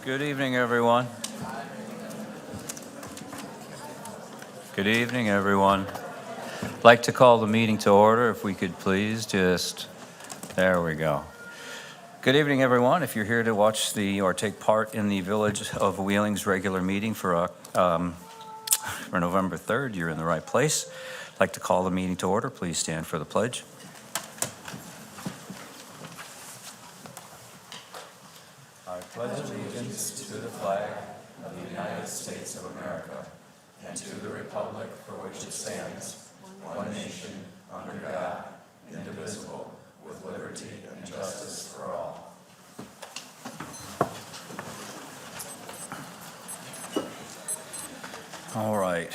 Good evening, everyone. Good evening, everyone. I'd like to call the meeting to order, if we could please there we go. Good evening, everyone. If you're here to watch or take part in the Village of Wheeling's regular meeting for November 3rd, you're in the right place. I'd like to call the meeting to order. Please stand for the pledge. I pledge allegiance to the flag of the United States of America and to the republic for which it stands, one nation, under God, indivisible, with liberty and justice for all. All right.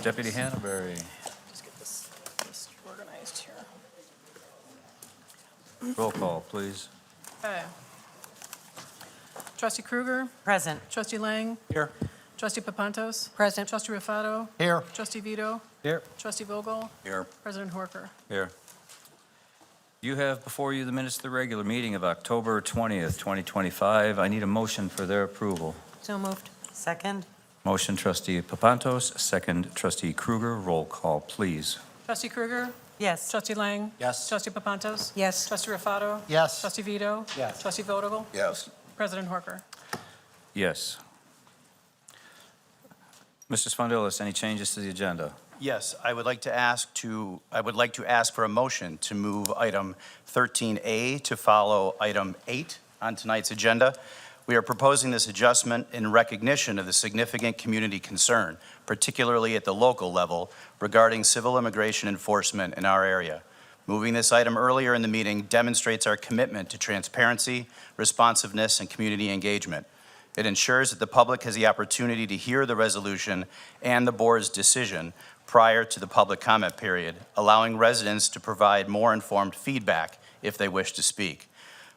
Deputy Hannaberry. Just get this organized here. Roll call, please. Okay. Trustee Kruger, Present. Trustee Lang, Here. Trustee Papantos, Present. Trustee Rufato, Here. Trustee Vito, Here. Trustee Vogel, Here. President Horker. Here. You have before you the minutes of the regular meeting of October 20th, 2025. I need a motion for their approval. So moved. Second. Motion, Trustee Papantos, second, Trustee Kruger. Roll call, please. Trustee Kruger, Yes. Trustee Lang, Yes. Trustee Papantos, Yes. Trustee Rufato, Yes. Trustee Vito, Yes. Trustee Vogel, Yes. President Horker. Yes. Mr. Spondilis, any changes to the agenda? Yes, I would like to ask for a motion to move item 13A to follow item 8 on tonight's agenda. We are proposing this adjustment in recognition of the significant community concern, particularly at the local level, regarding civil immigration enforcement in our area. Moving this item earlier in the meeting demonstrates our commitment to transparency, responsiveness, and community engagement. It ensures that the public has the opportunity to hear the resolution and the board's decision prior to the public comment period, allowing residents to provide more informed feedback if they wish to speak.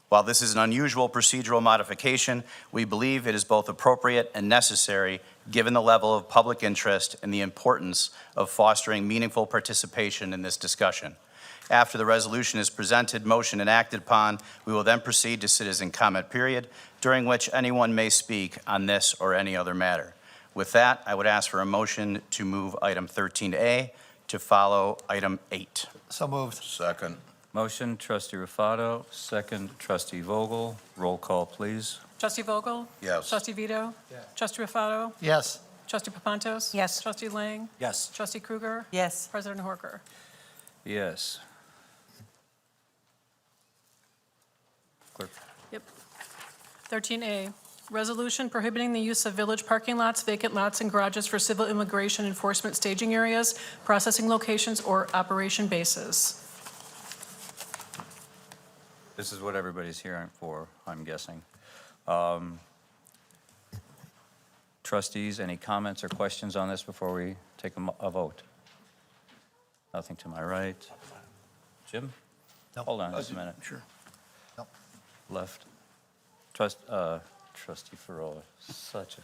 While this is an unusual procedural modification, we believe it is both appropriate and necessary given the level of public interest and the importance of fostering meaningful participation in this discussion. After the resolution is presented, motioned, and acted upon, we will then proceed to citizen comment period, during which anyone may speak on this or any other matter. With that, I would ask for a motion to move item 13A to follow item 8. So moved. Second. Motion, Trustee Rufato, second, Trustee Vogel. Roll call, please. Trustee Vogel, Yes. Trustee Vito, Trustee Rufato, Yes. Trustee Papantos, Yes. Trustee Lang, Yes. Trustee Kruger, Yes. President Horker. Yes. Clerk. Yep. 13A, resolution prohibiting the use of village parking lots, vacant lots, and garages for civil immigration enforcement staging areas, processing locations, or operation bases. This is what everybody's hearing for, I'm guessing. Trustees, any comments or questions on this before we take a vote? Nothing to my right. Jim? No. Hold on just a minute. Sure. No. Left. Trustee Ferrola, such a...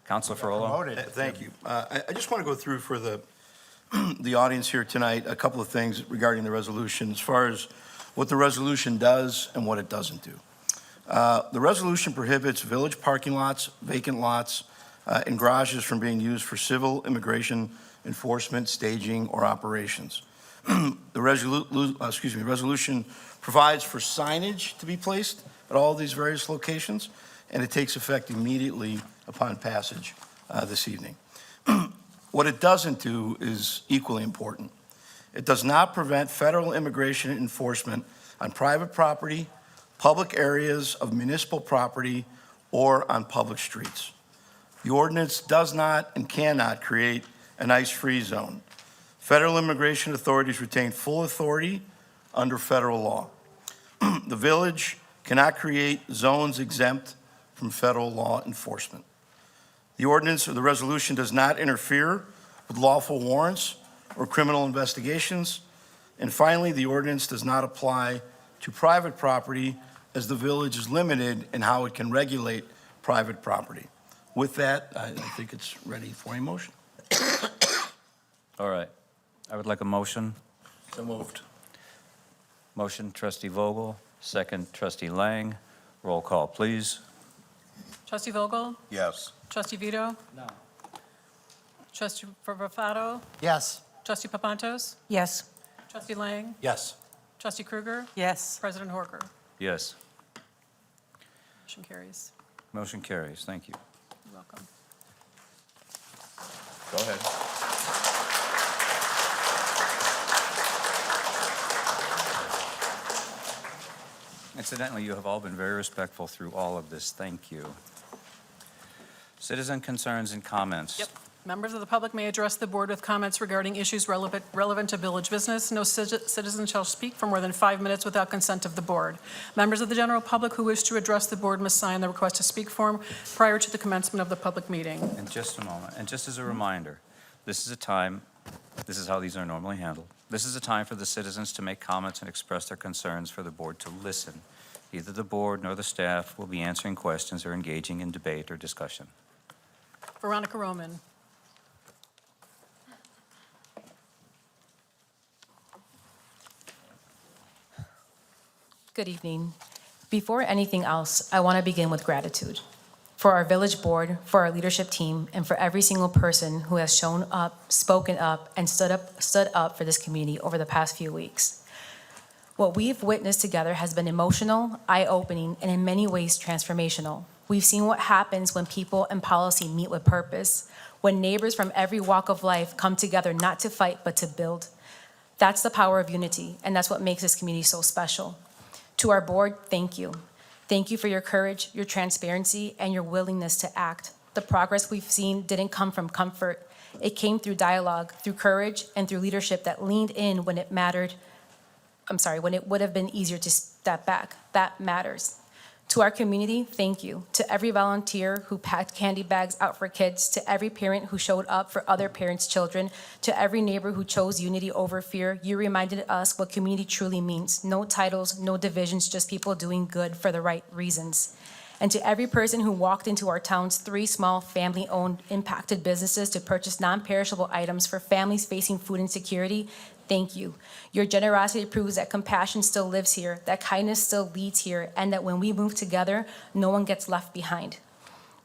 Counselor Ferrola? Promoted. Thank you. I just want to go through for the audience here tonight, a couple of things regarding the resolution, as far as what the resolution does and what it doesn't do. The resolution prohibits village parking lots, vacant lots, and garages from being used for civil immigration enforcement, staging, or operations. The resolution provides for signage to be placed at all these various locations, and it takes effect immediately upon passage this evening. What it doesn't do is equally important. It does not prevent federal immigration enforcement on private property, public areas of municipal property, or on public streets. The ordinance does not and cannot create an ICE-free zone. Federal immigration authorities retain full authority under federal law. The village cannot create zones exempt from federal law enforcement. The ordinance or the resolution does not interfere with lawful warrants or criminal investigations. And finally, the ordinance does not apply to private property, as the village is limited in how it can regulate private property. With that, I think it's ready for a motion. All right. I would like a motion. So moved. Motion, Trustee Vogel, second, Trustee Lang. Roll call, please. Trustee Vogel? Yes. Trustee Vito? No. Trustee Rafato? Yes. Trustee Papantos? Yes. Trustee Lang? Yes. Trustee Krueger? Yes. President Horker? Yes. Motion carries. Motion carries. Thank you. You're welcome. Go ahead. Incidentally, you have all been very respectful through all of this. Thank you. Citizen concerns and comments. Yep. Members of the public may address the board with comments regarding issues relevant to village business. No citizen shall speak for more than 5 minutes without consent of the board. Members of the general public who wish to address the board must sign the request to speak form prior to the commencement of the public meeting. In just a moment, and just as a reminder, this is a time, this is how these are normally handled. This is a time for the citizens to make comments and express their concerns for the board to listen. Neither the board nor the staff will be answering questions or engaging in debate or discussion. Veronica Roman. Good evening. Before anything else, I want to begin with gratitude for our village board, for our leadership team, and for every single person who has shown up, spoken up, and stood up for this community over the past few weeks. What we've witnessed together has been emotional, eye-opening, and in many ways transformational. We've seen what happens when people and policy meet with purpose, when neighbors from every walk of life come together not to fight but to build. That's the power of unity, and that's what makes this community so special. To our board, thank you. Thank you for your courage, your transparency, and your willingness to act. The progress we've seen didn't come from comfort. It came through dialogue, through courage, and through leadership that leaned in when it mattered. When it would have been easier to step back. That matters. To our community, thank you. To every volunteer who packed candy bags out for kids, to every parent who showed up for other parents' children, to every neighbor who chose unity over fear, you reminded us what community truly means. No titles, no divisions, just people doing good for the right reasons. And to every person who walked into our town's 3 small family-owned impacted businesses to purchase non-perishable items for families facing food insecurity, thank you. Your generosity proves that compassion still lives here, that kindness still leads here, and that when we move together, no one gets left behind.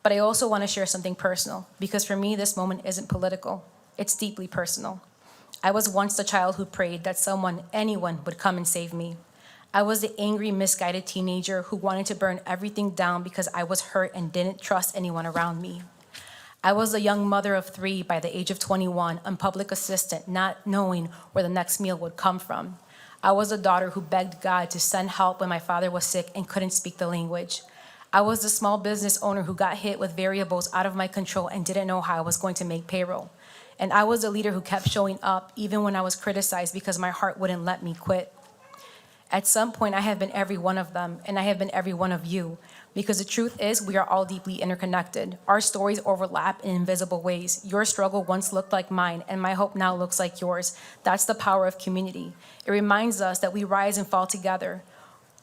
But I also want to share something personal, because for me, this moment isn't political. It's deeply personal. I was once the child who prayed that someone, anyone, would come and save me. I was the angry, misguided teenager who wanted to burn everything down because I was hurt and didn't trust anyone around me. I was a young mother of 3 by the age of 21, a public assistant, not knowing where the next meal would come from. I was a daughter who begged God to send help when my father was sick and couldn't speak the language. I was the small business owner who got hit with variables out of my control and didn't know how I was going to make payroll. And I was a leader who kept showing up even when I was criticized because my heart wouldn't let me quit. At some point, I have been every one of them, and I have been every one of you. Because the truth is, we are all deeply interconnected. Our stories overlap in invisible ways. Your struggle once looked like mine, and my hope now looks like yours. That's the power of community. It reminds us that we rise and fall together.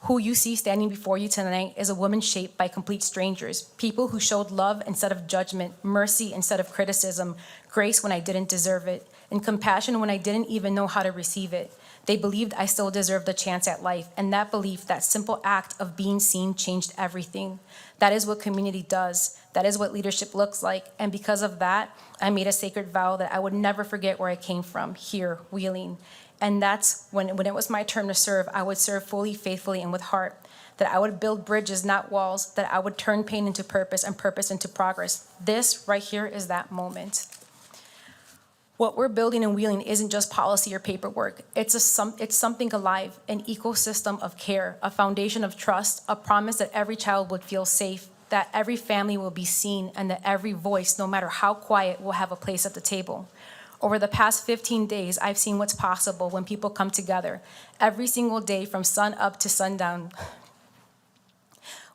Who you see standing before you tonight is a woman shaped by complete strangers, people who showed love instead of judgment, mercy instead of criticism, grace when I didn't deserve it, and compassion when I didn't even know how to receive it. They believed I still deserved a chance at life, and that belief, that simple act of being seen, changed everything. That is what community does. That is what leadership looks like, and because of that, I made a sacred vow that I would never forget where I came from, here, Wheeling. And that's when it was my turn to serve, I would serve fully, faithfully, and with heart. That I would build bridges, not walls. That I would turn pain into purpose and purpose into progress. This right here is that moment. What we're building in Wheeling isn't just policy or paperwork. It's something alive, an ecosystem of care, a foundation of trust, a promise that every child would feel safe, that every family will be seen, and that every voice, no matter how quiet, will have a place at the table. Over the past 15 days, I've seen what's possible when people come together. Every single day from sun up to sundown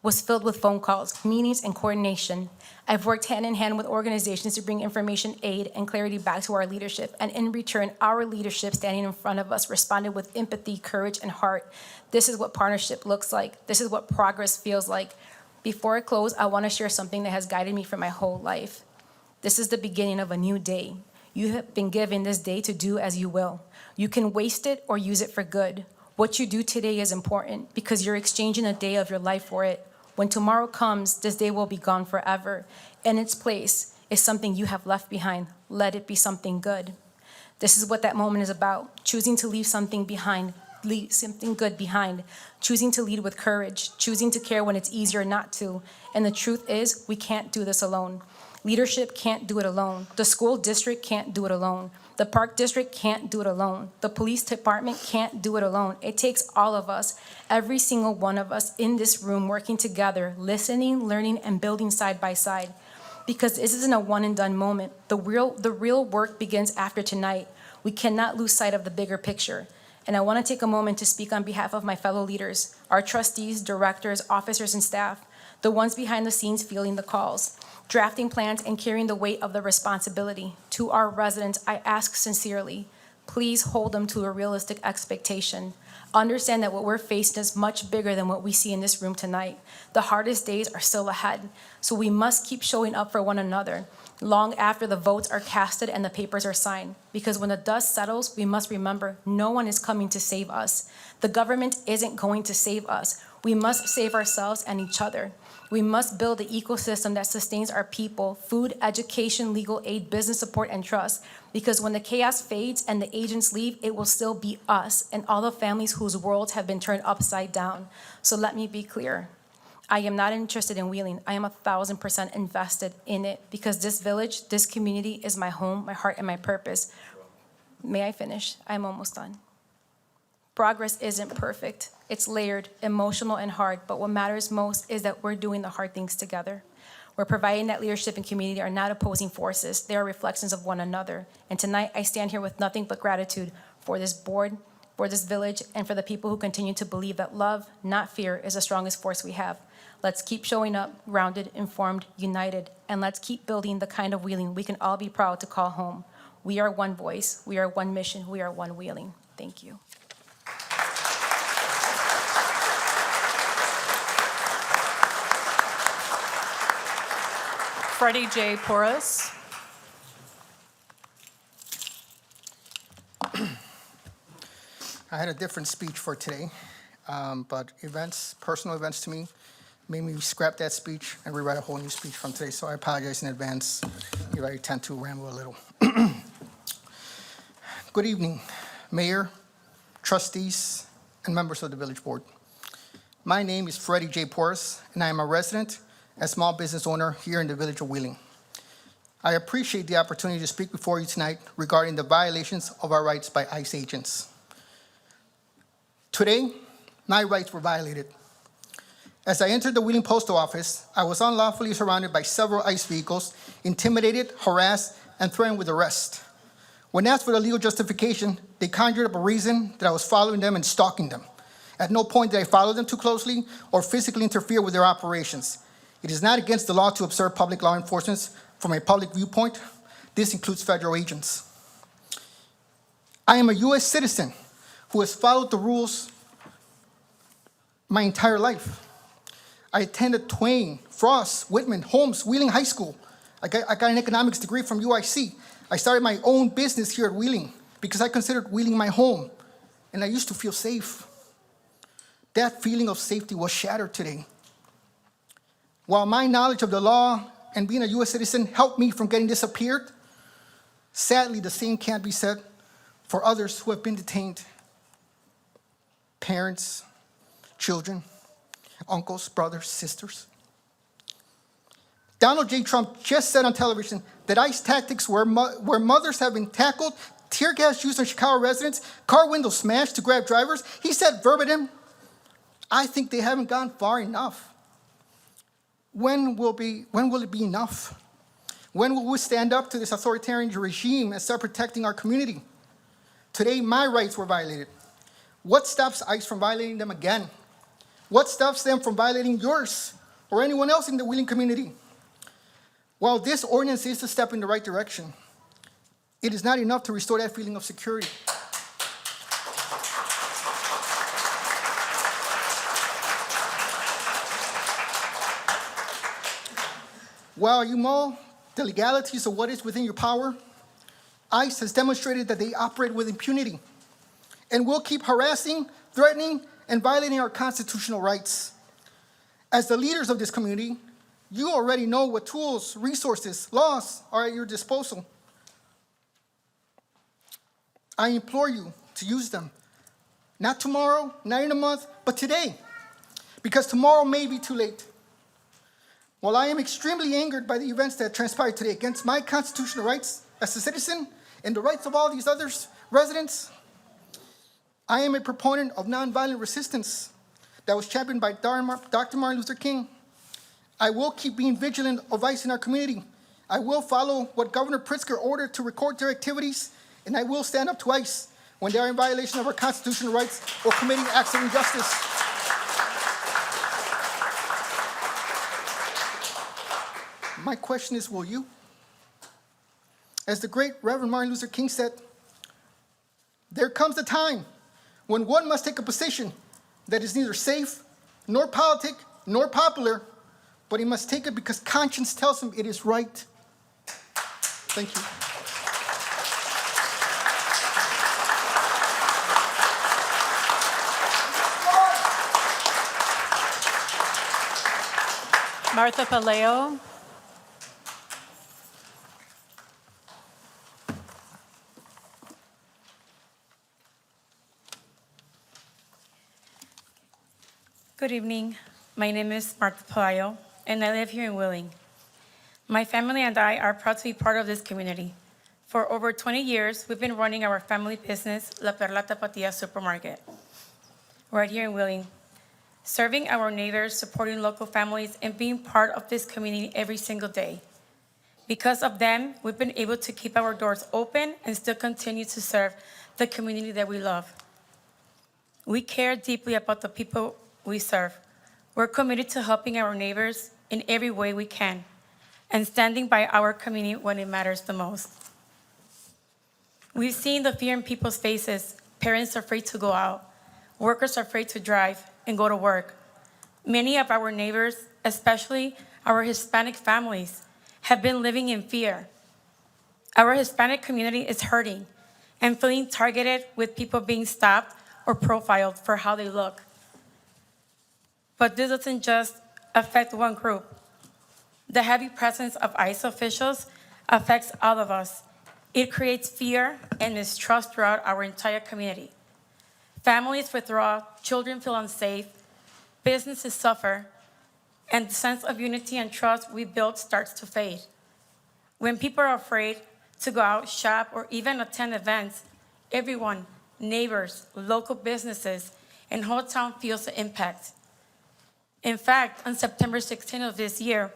was filled with phone calls, meetings, and coordination. I've worked hand in hand with organizations to bring information, aid, and clarity back to our leadership. And in return, our leadership standing in front of us responded with empathy, courage, and heart. This is what partnership looks like. This is what progress feels like. Before I close, I want to share something that has guided me for my whole life. This is the beginning of a new day. You have been given this day to do as you will. You can waste it or use it for good. What you do today is important because you're exchanging a day of your life for it. When tomorrow comes, this day will be gone forever. In its place is something you have left behind. Let it be something good. This is what that moment is about, choosing to leave something behind, leave something good behind, choosing to lead with courage, choosing to care when it's easier not to. And the truth is, we can't do this alone. Leadership can't do it alone. The school district can't do it alone. The park district can't do it alone. The police department can't do it alone. It takes all of us, every single one of us in this room working together, listening, learning, and building side by side. Because this isn't a one and done moment. The real work begins after tonight. We cannot lose sight of the bigger picture. And I want to take a moment to speak on behalf of my fellow leaders, our trustees, directors, officers, and staff, the ones behind the scenes fielding the calls, drafting plans, and carrying the weight of the responsibility. To our residents, I ask sincerely, please hold them to a realistic expectation. Understand that what we're facing is much bigger than what we see in this room tonight. The hardest days are still ahead, so we must keep showing up for one another long after the votes are casted and the papers are signed. Because when the dust settles, we must remember no one is coming to save us. The government isn't going to save us. We must save ourselves and each other. We must build the ecosystem that sustains our people, food, education, legal aid, business support, and trust. Because when the chaos fades and the agents leave, it will still be us and all the families whose worlds have been turned upside down. So let me be clear. I am not interested in Wheeling. I am 1,000% invested in it because this village, this community is my home, my heart, and my purpose. May I finish? I'm almost done. Progress isn't perfect. It's layered, emotional, and hard, but what matters most is that we're doing the hard things together. We're providing that leadership and community are not opposing forces. They are reflections of one another. And tonight, I stand here with nothing but gratitude for this board, for this village, and for the people who continue to believe that love, not fear, is the strongest force we have. Let's keep showing up, grounded, informed, united, and let's keep building the kind of Wheeling we can all be proud to call home. We are one voice, we are one mission, we are one Wheeling. Thank you. Freddie J. Porras. I had a different speech for today, but personal events to me, made me scrap that speech and rewrite a whole new speech from today, so I apologize in advance if I tend to ramble a little. Good evening, Mayor, trustees, and members of the Village Board. My name is Freddie J. Porras, and I am a resident and small business owner here in the Village of Wheeling. I appreciate the opportunity to speak before you tonight regarding the violations of our rights by ICE agents. Today, my rights were violated. As I entered the Wheeling Postal Office, I was unlawfully surrounded by several ICE vehicles, intimidated, harassed, and threatened with arrest. When asked for the legal justification, they conjured up a reason that I was following them and stalking them. At no point did I follow them too closely or physically interfere with their operations. It is not against the law to observe public law enforcement from a public viewpoint. This includes federal agents. I am a U.S. citizen who has followed the rules my entire life. I attended Twain, Frost, Whitman, Holmes, Wheeling High School. I got an economics degree from UIC. I started my own business here at Wheeling because I considered Wheeling my home, and I used to feel safe. That feeling of safety was shattered today. While my knowledge of the law and being a U.S. citizen helped me from getting disappeared, sadly, the same can't be said for others who have been detained. Parents, children, uncles, brothers, sisters. Donald J. Trump just said on television that ICE tactics where mothers have been tackled, tear gas used on Chicago residents, car windows smashed to grab drivers. He said verbatim, I think they haven't gone far enough. When will it be enough? When will we stand up to this authoritarian regime and start protecting our community? Today, my rights were violated. What stops ICE from violating them again? What stops them from violating yours or anyone else in the Wheeling community? While this ordinance is a step in the right direction, it is not enough to restore that feeling of security. While you mull the legalities of what is within your power, ICE has demonstrated that they operate with impunity and will keep harassing, threatening, and violating our constitutional rights. As the leaders of this community, you already know what tools, resources, laws are at your disposal. I implore you to use them. Not tomorrow, not in a month, but today, because tomorrow may be too late. While I am extremely angered by the events that transpired today against my constitutional rights as a citizen and the rights of all these other residents, I am a proponent of nonviolent resistance that was championed by Dr. Martin Luther King. I will keep being vigilant of ICE in our community. I will follow what Governor Pritzker ordered to record their activities, and I will stand up to ICE when they are in violation of our constitutional rights or committing acts of injustice. My question is, will you? As the great Reverend Martin Luther King said, there comes a time when one must take a position that is neither safe, nor politic, nor popular, but he must take it because conscience tells him it is right. Thank you. Martha Paleo. Good evening. My name is Martha Palayo, and I live here in Wheeling. My family and I are proud to be part of this community. For over 20 years, we've been running our family business, La Perla Tapatía Supermarket, right here in Wheeling, serving our neighbors, supporting local families, and being part of this community every single day. Because of them, we've been able to keep our doors open and still continue to serve the community that we love. We care deeply about the people we serve. We're committed to helping our neighbors in every way we can and standing by our community when it matters the most. We've seen the fear in people's faces. Parents are afraid to go out. Workers are afraid to drive and go to work. Many of our neighbors, especially our Hispanic families, have been living in fear. Our Hispanic community is hurting and feeling targeted with people being stopped or profiled for how they look. But this doesn't just affect one group. The heavy presence of ICE officials affects all of us. It creates fear and mistrust throughout our entire community. Families withdraw, children feel unsafe, businesses suffer, and the sense of unity and trust we built starts to fade. When people are afraid to go out, shop, or even attend events, everyone, neighbors, local businesses, and whole town feels the impact. In fact, on September 16th of this year,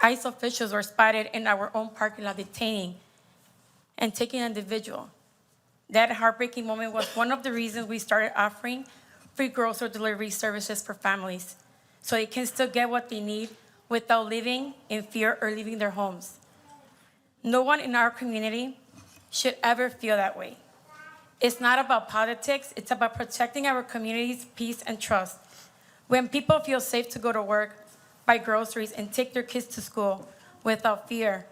ICE officials were spotted in our own parking lot detaining and taking an individual. That heartbreaking moment was one of the reasons we started offering free grocery delivery services for families, so they can still get what they need without living in fear or leaving their homes. No one in our community should ever feel that way. It's not about politics, it's about protecting our community's peace and trust. When people feel safe to go to work, buy groceries, and take their kids to school without fear,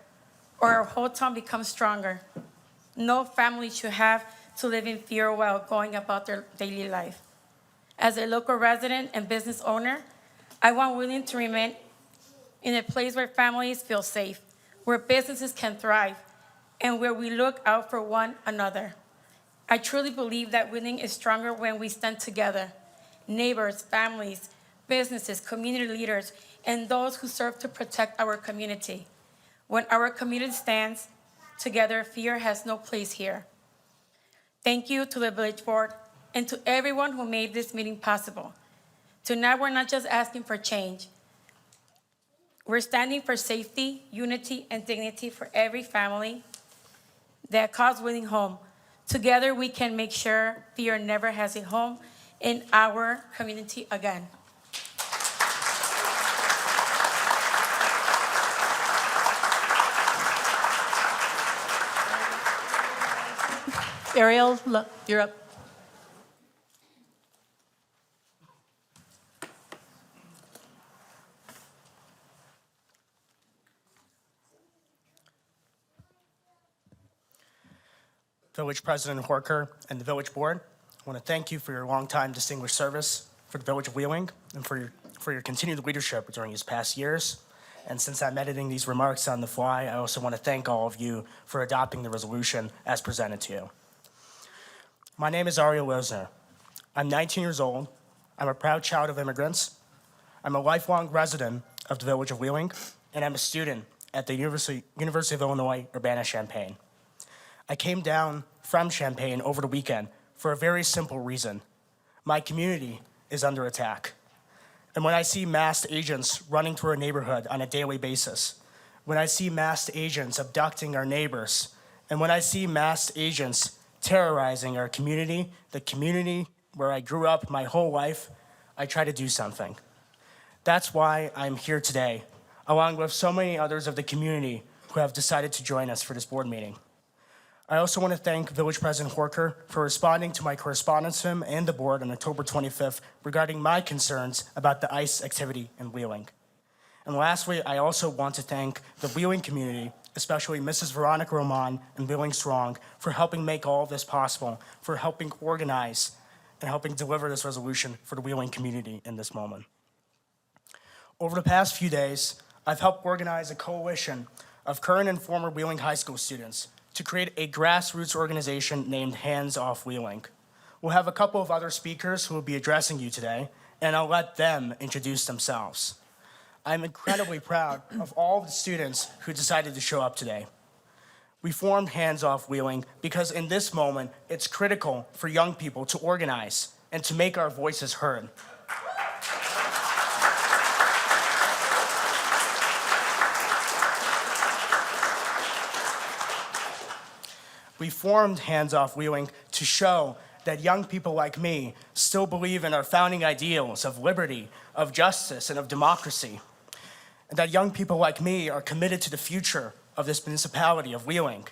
or our whole town becomes stronger. No family should have to live in fear while going about their daily life. As a local resident and business owner, I want Wheeling to remain in a place where families feel safe, where businesses can thrive, and where we look out for one another. I truly believe that Wheeling is stronger when we stand together. Neighbors, families, businesses, community leaders, and those who serve to protect our community. When our community stands together, fear has no place here. Thank you to the Village Board and to everyone who made this meeting possible. Tonight, we're not just asking for change. We're standing for safety, unity, and dignity for every family that calls Wheeling home. Together, we can make sure fear never has a home in our community again. Ariel, you're up. Village President Horker and the Village Board, I want to thank you for your long-time distinguished service for the Village of Wheeling and for for your continued leadership during these past years. And since I'm editing these remarks on the fly, I also want to thank all of you for adopting the resolution as presented to you. My name is Aria Wilsner. I'm 19 years old. I'm a proud child of immigrants. I'm a lifelong resident of the village of Wheeling, and I'm a student at the University of Illinois, Urbana-Champaign. I came down from Champaign over the weekend for a very simple reason. My community is under attack. And when I see masked agents running through our neighborhood on a daily basis, when I see masked agents abducting our neighbors, and when I see masked agents terrorizing our community, the community where I grew up my whole life, I try to do something. That's why I'm here today, along with so many others of the community who have decided to join us for this board meeting. I also want to thank Village President Horker for responding to my correspondence to him and the board on October 25th regarding my concerns about the ICE activity in Wheeling. And lastly, I also want to thank the Wheeling community, especially Mrs. Veronica Roman and Wheeling Strong, for helping make all of this possible, for helping organize and helping deliver this resolution for the Wheeling community in this moment. Over the past few days, I've helped organize a coalition of current and former Wheeling High School students to create a grassroots organization named Hands Off Wheeling. We'll have a couple of other speakers who will be addressing you today, and I'll let them introduce themselves. I'm incredibly proud of all the students who decided to show up today. We formed Hands Off Wheeling because in this moment, it's critical for young people to organize and to make our voices heard. We formed Hands Off Wheeling to show that young people like me still believe in our founding ideals of liberty, of justice, and of democracy. And that young people like me are committed to the future of this municipality of Wheeling.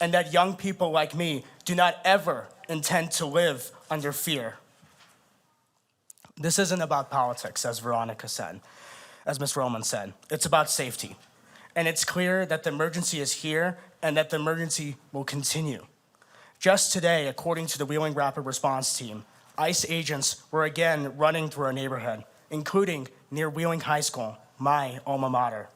And that young people like me do not ever intend to live under fear. This isn't about politics, as Veronica said, as Ms. Roman said. It's about safety. And it's clear that the emergency is here and that the emergency will continue. Just today, according to the Wheeling Rapid Response Team, ICE agents were again running through our neighborhood, including near Wheeling High School, my alma mater.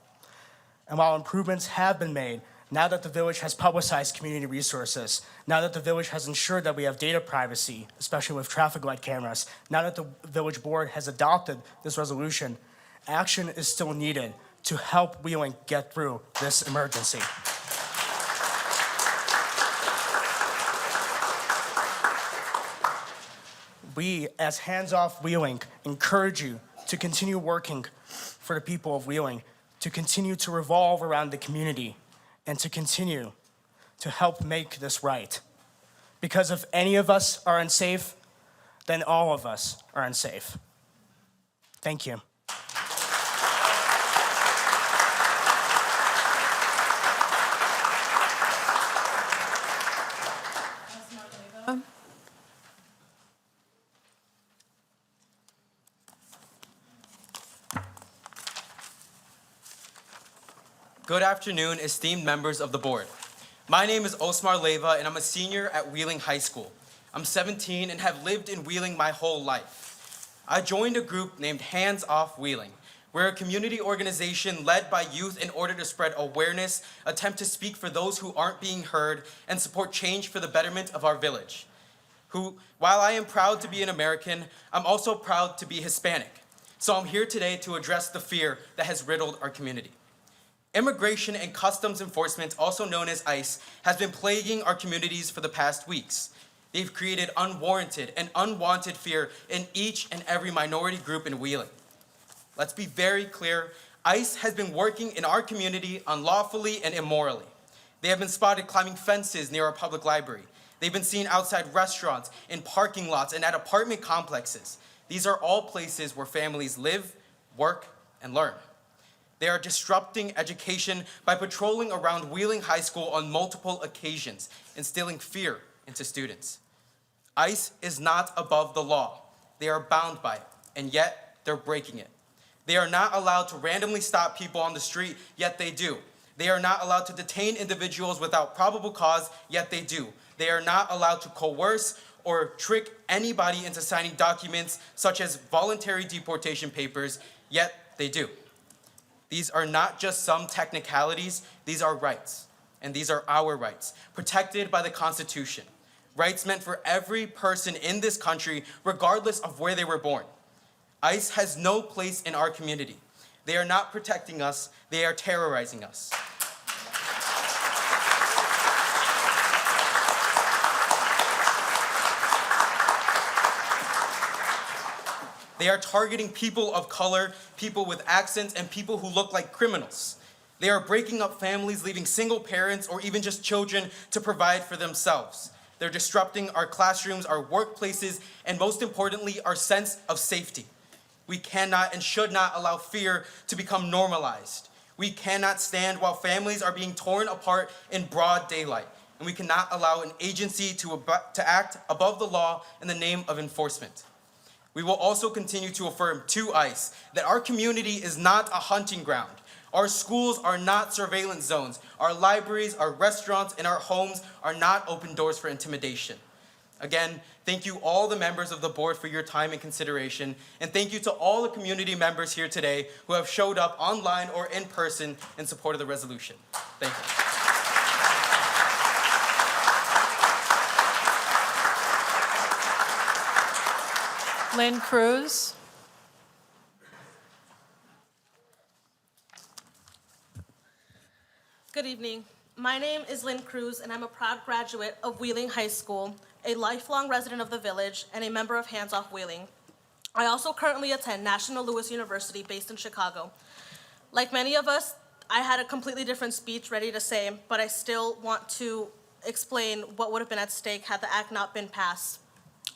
And while improvements have been made, now that the village has publicized community resources, now that the village has ensured that we have data privacy, especially with traffic light cameras, now that the village board has adopted this resolution, action is still needed to help Wheeling get through this emergency. We, as Hands Off Wheeling, encourage you to continue working for the people of Wheeling, to continue to revolve around the community, and to continue to help make this right. Because if any of us are unsafe, then all of us are unsafe. Thank you. Good afternoon, esteemed members of the board. My name is Osmar Leyva, and I'm a senior at Wheeling High School. I'm 17 and have lived in Wheeling my whole life. I joined a group named Hands Off Wheeling. We're a community organization led by youth in order to spread awareness, attempt to speak for those who aren't being heard, and support change for the betterment of our village. While I am proud to be an American, I'm also proud to be Hispanic. So I'm here today to address the fear that has riddled our community. Immigration and Customs Enforcement, also known as ICE, has been plaguing our communities for the past weeks. They've created unwarranted and unwanted fear in each and every minority group in Wheeling. Let's be very clear, ICE has been working in our community unlawfully and immorally. They have been spotted climbing fences near our public library. They've been seen outside restaurants, in parking lots, and at apartment complexes. These are all places where families live, work, and learn. They are disrupting education by patrolling around Wheeling High School on multiple occasions, instilling fear into students. ICE is not above the law. They are bound by it, and yet they're breaking it. They are not allowed to randomly stop people on the street, yet they do. They are not allowed to detain individuals without probable cause, yet they do. They are not allowed to coerce or trick anybody into signing documents such as voluntary deportation papers, yet they do. These are not just some technicalities, these are rights, and these are our rights, protected by the Constitution. Rights meant for every person in this country, regardless of where they were born. ICE has no place in our community. They are not protecting us, they are terrorizing us. They are targeting people of color, people with accents, and people who look like criminals. They are breaking up families, leaving single parents or even just children to provide for themselves. They're disrupting our classrooms, our workplaces, and most importantly, our sense of safety. We cannot and should not allow fear to become normalized. We cannot stand while families are being torn apart in broad daylight. And we cannot allow an agency to act above the law in the name of enforcement. We will also continue to affirm to ICE that our community is not a hunting ground. Our schools are not surveillance zones. Our libraries, our restaurants, and our homes are not open doors for intimidation. Again, thank you all the members of the board for your time and consideration, and thank you to all the community members here today who have showed up online or in person in support of the resolution. Thank you. Lynn Cruz. Good evening. My name is Lynn Cruz, and I'm a proud graduate of Wheeling High School, a lifelong resident of the village, and a member of Hands Off Wheeling. I also currently attend National Louis University based in Chicago. Like many of us, I had a completely different speech ready to say, but I still want to explain what would have been at stake had the act not been passed.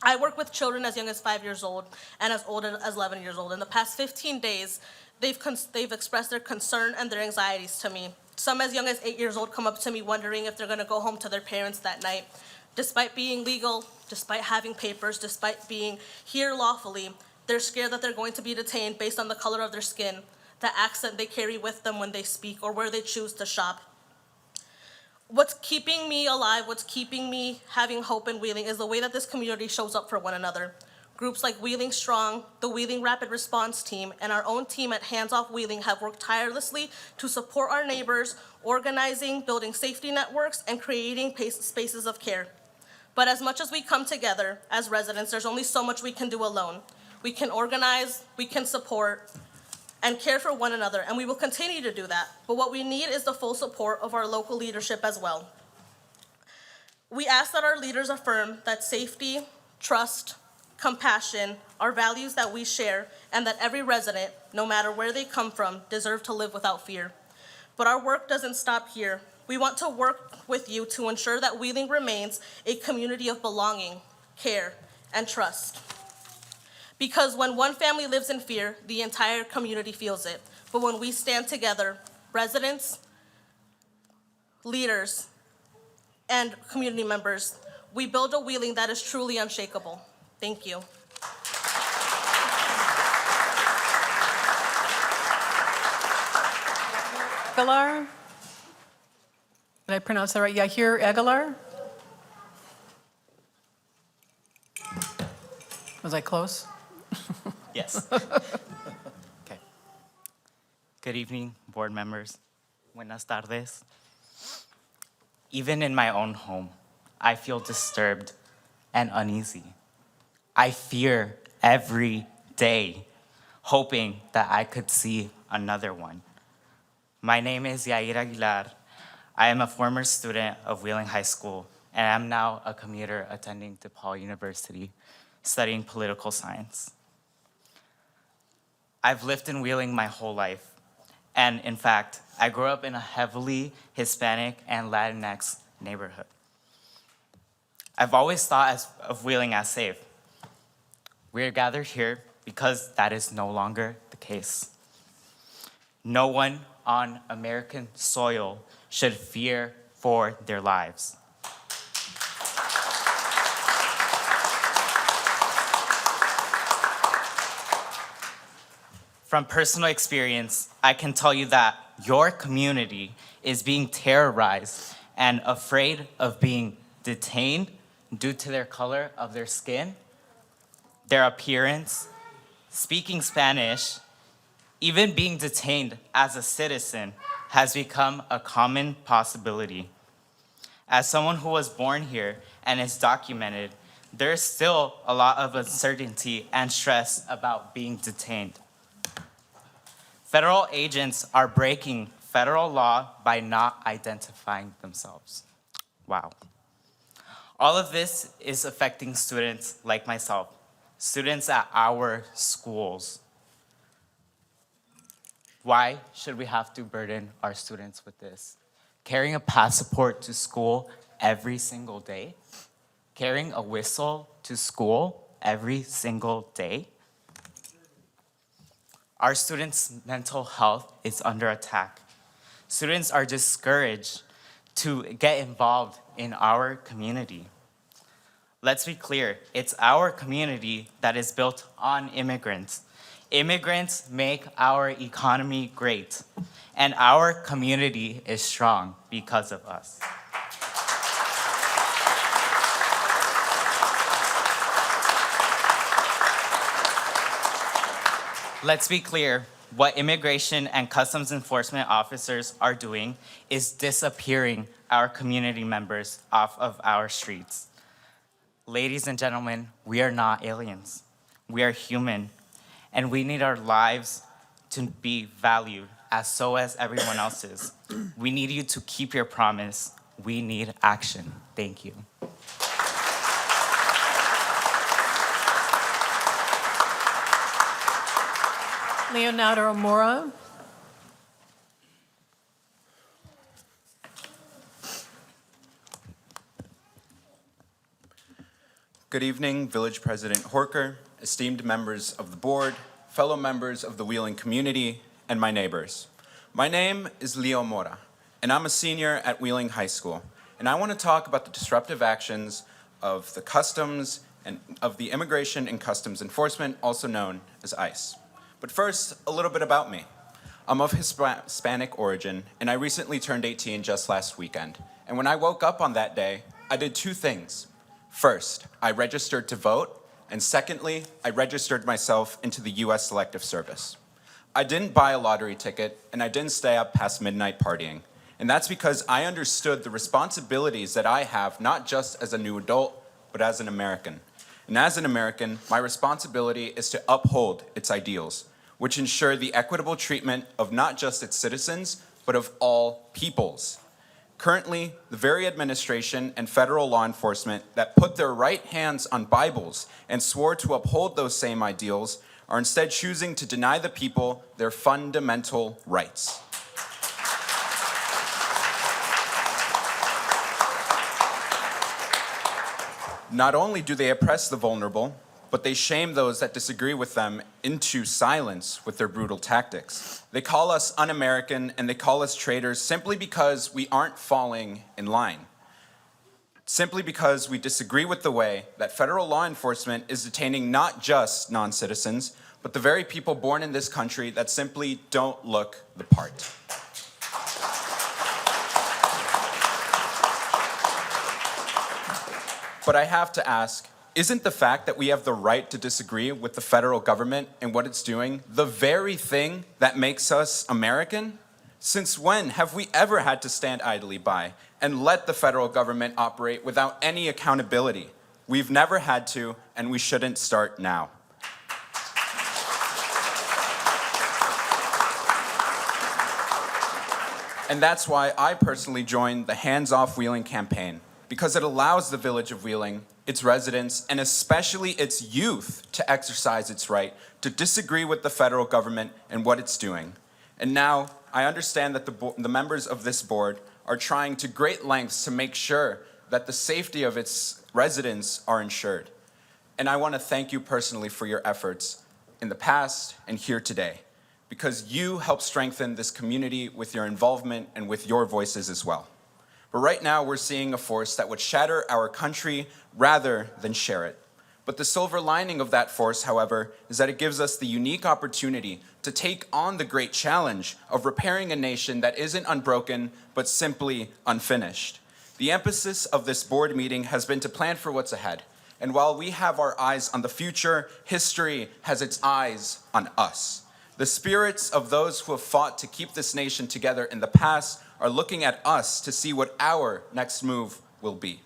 I work with children as young as 5 years old and as old as 11 years old. In the past 15 days, they've expressed their concern and their anxieties to me. Some as young as 8 years old come up to me wondering if they're gonna go home to their parents that night. Despite being legal, despite having papers, despite being here lawfully, they're scared that they're going to be detained based on the color of their skin, the accent they carry with them when they speak, or where they choose to shop. What's keeping me alive, what's keeping me having hope in Wheeling is the way that this community shows up for one another. Groups like Wheeling Strong, the Wheeling Rapid Response Team, and our own team at Hands Off Wheeling have worked tirelessly to support our neighbors, organizing, building safety networks, and creating spaces of care. But as much as we come together as residents, there's only so much we can do alone. We can organize, we can support, and care for one another, and we will continue to do that. But what we need is the full support of our local leadership as well. We ask that our leaders affirm that safety, trust, compassion are values that we share, and that every resident, no matter where they come from, deserve to live without fear. But our work doesn't stop here. We want to work with you to ensure that Wheeling remains a community of belonging, care, and trust. Because when one family lives in fear, the entire community feels it. But when we stand together, residents, leaders, and community members, we build a Wheeling that is truly unshakable. Thank you. Aguilar? Did I pronounce that right? Yahir Aguilar? Was I close? Yes. Okay. Good evening, board members. Buenas tardes. Even in my own home, I feel disturbed and uneasy. I fear every day, hoping that I could see another one. My name is Yair Aguilar. I am a former student of Wheeling High School, and I'm now a commuter attending DePaul University, studying political science. I've lived in Wheeling my whole life, and in fact, I grew up in a heavily Hispanic and Latinx neighborhood. I've always thought of Wheeling as safe. We're gathered here because that is no longer the case. No one on American soil should fear for their lives. From personal experience, I can tell you that your community is being terrorized and afraid of being detained due to their color of their skin, their appearance, speaking Spanish, Even being detained as a citizen has become a common possibility. As someone who was born here and is documented, there's still a lot of uncertainty and stress about being detained. Federal agents are breaking federal law by not identifying themselves. Wow. All of this is affecting students like myself, students at our schools. Why should we have to burden our students with this? Carrying a passport to school every single day? Carrying a whistle to school every single day? Our students' mental health is under attack. Students are discouraged to get involved in our community. Let's be clear, it's our community that is built on immigrants. Immigrants make our economy great, and our community is strong because of us. Let's be clear, what immigration and customs enforcement officers are doing is disappearing our community members off of our streets. Ladies and gentlemen, we are not aliens. We are human, and we need our lives to be valued as everyone else's. We need you to keep your promise. We need action. Thank you. Leonardo Mora. Good evening, Village President Horker, esteemed members of the board, fellow members of the Wheeling community, and my neighbors. My name is Leo Mora, and I'm a senior at Wheeling High School, and I want to talk about the disruptive actions of the customs and of the Immigration and Customs Enforcement, also known as ICE. But first, a little bit about me. I'm of Hispanic origin, and I recently turned 18 just last weekend. And when I woke up on that day, I did two things. First, I registered to vote, and secondly, I registered myself into the U.S. Selective Service. I didn't buy a lottery ticket, and I didn't stay up past midnight partying. And that's because I understood the responsibilities that I have, not just as a new adult, but as an American. And as an American, my responsibility is to uphold its ideals, which ensure the equitable treatment of not just its citizens, but of all peoples. Currently, the very administration and federal law enforcement that put their right hands on Bibles and swore to uphold those same ideals are instead choosing to deny the people their fundamental rights. Not only do they oppress the vulnerable, but they shame those that disagree with them into silence with their brutal tactics. They call us un-American and they call us traitors simply because we aren't falling in line. Simply because we disagree with the way that federal law enforcement is detaining not just non-citizens, but the very people born in this country that simply don't look the part. But I have to ask, isn't the fact that we have the right to disagree with the federal government and what it's doing the very thing that makes us American? Since when have we ever had to stand idly by and let the federal government operate without any accountability? We've never had to, and we shouldn't start now. And that's why I personally joined the Hands Off Wheeling campaign, because it allows the village of Wheeling, its residents, and especially its youth to exercise its right to disagree with the federal government and what it's doing. And now, I understand that the members of this board are trying to great lengths to make sure that the safety of its residents are ensured. And I want to thank you personally for your efforts in the past and here today, because you help strengthen this community with your involvement and with your voices as well. But right now, we're seeing a force that would shatter our country rather than share it. But the silver lining of that force, however, is that it gives us the unique opportunity to take on the great challenge of repairing a nation that isn't unbroken, but simply unfinished. The emphasis of this board meeting has been to plan for what's ahead. And while we have our eyes on the future, history has its eyes on us. The spirits of those who have fought to keep this nation together in the past are looking at us to see what our next move will be.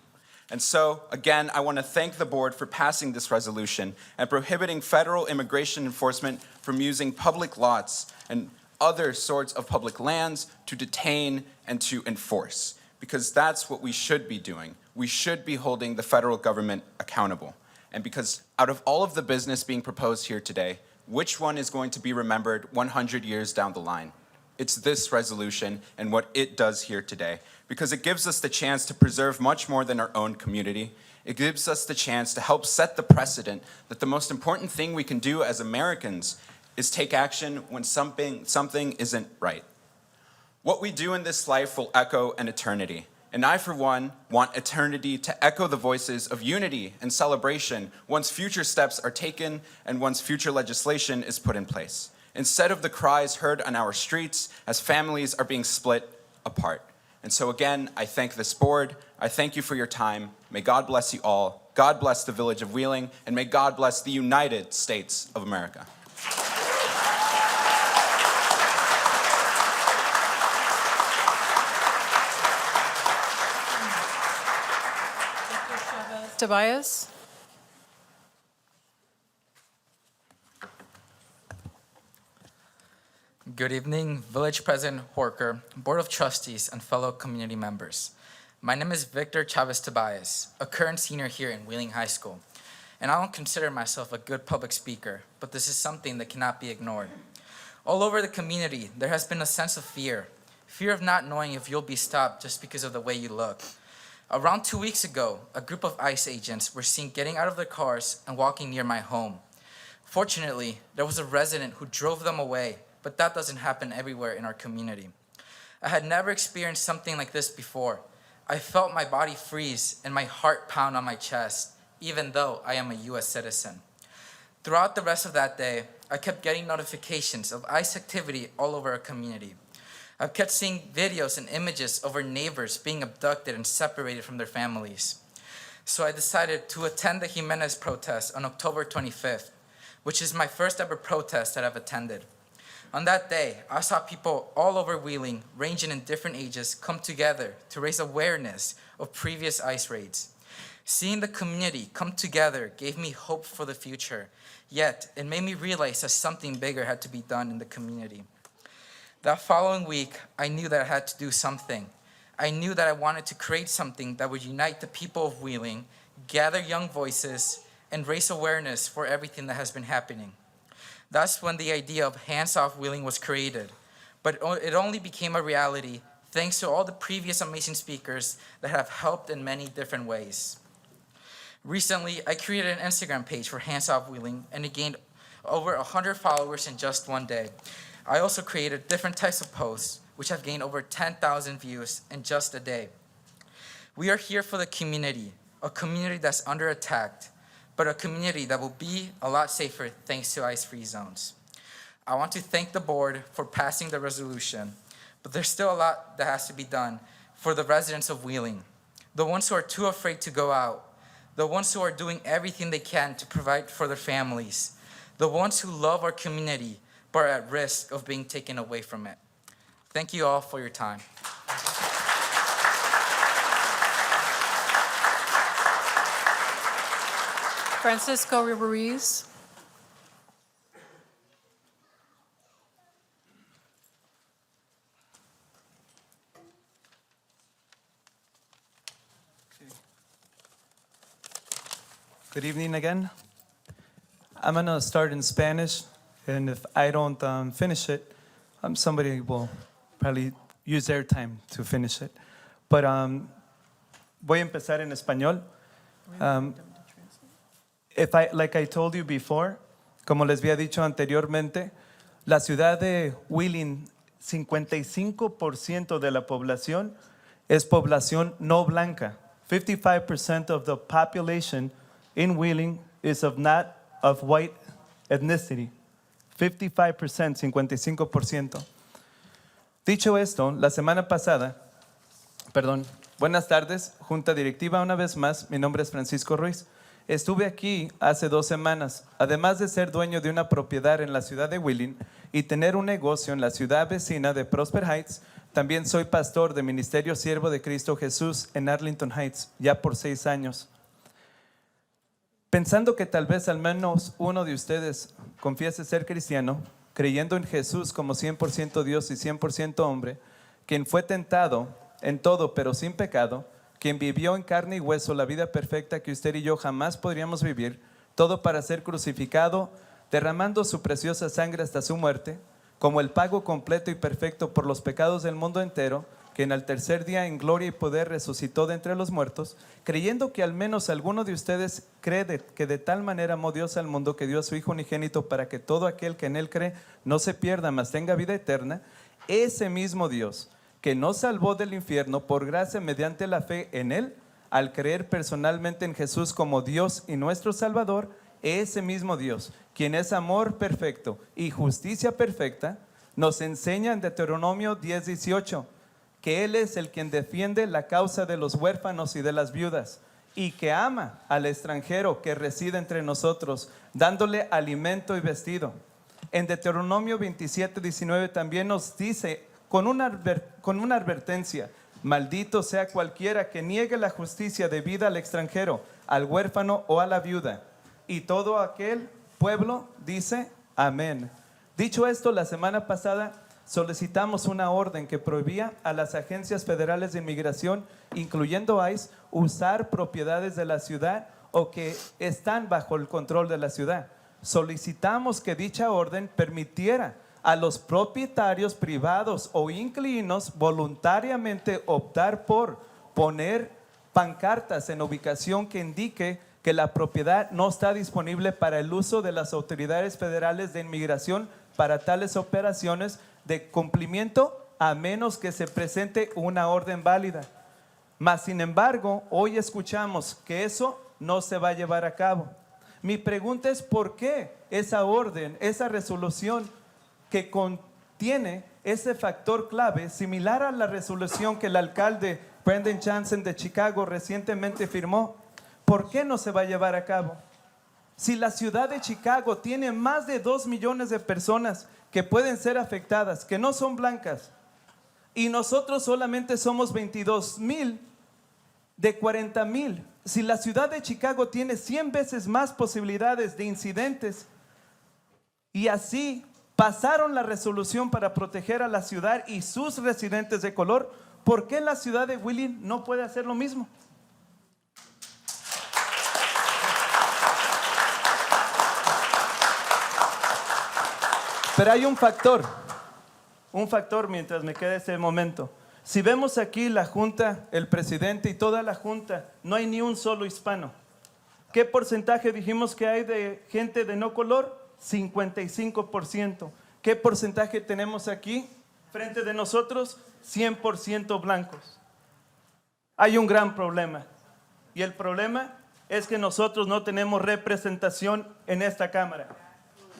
And so, again, I want to thank the board for passing this resolution and prohibiting federal immigration enforcement from using public lots and other sorts of public lands to detain and to enforce, because that's what we should be doing. We should be holding the federal government accountable. And because out of all of the business being proposed here today, which one is going to be remembered 100 years down the line? It's this resolution and what it does here today, because it gives us the chance to preserve much more than our own community. It gives us the chance to help set the precedent that the most important thing we can do as Americans is take action when something isn't right. What we do in this life will echo an eternity. And I, for one, want eternity to echo the voices of unity and celebration once future steps are taken and once future legislation is put in place, instead of the cries heard on our streets as families are being split apart. And so again, I thank this board. I thank you for your time. May God bless you all. God bless the village of Wheeling, and may God bless the United States of America. Tobias? Good evening, Village President Horker, Board of Trustees, and fellow community members. My name is Victor Chavez Tobias, a current senior here in Wheeling High School. And I don't consider myself a good public speaker, but this is something that cannot be ignored. All over the community, there has been a sense of fear of not knowing if you'll be stopped just because of the way you look. Around 2 weeks ago, a group of ICE agents were seen getting out of their cars and walking near my home. Fortunately, there was a resident who drove them away, but that doesn't happen everywhere in our community. I had never experienced something like this before. I felt my body freeze and my heart pound on my chest, even though I am a US citizen. Throughout the rest of that day, I kept getting notifications of ICE activity all over our community. I kept seeing videos and images of our neighbors being abducted and separated from their families. So I decided to attend the Jimenez protest on October 25th, which is my first ever protest that I've attended. On that day, I saw people all over Wheeling, ranging in different ages, come together to raise awareness of previous ICE raids. Seeing the community come together gave me hope for the future, yet it made me realize that something bigger had to be done in the community. That following week, I knew that I had to do something. I knew that I wanted to create something that would unite the people of Wheeling, gather young voices, and raise awareness for everything that has been happening. That's when the idea of Hands Off Wheeling was created, but it only became a reality thanks to all the previous amazing speakers that have helped in many different ways. Recently, I created an Instagram page for Hands Off Wheeling, and it gained over 100 followers in just one day. I also created different types of posts, which have gained over 10,000 views in just a day. We are here for the community, a community that's under attack, but a community that will be a lot safer thanks to ICE-free zones. I want to thank the board for passing the resolution, but there's still a lot that has to be done for the residents of Wheeling, the ones who are too afraid to go out, the ones who are doing everything they can to provide for their families, the ones who love our community but are at risk of being taken away from it. Thank you all for your time. Francisco Ruiz. Good evening again. I'm going to start in Spanish, and if I don't finish it, somebody will probably use their time to finish it. But voy a empezar en español. Like I told you before, como les había dicho anteriormente, la ciudad de Wheeling, 55% de la población es población no blanca. 55% of the population in Wheeling is not of white ethnicity. 55%, 55%. Dicho esto, la semana pasada, buenas tardes, Junta Directiva, una vez más, mi nombre es Francisco Ruiz, Estuve aquí hace 2 semanas. Además de ser dueño de una propiedad en la ciudad de Wheeling y tener un negocio en la ciudad vecina de Prosper Heights, también soy pastor de Ministerio Siervo de Cristo Jesús en Arlington Heights, ya por 6 años. Pensando que tal vez al menos uno de ustedes confiese ser cristiano, creyendo en Jesús como 100% Dios y 100% hombre, quien fue tentado en todo pero sin pecado, quien vivió en carne y hueso la vida perfecta que usted y yo jamás podríamos vivir, todo para ser crucificado, derramando su preciosa sangre hasta su muerte, como el pago completo y perfecto por los pecados del mundo entero, quien al tercer día en gloria y poder resucitó de entre los muertos, creyendo que al menos alguno de ustedes cree que de tal manera amó Dios al mundo que dio a su Hijo unigénito para que todo aquel que en Él cree no se pierda, mas tenga vida eterna, ese mismo Dios que nos salvó del infierno por gracia mediante la fe en Él, al creer personalmente en Jesús como Dios y nuestro Salvador, ese mismo Dios, quien es amor perfecto y justicia perfecta, nos enseña en Deuteronomio 10:18, que Él es el quien defiende la causa de los huérfanos y de las viudas, y que ama al extranjero que reside entre nosotros, dándole alimento y vestido. En Deuteronomio 27:19 también nos dice, con una advertencia, maldito sea cualquiera que niegue la justicia debida al extranjero, al huérfano o a la viuda. Y todo aquel pueblo dice, amén. Dicho esto, la semana pasada solicitamos una orden que prohibía a las agencias federales de inmigración, incluyendo ICE, usar propiedades de la ciudad o que están bajo el control de la ciudad. Solicitamos que dicha orden permitiera a los propietarios privados o inquilinos voluntariamente optar por poner pancartas en ubicación que indique que la propiedad no está disponible para el uso de las autoridades federales de inmigración para tales operaciones de cumplimiento, a menos que se presente una orden válida. Mas, sin embargo, hoy escuchamos que eso no se va a llevar a cabo. Mi pregunta es ¿por qué esa orden, esa resolución que contiene ese factor clave, similar a la resolución que el alcalde Brendan Johnson de Chicago recientemente firmó, ¿por qué no se va a llevar a cabo? Si la ciudad de Chicago tiene más de 2 millones de personas que pueden ser afectadas, que no son blancas, y nosotros solamente somos 22,000 de 40,000, si la ciudad de Chicago tiene 100 veces más posibilidades de incidentes, y así pasaron la resolución para proteger a la ciudad y sus residentes de color, ¿por qué la ciudad de Wheeling no puede hacer lo mismo? Pero hay un factor mientras me queda ese momento. Si vemos aquí la Junta, el presidente y toda la Junta, no hay ni un solo hispano. ¿Qué porcentaje dijimos que hay de gente de no color? 55%. ¿Qué porcentaje tenemos aquí frente de nosotros? 100% blancos. Hay un gran problema. Y el problema es que nosotros no tenemos representación en esta Cámara.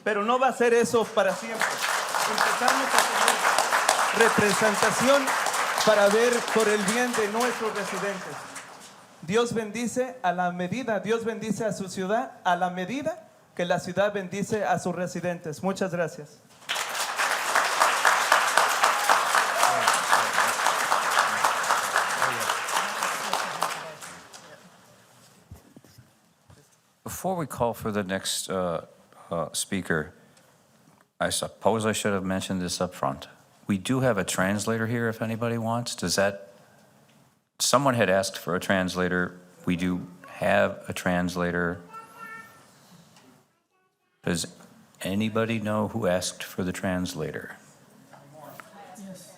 Pero no va a ser eso para siempre. Empezamos a tener representación para ver por el bien de nuestros residentes. Dios bendice a la medida, Dios bendice a su ciudad a la medida que la ciudad bendice a sus residentes. Muchas gracias. Before we call for the next speaker, I suppose I should have mentioned this up front. We do have a translator here if anybody wants. Someone had asked for a translator. We do have a translator. Does anybody know who asked for the translator? Yes.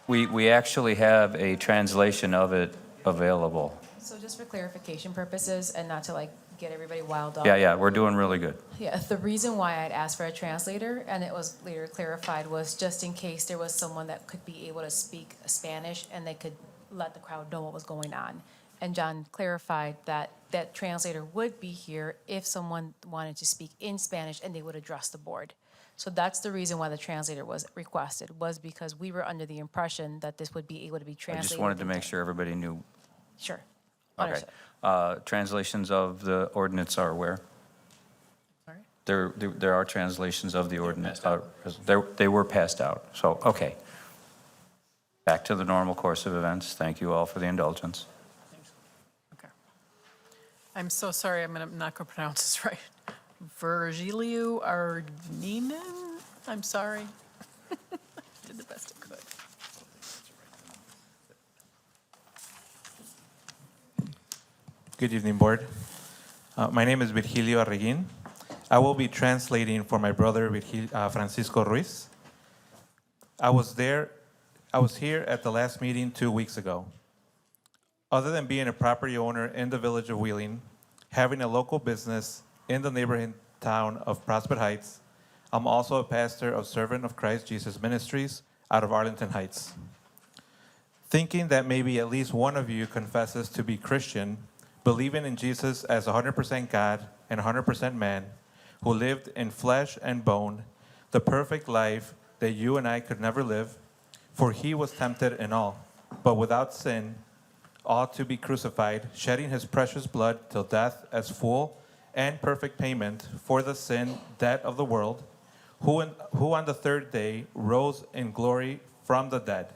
We actually have a translation of it available. So just for clarification purposes and not to get everybody wild up. Yeah, we're doing really good. Yeah, the reason why I'd asked for a translator, and it was later clarified, was just in case there was someone that could be able to speak Spanish and they could let the crowd know what was going on. And John clarified that that translator would be here if someone wanted to speak in Spanish and they would address the board. So that's the reason why the translator was requested, was because we were under the impression that this would be able to be I translated. just wanted to make into- sure everybody knew. Sure. Okay. Understood. Translations of the ordinance are where? Sorry? There are translations of the ordinance. They were passed out, so, okay. Back to the normal course of events. Thank you all for the indulgence. Okay. I'm so sorry, I'm not going to pronounce this right. Virgilio Arninen? I'm sorry. Did the best I could. Good evening, Board. My name is Virgilio Arreguin. I will be translating for my brother, Francisco Ruiz. I was here at the last meeting 2 weeks ago. Other than being a property owner in the village of Wheeling, having a local business in the neighborhood town of Prospect Heights, I'm also a pastor of Servant of Christ Jesus Ministries out of Arlington Heights. Thinking that maybe at least one of you confesses to be Christian, believing in Jesus as 100% God and 100% man, who lived in flesh and bone, the perfect life that you and I could never live, for he was tempted in all, but without sin, ought to be crucified, shedding his precious blood till death as full and perfect payment for the sin debt of the world, who on the third day rose in glory from the dead.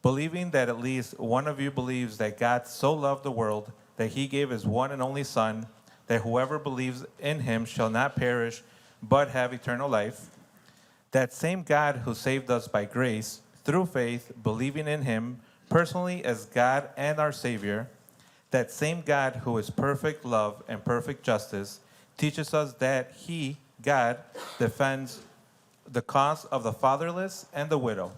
Believing that at least one of you believes that God so loved the world that he gave his one and only Son, that whoever believes in him shall not perish, but have eternal life. That same God who saved us by grace, through faith, believing in him personally as God and our Savior, that same God who is perfect love and perfect justice, teaches us that he, God, defends the cause of the fatherless and the widow,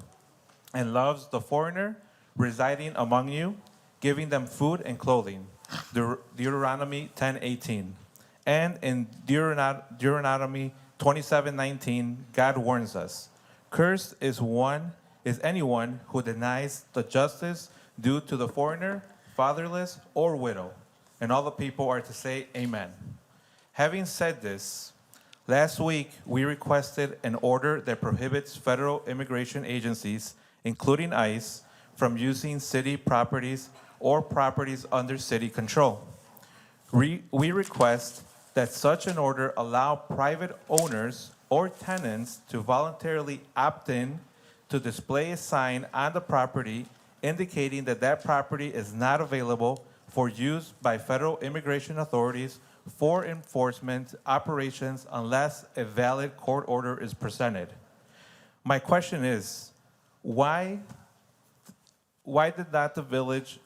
and loves the foreigner residing among you, giving them food and clothing. Deuteronomy 10:18. And in Deuteronomy 27:19, God warns us, cursed is anyone who denies the justice due to the foreigner, fatherless, or widow. And all the people are to say amen. Having said this, last week we requested an order that prohibits federal immigration agencies, including ICE, from using city properties or properties under city control. We request that such an order allow private owners or tenants to voluntarily opt in to display a sign on the property indicating that that property is not available for use by federal immigration authorities for enforcement operations unless a valid court order is presented. My question is, why the village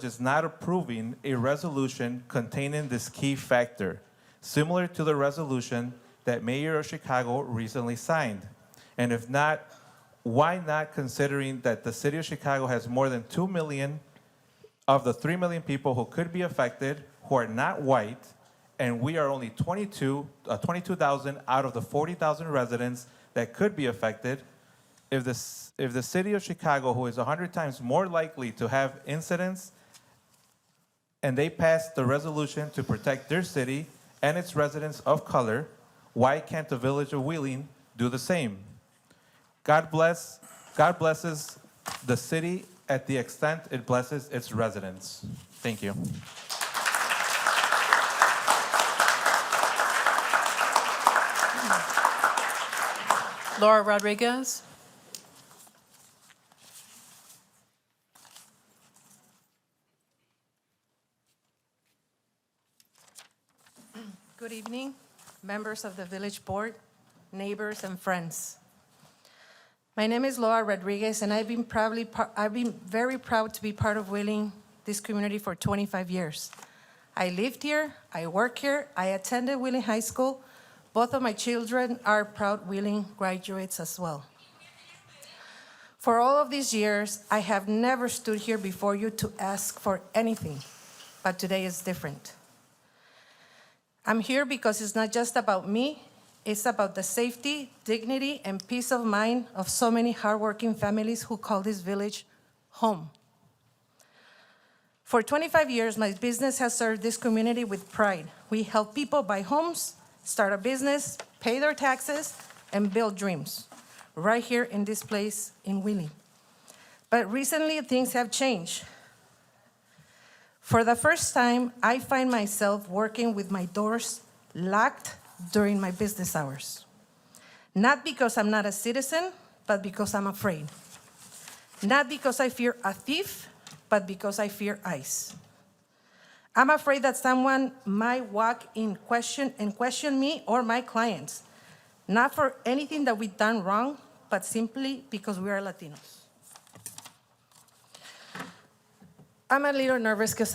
is not approving a resolution containing this key factor, similar to the resolution that Mayor of Chicago recently signed? And if not, why not, considering that the city of Chicago has more than 2 million of the 3 million people who could be affected who are not white, and we are only 22,000 out of the 40,000 residents that could be affected? If the city of Chicago, who is 100 times more likely to have incidents, and they passed the resolution to protect their city and its residents of color, why can't the village of Wheeling do the same? God blesses the city at the extent it blesses its residents. Thank you. Laura Rodriguez? Good evening, members of the village board, neighbors, and friends. My name is Laura Rodriguez, and I've been very proud to be part of Wheeling, this community, for 25 years. I lived here, I work here, I attended Wheeling High School. Both of my children are proud Wheeling graduates as well. For all of these years, I have never stood here before you to ask for anything, but today is different. I'm here because it's not just about me, it's about the safety, dignity, and peace of mind of so many hardworking families who call this village home. For 25 years, my business has served this community with pride. We help people buy homes, start a business, pay their taxes, and build dreams right here in this place in Wheeling. But recently, things have changed. For the first time, I find myself working with my doors locked during my business hours. Not because I'm not a citizen, but because I'm afraid. Not because I fear a thief, but because I fear ICE. I'm afraid that someone might walk in and question me or my clients, not for anything that we've done wrong, but simply because we are Latinos. I'm a little nervous because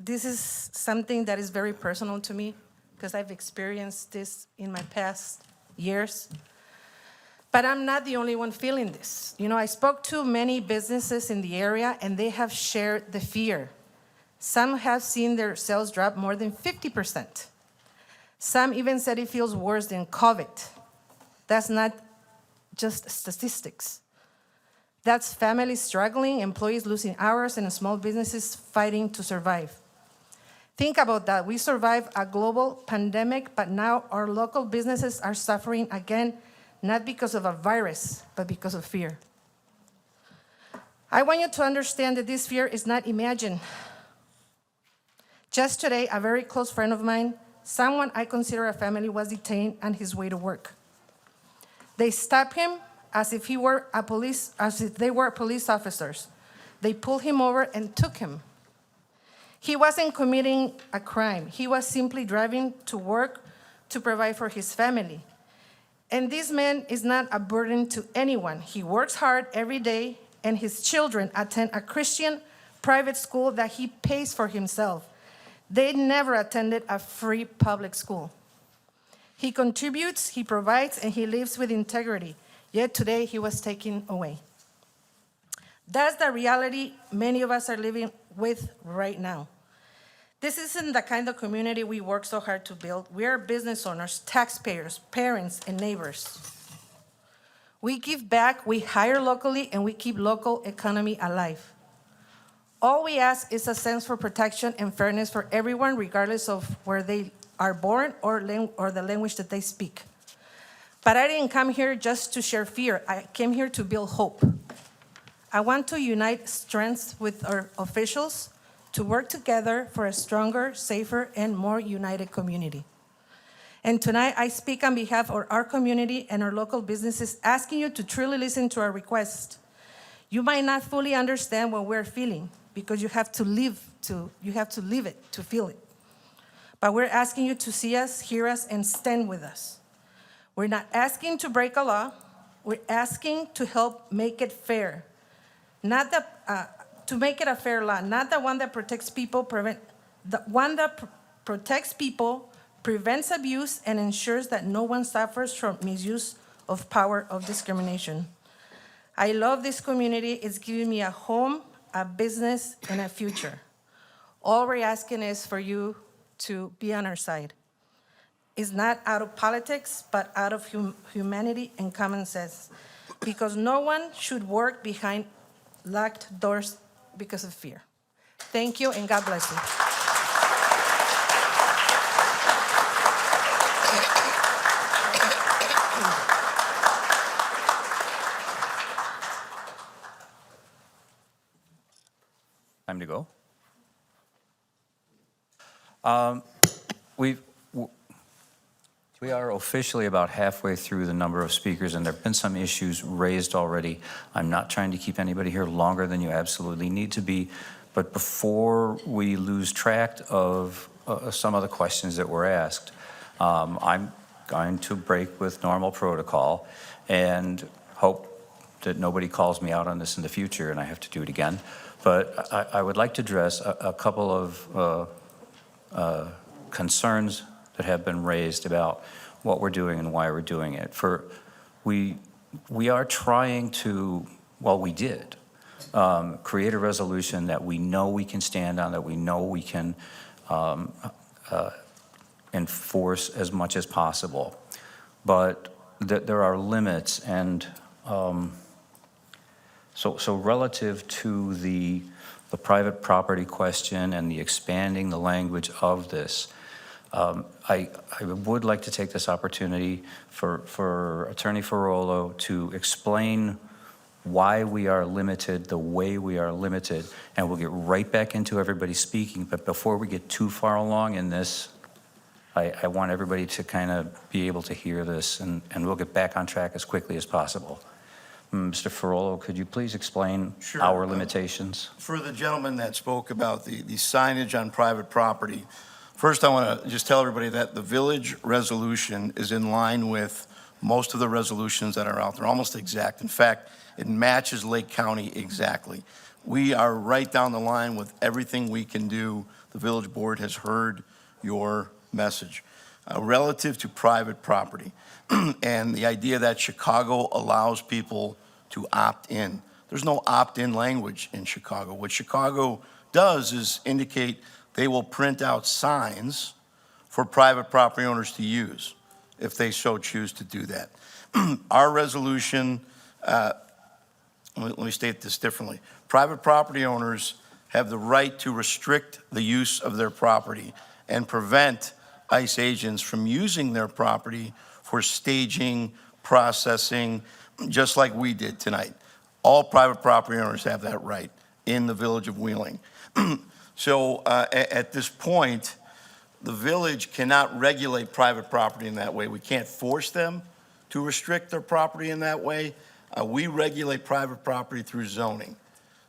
this is something that is very personal to me because I've experienced this in my past years. But I'm not the only one feeling this. I spoke to many businesses in the area, and they have shared the fear. Some have seen their sales drop more than 50%. Some even said it feels worse than COVID. That's not just statistics. That's families struggling, employees losing hours, and small businesses fighting to survive. Think about that. We survived a global pandemic, but now our local businesses are suffering again, not because of a virus, but because of fear. I want you to understand that this fear is not imagined. Just today, a very close friend of mine, someone I consider a family, was detained on his way to work. They stopped him as if they were police officers. They pulled him over and took him. He wasn't committing a crime. He was simply driving to work to provide for his family. And this man is not a burden to anyone. He works hard every day, and his children attend a Christian private school that he pays for himself. They never attended a free public school. He contributes, he provides, and he lives with integrity. Yet today he was taken away. That's the reality many of us are living with right now. This isn't the kind of community we work so hard to build. We are business owners, taxpayers, parents, and neighbors. We give back, we hire locally, and we keep local economy alive. All we ask is a sense for protection and fairness for everyone, regardless of where they are born or the language that they speak. But I didn't come here just to share fear. I came here to build hope. I want to unite strengths with our officials to work together for a stronger, safer, and more united community. And tonight, I speak on behalf of our community and our local businesses, asking you to truly listen to our request. You might not fully understand what we're feeling because you have to live it to feel it. But we're asking you to see us, hear us, and stand with us. We're not asking to break a law. We're asking to help make it fair. To make it a fair law, not the one that protects people, prevents abuse, and ensures that no one suffers from misuse of power of discrimination. I love this community. It's giving me a home, a business, and a future. All we're asking is for you to be on our side. It's not out of politics, but out of humanity and common sense, because no one should work behind locked doors because of fear. Thank you, and God bless you. Time to go. We are officially about halfway through the number of speakers, and there have been some issues raised already. I'm not trying to keep anybody here longer than you absolutely need to be, but before we lose track of some of the questions that were asked, I'm going to break with normal protocol and hope that nobody calls me out on this in the future and I have to do it again. But I would like to address a couple of concerns that have been raised about what we're doing and why we're doing it. We are trying to, well, we did, create a resolution that we know we can stand on, that we know we can enforce as much as possible. But there are limits, and so relative to the private property question and the expanding the language of this, I would like to take this opportunity for Attorney Ferrolo to explain why we are limited the way we are limited, and we'll get right back into everybody speaking. But before we get too far along in this, I want everybody to kind of be able to hear this, and we'll get back on track as quickly as possible. Mr. Ferrolo, could you please explain Sure. our limitations? For the gentleman that spoke about the signage on private property, first I want to just tell everybody that the village resolution is in line with most of the resolutions that are out there, almost exact. In fact, it matches Lake County exactly. We are right down the line with everything we can do. The village board has heard your message. Relative to private property and the idea that Chicago allows people to opt in. There's no opt-in language in Chicago. What Chicago does is indicate they will print out signs for private property owners to use if they so choose to do that. Our resolution, let me state this differently. Private property owners have the right to restrict the use of their property and prevent ICE agents from using their property for staging, processing, just like we did tonight. All private property owners have that right in the village of Wheeling. So at this point, the village cannot regulate private property in that way. We can't force them to restrict their property in that way. We regulate private property through zoning.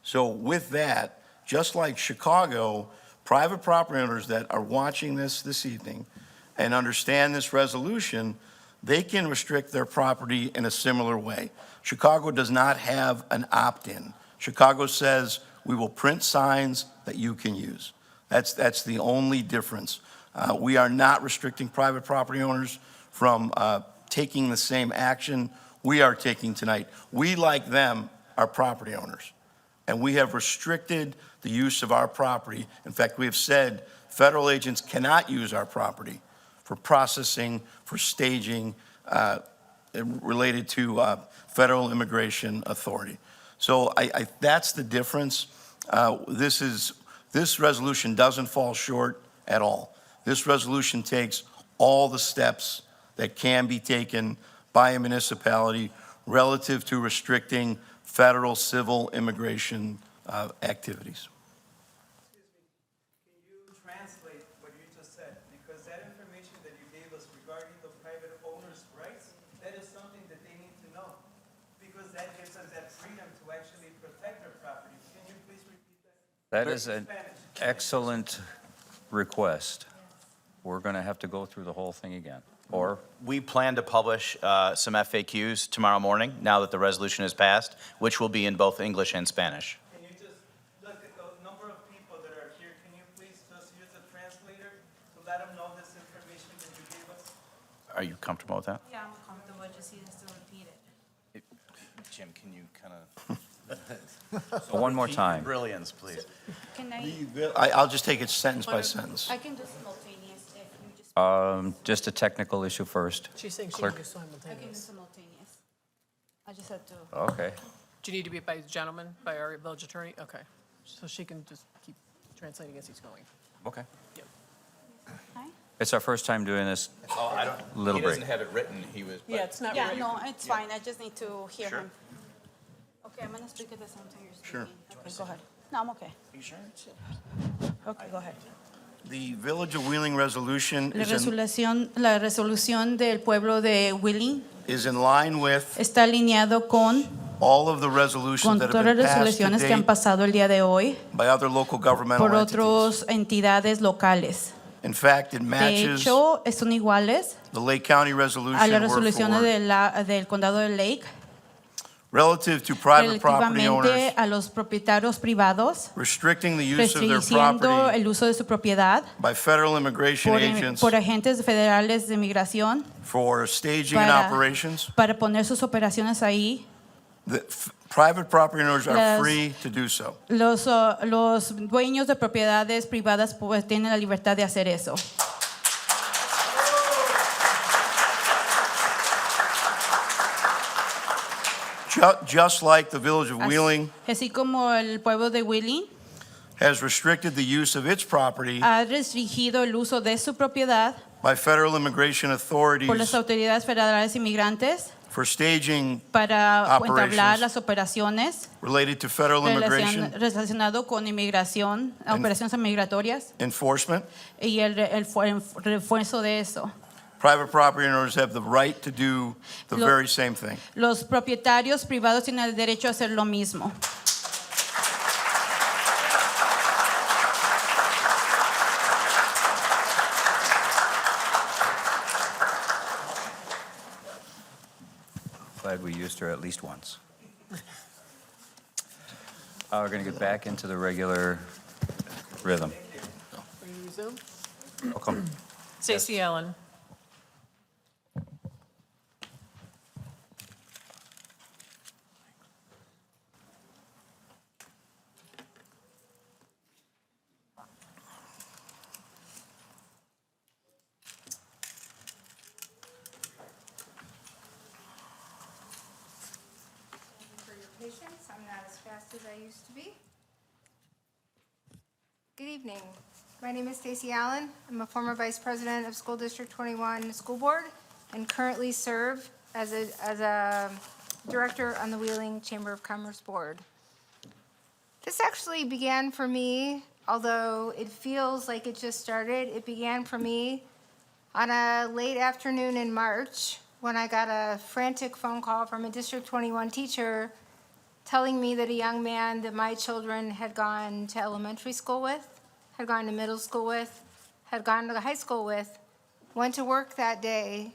So with that, just like Chicago, private property owners that are watching this evening and understand this resolution, they can restrict their property in a similar way. Chicago does not have an opt-in. Chicago says we will print signs that you can use. That's the only difference. We are not restricting private property owners from taking the same action we are taking tonight. We, like them, are property owners, and we have restricted the use of our property. In fact, we have said federal agents cannot use our property for processing, for staging, related to federal immigration authority. So that's the difference. This resolution doesn't fall short at all. This resolution takes all the steps that can be taken by a municipality relative to restricting federal civil immigration activities. Can you translate what you just said? Because that information that you gave us regarding the private owner's rights, that is something that they need to know. Because that gives us that freedom to actually protect their property. Can you please repeat that? That is an excellent request. We're going to have to go through the whole thing again. Or We plan to publish some FAQs tomorrow morning, now that the resolution is passed, which will be in both English and Spanish. Can you just look at the number of people that are here? Can you please just use a translator to let them know this information that you gave us? Are you comfortable with that? Yeah, I'm comfortable, just he has to repeat it. Jim, can you kind of... So one more time. Brilliance, please. Can I I'll just take it sentence by sentence. can do simultaneous if you just. Just a technical issue first. She's saying she Clerk. can do I can do simultaneous. simultaneous. I just have to. Okay. Do you need to be by gentleman, by our village attorney? Okay. So she can just keep translating as he's going. Okay. Hi? It's our first time doing this. Little break. have it written, he was... Yeah, it's not Yeah, right. no, it's fine. I just need to hear Sure. him. Okay, I'm gonna speak at the same time you're speaking. Sure. Okay, go ahead. No, I'm okay. You sure? Okay, go ahead. The Village of Wheeling resolution La resolución del pueblo de Wheeling is in line with está alineado con all of the resolutions that todas have las been passed to resoluciones que han date pasado el día de hoy by other local governmental por entities. otras entidades locales. In fact, it De matches hecho, son iguales the Lake County a resolution las word resoluciones for word. del condado de Lake Relative to private property relativamente owners a los propietarios privados, restricting the use of their restringiendo property el uso de su propiedad by federal immigration agents por agentes federales de migración for staging and operations. para poner sus operaciones ahí. Private property owners are Las- free to do so. Los dueños de propiedades privadas pues tienen la libertad de hacer eso. Just like the Village of Wheeling, Así como el pueblo de Wheeling, has restricted the use of its property ha restringido el uso de su propiedad by federal immigration por las authorities autoridades federales inmigrantes for staging para entablar operations las operaciones related to federal immigration relacionado con inmigración, operaciones migratorias enforcement. y el refuerzo de eso. Private property owners have the right to do the Lo- very same thing. Los propietarios privados tienen el derecho a hacer lo mismo. Glad we used her at least once. We're going to get back into the regular rhythm. Welcome. Stacey Allen. For your patience, I'm not as fast as I used to be. Good evening. My name is Stacey Allen. I'm a former Vice President of School District 21 School Board and currently serve as a Director on the Wheeling Chamber of Commerce Board. This actually began for me, although it feels like it just started, it began for me on a late afternoon in March when I got a frantic phone call from a District 21 teacher telling me that a young man that my children had gone to elementary school with, had gone to middle school with, had gone to high school with, went to work that day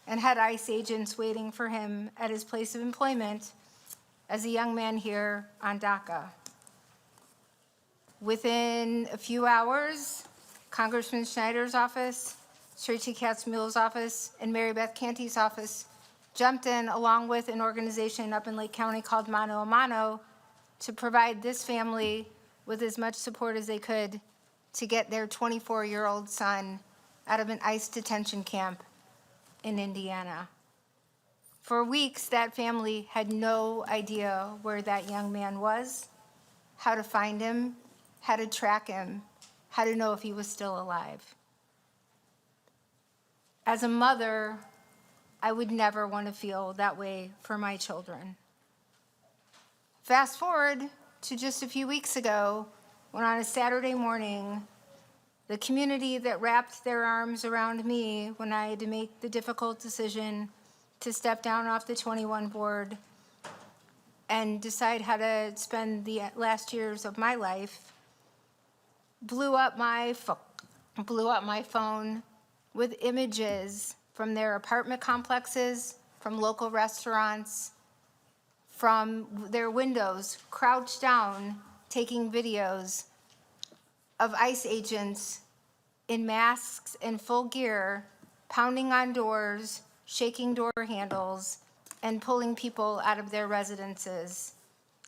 and had ICE agents waiting for him at his place of employment as a young man here on DACA. Within a few hours, Congressman Schneider's office, Tracy Katz-Muell's office, and Mary Beth Canty's office jumped in along with an organization up in Lake County called Mano a Mano to provide this family with as much support as they could to get their 24-year-old son out of an ICE detention camp in Indiana. For weeks, that family had no idea where that young man was, how to find him, how to track him, how to know if he was still alive. As a mother, I would never want to feel that way for my children. Fast forward to just a few weeks ago, when on a Saturday morning, the community that wrapped their arms around me when I had to make the difficult decision to step down off the 21 board and decide how to spend the last years of my life, blew up my phone with images from their apartment complexes, from local restaurants, from their windows, crouched down, taking videos of ICE agents in masks and full gear, pounding on doors, shaking door handles, and pulling people out of their residences,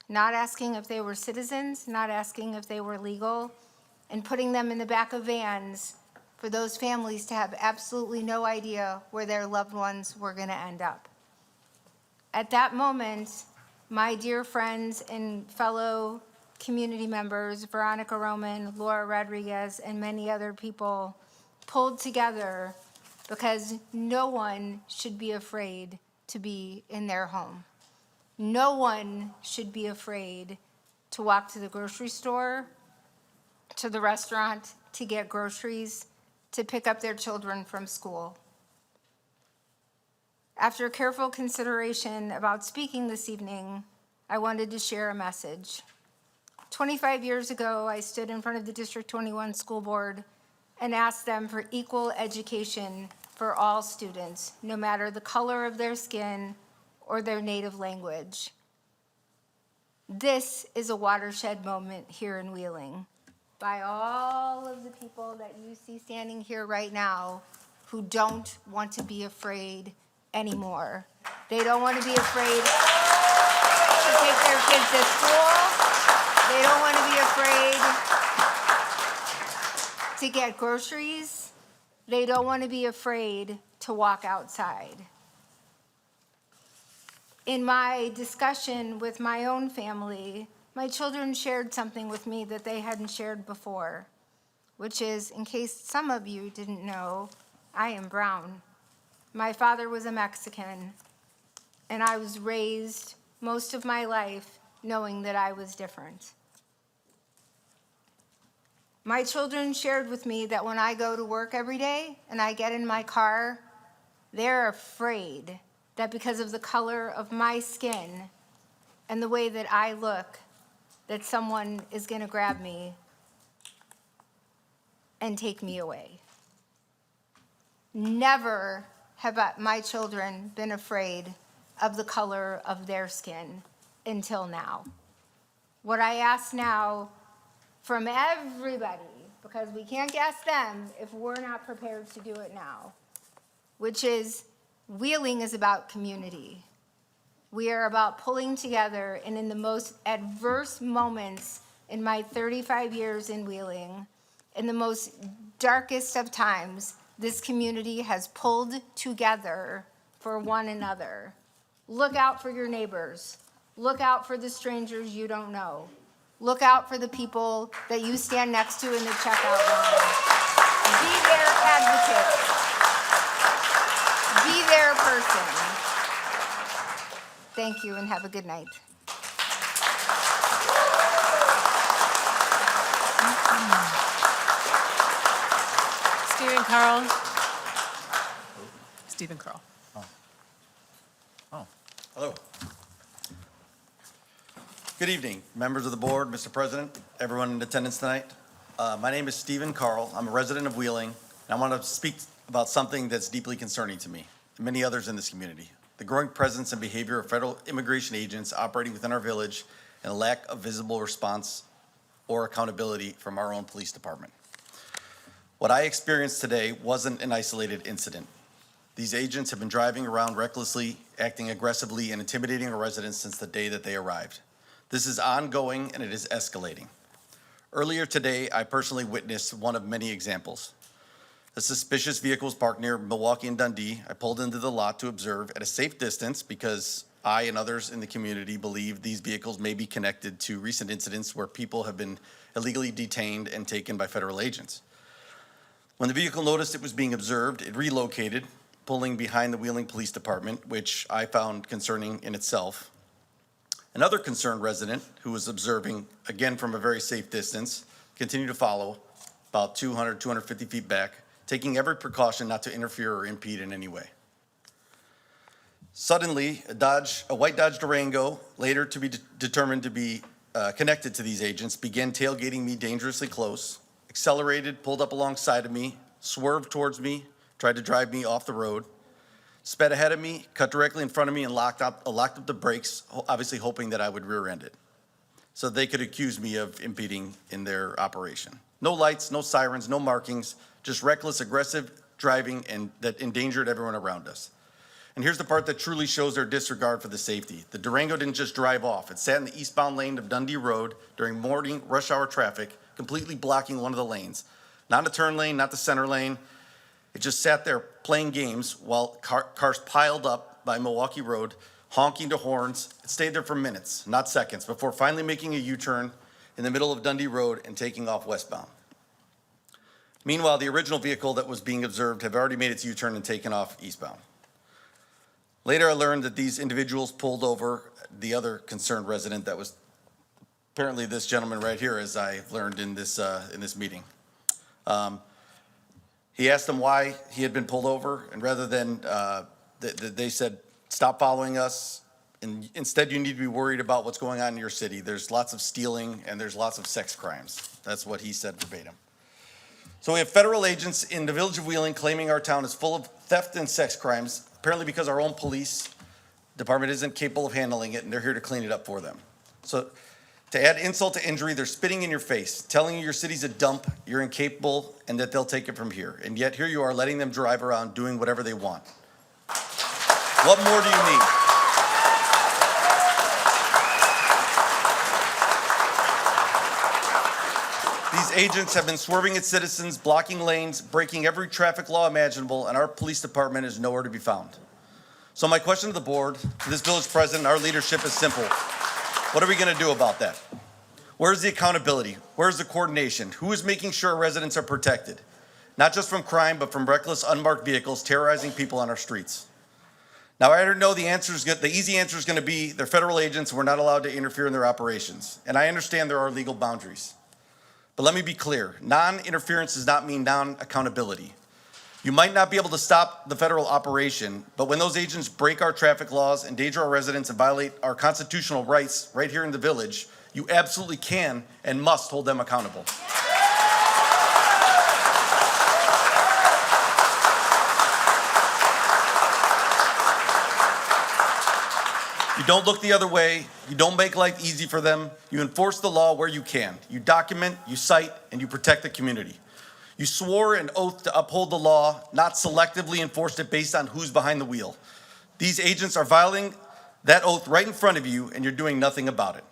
not asking if they were citizens, not asking if they were legal, and putting them in the back of vans for those families to have absolutely no idea where their loved ones were going to end up. At that moment, my dear friends and fellow community members, Veronica Roman, Laura Rodriguez, and many other people pulled together because no one should be afraid to be in their home. No one should be afraid to walk to the grocery store, to the restaurant, to get groceries, to pick up their children from school. After careful consideration about speaking this evening, I wanted to share a message. 25 years ago, I stood in front of the District 21 School Board and asked them for equal education for all students, no matter the color of their skin or their native language. This is a watershed moment here in Wheeling. By all of the people that you see standing here right now who don't want to be afraid anymore. They don't want to be afraid to take their kids to school. They don't want to be afraid to get groceries. They don't want to be afraid to walk outside. In my discussion with my own family, my children shared something with me that they hadn't shared before, which is, in case some of you didn't know, I am brown. My father was a Mexican, and I was raised most of my life knowing that I was different. My children shared with me that when I go to work every day and I get in my car, they're afraid that because of the color of my skin and the way that I look, that someone is going to grab me and take me away. Never have my children been afraid of the color of their skin until now. What I ask now from everybody, because we can't ask them if we're not prepared to do it now, which is Wheeling is about community. We are about pulling together, and in the most adverse moments in my 35 years in Wheeling, in the most darkest of times, this community has pulled together for one another. Look out for your neighbors. Look out for the strangers you don't know. Look out for the people that you stand next to in the checkout line. Be their advocate. Be their person. Thank you and have a good night. Stephen Carl. Hello. Good evening, members of the board, Mr. President, everyone in attendance tonight. My name is Stephen Carl. I'm a resident of Wheeling, and I want to speak about something that's deeply concerning to me and many others in this community. The growing presence and behavior of federal immigration agents operating within our village and a lack of visible response or accountability from our own police department. What I experienced today wasn't an isolated incident. These agents have been driving around recklessly, acting aggressively, and intimidating our residents since the day that they arrived. This is ongoing and it is escalating. Earlier today, I personally witnessed one of many examples. A suspicious vehicle was parked near Milwaukee and Dundee. I pulled into the lot to observe at a safe distance because I and others in the community believe these vehicles may be connected to recent incidents where people have been illegally detained and taken by federal agents. When the vehicle noticed it was being observed, it relocated, pulling behind the Wheeling Police Department, which I found concerning in itself. Another concerned resident who was observing, again from a very safe distance, continued to follow about 200, 250 feet back, taking every precaution not to interfere or impede in any way. Suddenly, a white Dodge Durango, later to be determined to be connected to these agents, began tailgating me dangerously close, accelerated, pulled up alongside of me, swerved towards me, tried to drive me off the road, sped ahead of me, cut directly in front of me, and locked up the brakes, obviously hoping that I would rear end it, so they could accuse me of impeding in their operation. No lights, no sirens, no markings, just reckless, aggressive driving and that endangered everyone around us. And here's the part that truly shows their disregard for the safety. The Durango didn't just drive off. It sat in the eastbound lane of Dundee Road during morning rush hour traffic, completely blocking one of the lanes. Not a turn lane, not the center lane. It just sat there playing games while cars piled up by Milwaukee Road, honking to horns. It stayed there for minutes, not seconds, before finally making a U-turn in the middle of Dundee Road and taking off westbound. Meanwhile, the original vehicle that was being observed had already made its U-turn and taken off eastbound. Later, I learned that these individuals pulled over the other concerned resident that was apparently this gentleman right here, as I learned in this meeting. He asked them why he had been pulled over, and rather than, they said, stop following us, and instead you need to be worried about what's going on in your city. There's lots of stealing and there's lots of sex crimes. That's what he said verbatim. So we have federal agents in the village of Wheeling claiming our town is full of theft and sex crimes, apparently because our own police department isn't capable of handling it, and they're here to clean it up for them. So to add insult to injury, they're spitting in your face, telling you your city's a dump, you're incapable, and that they'll take it from here. And yet here you are letting them drive around doing whatever they want. What more do you need? These agents have been swerving at citizens, blocking lanes, breaking every traffic law imaginable, and our police department is nowhere to be found. So my question to the board, to this village president, our leadership is simple. What are we going to do about that? Where's the accountability? Where's the coordination? Who is making sure our residents are protected? Not just from crime, but from reckless, unmarked vehicles terrorizing people on our streets. Now, I already know the easy answer is going to be they're federal agents and we're not allowed to interfere in their operations. And I understand there are legal boundaries. But let me be clear, non-interference does not mean non-accountability. You might not be able to stop the federal operation, but when those agents break our traffic laws, endanger our residents, and violate our constitutional rights right here in the village, you absolutely can and must hold them accountable. You don't look the other way. You don't make life easy for them. You enforce the law where you can. You document, you cite, and you protect the community. You swore an oath to uphold the law, not selectively enforced it based on who's behind the wheel. These agents are violating that oath right in front of you, and you're doing nothing about it.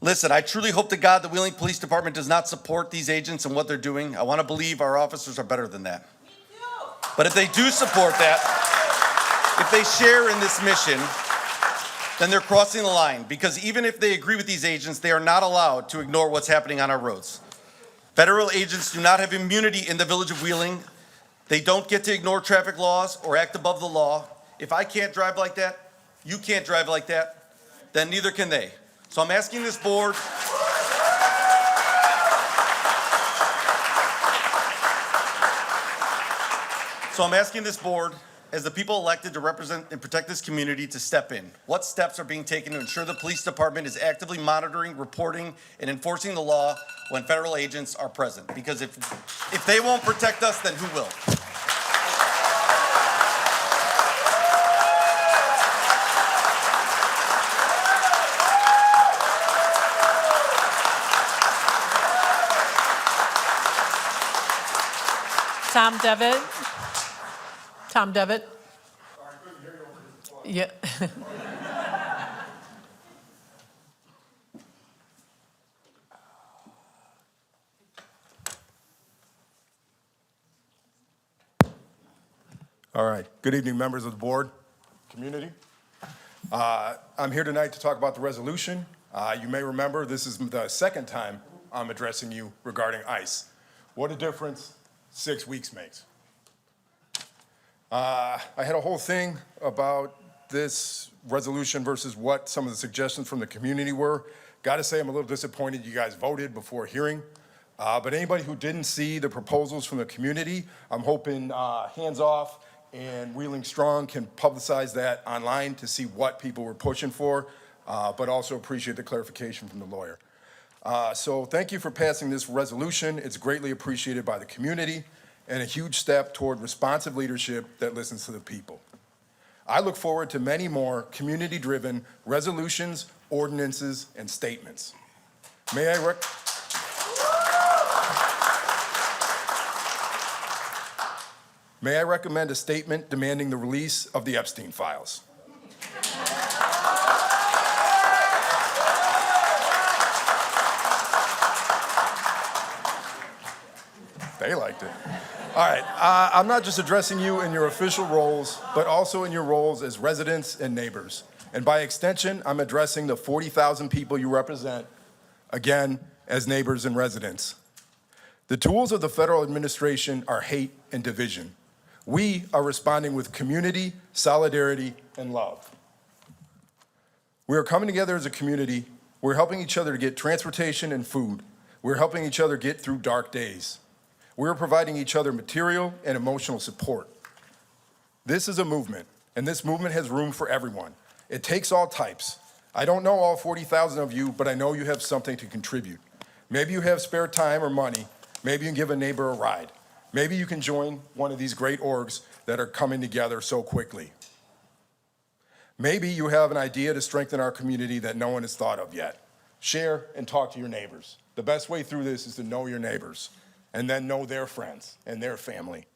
Listen, I truly hope to God the Wheeling Police Department does not support these agents and what they're doing. I want to believe our officers are better than that. But if they do support that, if they share in this mission, then they're crossing the line, because even if they agree with these agents, they are not allowed to ignore what's happening on our roads. Federal agents do not have immunity in the village of Wheeling. They don't get to ignore traffic laws or act above the law. If I can't drive like that, you can't drive like that, then neither can they. So I'm asking this board, as the people elected to represent and protect this community, to step in. What steps are being taken to ensure the police department is actively monitoring, reporting, and enforcing the law when federal agents are present? Because if they won't protect us, then who will? Tom Devitt. Yeah. All right. Good evening, members of the board, community. I'm here tonight to talk about the resolution. You may remember this is the second time I'm addressing you regarding ICE. What a difference 6 weeks makes. I had a whole thing about this resolution versus what some of the suggestions from the community were. Got to say, I'm a little disappointed you guys voted before hearing. But anybody who didn't see the proposals from the community, I'm hoping Hands Off and Wheeling Strong can publicize that online to see what people were pushing for, but also appreciate the clarification from the lawyer. So thank you for passing this resolution. It's greatly appreciated by the community and a huge step toward responsive leadership that listens to the people. I look forward to many more community-driven resolutions, ordinances, and statements. May I recommend a statement demanding the release of the Epstein files? They liked it. All right, I'm not just addressing you in your official roles, but also in your roles as residents and neighbors. And by extension, I'm addressing the 40,000 people you represent, again, as neighbors and residents. The tools of the federal administration are hate and division. We are responding with community, solidarity, and love. We are coming together as a community. We're helping each other to get transportation and food. We're helping each other get through dark days. We're providing each other material and emotional support. This is a movement, and this movement has room for everyone. It takes all types. I don't know all 40,000 of you, but I know you have something to contribute. Maybe you have spare time or money. Maybe you can give a neighbor a ride. Maybe you can join one of these great orgs that are coming together so quickly. Maybe you have an idea to strengthen our community that no one has thought of yet. Share and talk to your neighbors. The best way through this is to know your neighbors and then know their friends and their family.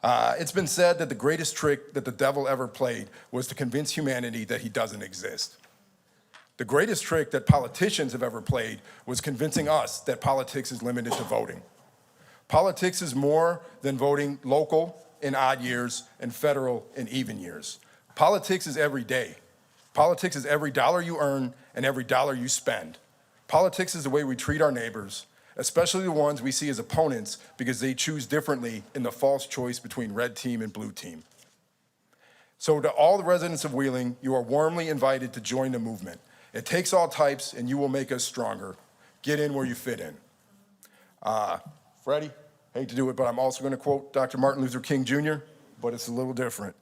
It's been said that the greatest trick that the devil ever played was to convince humanity that he doesn't exist. The greatest trick that politicians have ever played was convincing us that politics is limited to voting. Politics is more than voting local in odd years and federal in even years. Politics is every day. Politics is every dollar you earn and every dollar you spend. Politics is the way we treat our neighbors, especially the ones we see as opponents because they choose differently in the false choice between red team and blue team. So to all the residents of Wheeling, you are warmly invited to join the movement. It takes all types and you will make us stronger. Get in where you fit in. Freddie, hate to do it, but I'm also going to quote Dr. Martin Luther King Jr., but it's a little different.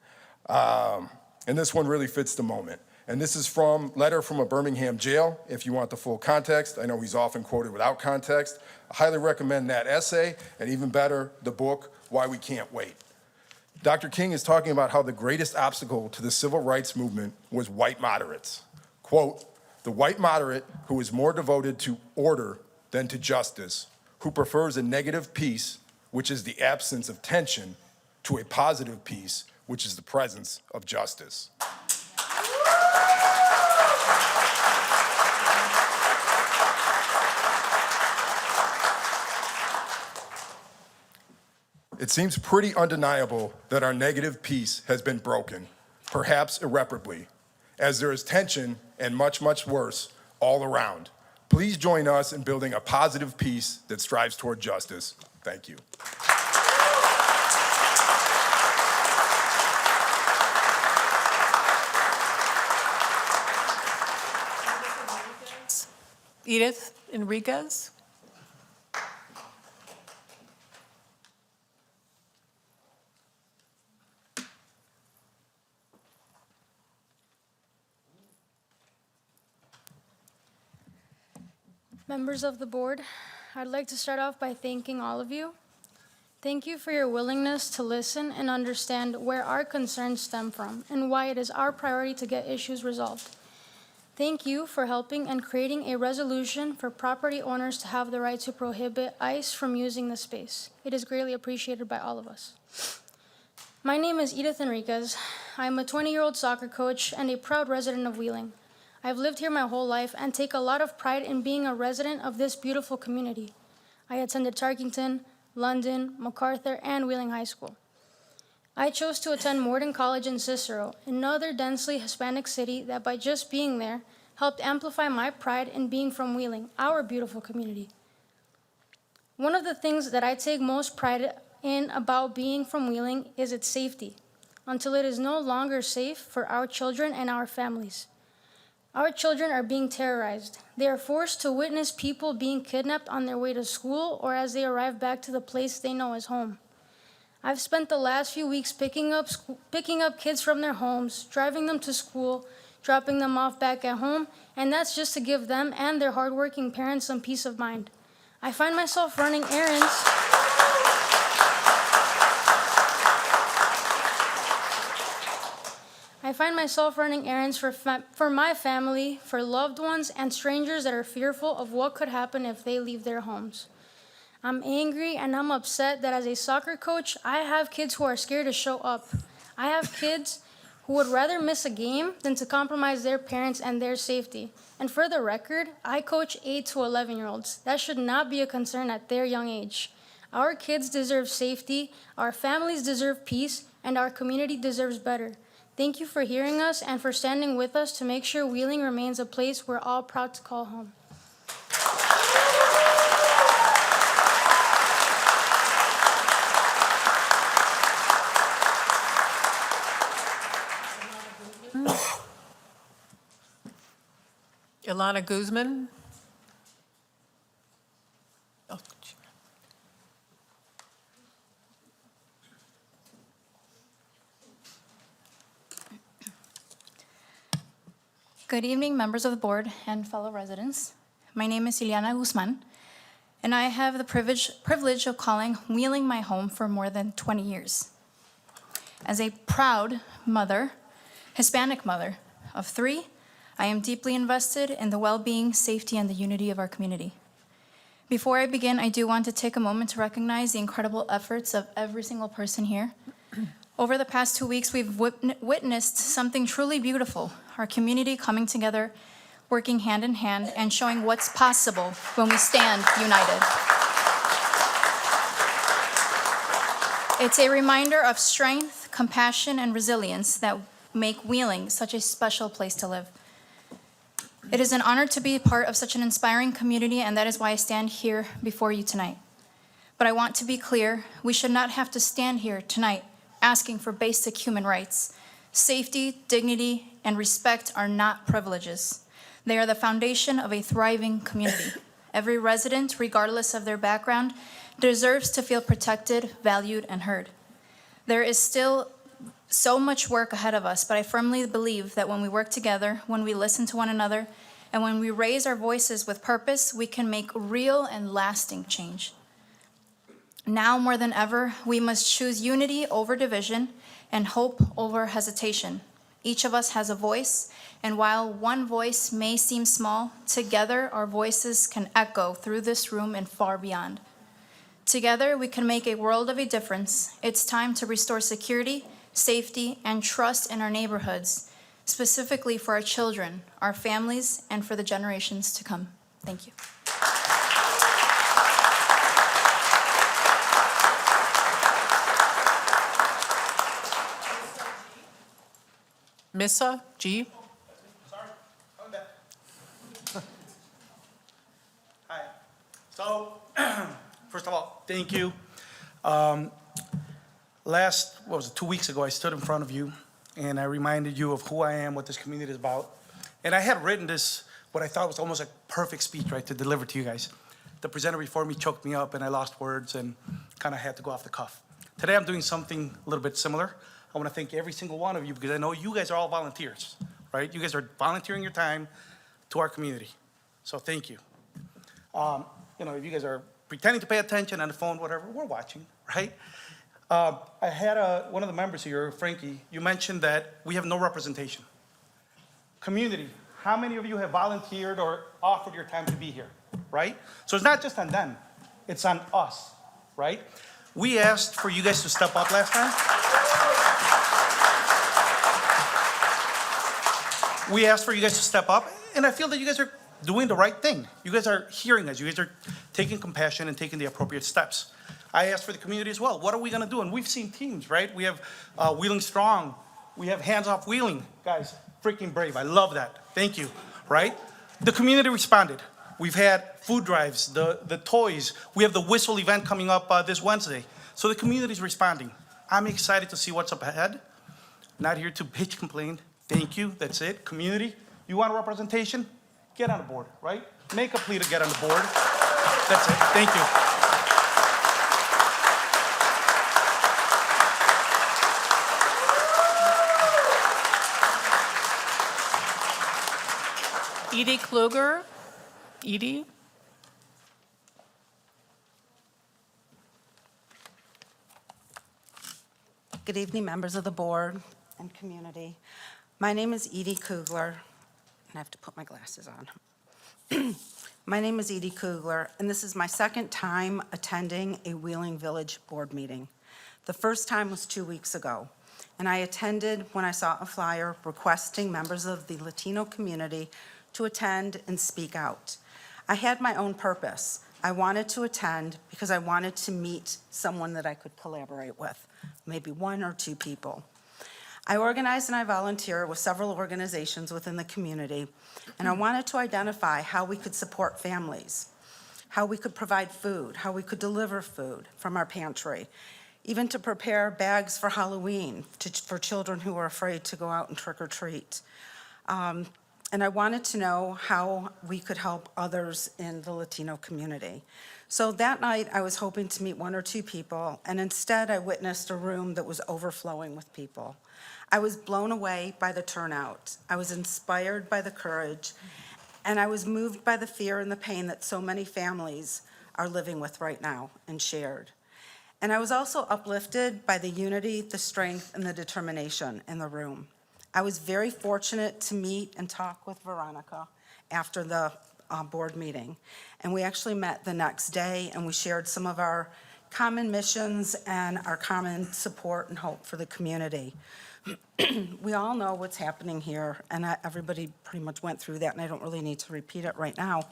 And this one really fits the moment. And this is from letter from a Birmingham jail, if you want the full context. I know he's often quoted without context. I highly recommend that essay, and even better, the book, Why We Can't Wait. Dr. King is talking about how the greatest obstacle to the civil rights movement was white moderates. Quote, the white moderate who is more devoted to order than to justice, who prefers a negative peace, which is the absence of tension, to a positive peace, which is the presence of justice. It seems pretty undeniable that our negative peace has been broken, perhaps irreparably, as there is tension and much, much worse all around. Please join us in building a positive peace that strives toward justice. Thank you. Edith Enriquez. Members of the board, I'd like to start off by thanking all of you. Thank you for your willingness to listen and understand where our concerns stem from and why it is our priority to get issues resolved. Thank you for helping and creating a resolution for property owners to have the right to prohibit ICE from using the space. It is greatly appreciated by all of us. My name is Edith Enriquez. I'm a 20-year-old soccer coach and a proud resident of Wheeling. I've lived here my whole life and take a lot of pride in being a resident of this beautiful community. I attended Tarkington, London, MacArthur, and Wheeling High School. I chose to attend Morton College in Cicero, another densely Hispanic city that by just being there helped amplify my pride in being from Wheeling, our beautiful community. One of the things that I take most pride in about being from Wheeling is its safety, until it is no longer safe for our children and our families. Our children are being terrorized. They are forced to witness people being kidnapped on their way to school or as they arrive back to the place they know as home. I've spent the last few weeks picking up kids from their homes, driving them to school, dropping them off back at home, and that's just to give them and their hardworking parents some peace of mind. I find myself running errands. I find myself running errands for my family, for loved ones, and strangers that are fearful of what could happen if they leave their homes. I'm angry and I'm upset that as a soccer coach, I have kids who are scared to show up. I have kids who would rather miss a game than to compromise their parents and their safety. And for the record, I coach 8 to 11-year-olds. That should not be a concern at their young age. Our kids deserve safety, our families deserve peace, and our community deserves better. Thank you for hearing us and for standing with us to make sure Wheeling remains a place we're all proud to call home. Ilana Guzman. Oh, Good evening, members of the board and fellow residents. My name is Ileana Guzman, and I have the privilege of calling Wheeling my home for more than 20 years. As a proud mother, Hispanic mother of 3, I am deeply invested in the well-being, safety, and the unity of our community. Before I begin, I do want to take a moment to recognize the incredible efforts of every single person here. Over the past 2 weeks, we've witnessed something truly beautiful, our community coming together, working hand in hand, and showing what's possible when we stand united. It's a reminder of strength, compassion, and resilience that make Wheeling such a special place to live. It is an honor to be a part of such an inspiring community, and that is why I stand here before you tonight. But I want to be clear, we should not have to stand here tonight asking for basic human rights. Safety, dignity, and respect are not privileges. They are the foundation of a thriving community. Every resident, regardless of their background, deserves to feel protected, valued, and heard. There is still so much work ahead of us, but I firmly believe that when we work together, when we listen to one another, and when we raise our voices with purpose, we can make real and lasting change. Now more than ever, we must choose unity over division and hope over hesitation. Each of us has a voice, and while one voice may seem small, together our voices can echo through this room and far beyond. Together, we can make a world of a difference. It's time to restore security, safety, and trust in our neighborhoods, specifically for our children, our families, and for the generations to come. Thank you. Missa G. Hi. So, first of all, thank you. 2 weeks ago, I stood in front of you and I reminded you of who I am, what this community is about. And I had written this, what I thought was almost a perfect speech, right, to deliver to you guys. The presenter before me choked me up and I lost words and kind of had to go off the cuff. Today, I'm doing something a little bit similar. I want to thank every single one of you because I know you guys are all volunteers, right? You guys are volunteering your time to our community. So thank you. If you guys are pretending to pay attention on the phone, whatever, we're watching, right? I had one of the members here, Frankie, you mentioned that we have no representation. Community, how many of you have volunteered or offered your time to be here, right? So it's not just on them, it's on us, right? We asked for you guys to step up last time. We asked for you guys to step up, and I feel that you guys are doing the right thing. You guys are hearing us. You guys are taking compassion and taking the appropriate steps. I asked for the community as well. What are we going to do? And we've seen teams, right? We have Wheeling Strong. We have Hands Off Wheeling. Guys, freaking brave. I love that. Thank you, right? The community responded. We've had food drives, the toys. We have the Whistle event coming up this Wednesday. So the community is responding. I'm excited to see what's up ahead. Not here to bitch, complain. Thank you. That's it. Community, you want a representation? Get on the board, right? Make a plea to get on the board. That's it. Thank you. Edie Kluger. Edie. Good evening, members of the board and community. My name is Edie Kugler, and I have to put my glasses on. My name is Edie Kugler, and this is my second time attending a Wheeling Village board meeting. The first time was 2 weeks ago, and I attended when I saw a flyer requesting members of the Latino community to attend and speak out. I had my own purpose. I wanted to attend because I wanted to meet someone that I could collaborate with, maybe one or two people. I organize and I volunteer with several organizations within the community, and I wanted to identify how we could support families, how we could provide food, how we could deliver food from our pantry, even to prepare bags for Halloween for children who are afraid to go out and trick or treat. And I wanted to know how we could help others in the Latino community. So that night, I was hoping to meet one or two people, and instead I witnessed a room that was overflowing with people. I was blown away by the turnout. I was inspired by the courage, and I was moved by the fear and the pain that so many families are living with right now and shared. And I was also uplifted by the unity, the strength, and the determination in the room. I was very fortunate to meet and talk with Veronica after the board meeting. And we actually met the next day, and we shared some of our common missions and our common support and hope for the community. We all know what's happening here, and everybody pretty much went through that, and I don't really need to repeat it right now.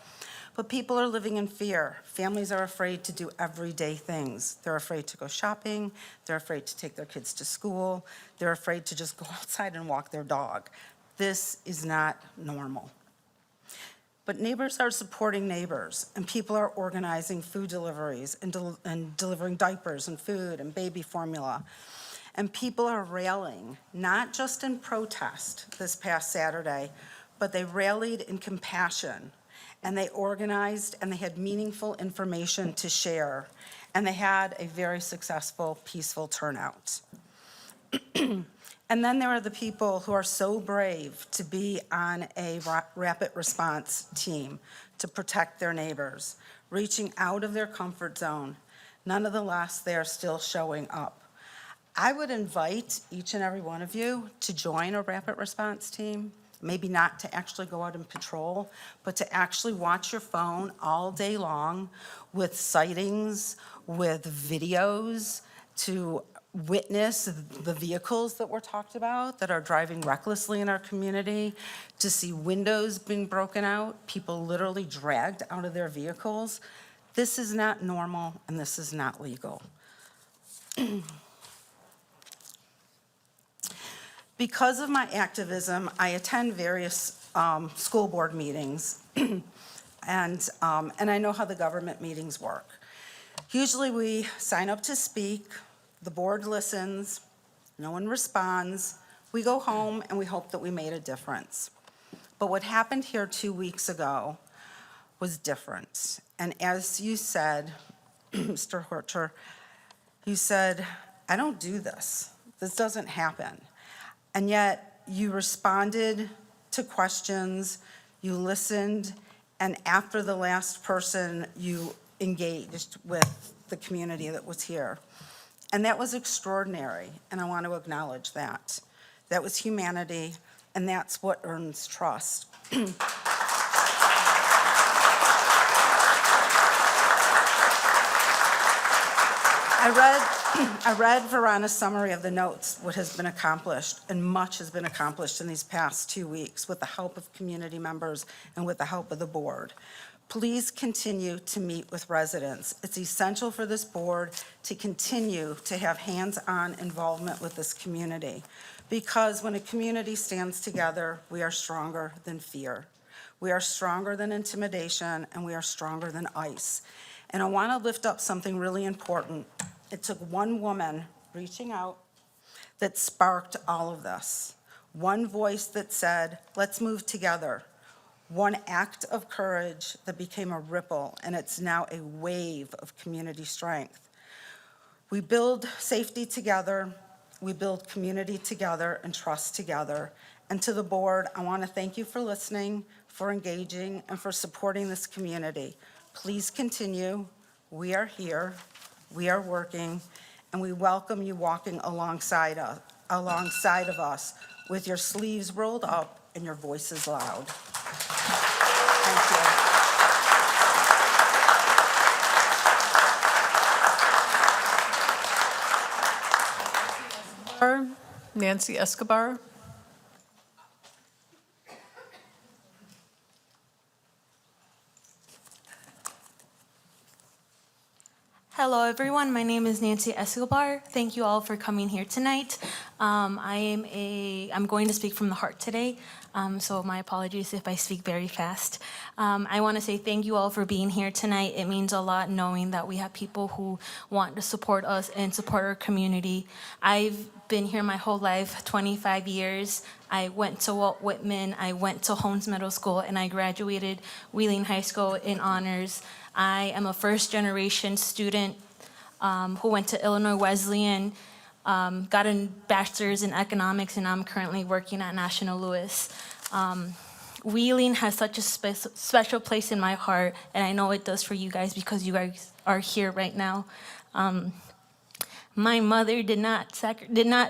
But people are living in fear. Families are afraid to do everyday things. They're afraid to go shopping. They're afraid to take their kids to school. They're afraid to just go outside and walk their dog. This is not normal. But neighbors are supporting neighbors, and people are organizing food deliveries and delivering diapers and food and baby formula. And people are railing, not just in protest this past Saturday, but they rallied in compassion, and they organized, and they had meaningful information to share, and they had a very successful, peaceful turnout. And then there are the people who are so brave to be on a rapid response team to protect their neighbors, reaching out of their comfort zone. Nonetheless, they are still showing up. I would invite each and every one of you to join a rapid response team, maybe not to actually go out and patrol, but to actually watch your phone all day long with sightings, with videos, to witness the vehicles that were talked about that are driving recklessly in our community, to see windows being broken out, people literally dragged out of their vehicles. This is not normal, and this is not legal. Because of my activism, I attend various school board meetings, and I know how the government meetings work. Usually we sign up to speak, the board listens, no one responds, we go home and we hope that we made a difference. But what happened here 2 weeks ago was different. And as you said, Mr. Horcher, you said, I don't do this. This doesn't happen. And yet you responded to questions, you listened, and after the last person, you engaged with the community that was here. And that was extraordinary, and I want to acknowledge that. That was humanity, and that's what earns trust. I read Veronica's summary of the notes, what has been accomplished, and much has been accomplished in these past 2 weeks with the help of community members and with the help of the board. Please continue to meet with residents. It's essential for this board to continue to have hands-on involvement with this community, because when a community stands together, we are stronger than fear. We are stronger than intimidation, and we are stronger than ICE. And I want to lift up something really important. It took one woman reaching out that sparked all of this. One voice that said, let's move together. One act of courage that became a ripple, and it's now a wave of community strength. We build safety together, we build community together and trust together. And to the board, I want to thank you for listening, for engaging, and for supporting this community. Please continue. We are here, we are working, and we welcome you walking alongside of us with your sleeves rolled up and your voices loud. Thank you. Nancy Escobar. Hello, everyone. My name is Nancy Escobar. Thank you all for coming here tonight. I'm going to speak from the heart today, so my apologies if I speak very fast. I want to say thank you all for being here tonight. It means a lot knowing that we have people who want to support us and support our community. I've been here my whole life, 25 years. I went to Walt Whitman, I went to Holmes Middle School, and I graduated Wheeling High School in honors. I am a first-generation student who went to Illinois Wesleyan, got a bachelor's in economics, and I'm currently working at National Louis. Wheeling has such a special place in my heart, and I know it does for you guys because you guys are here right now. My mother did not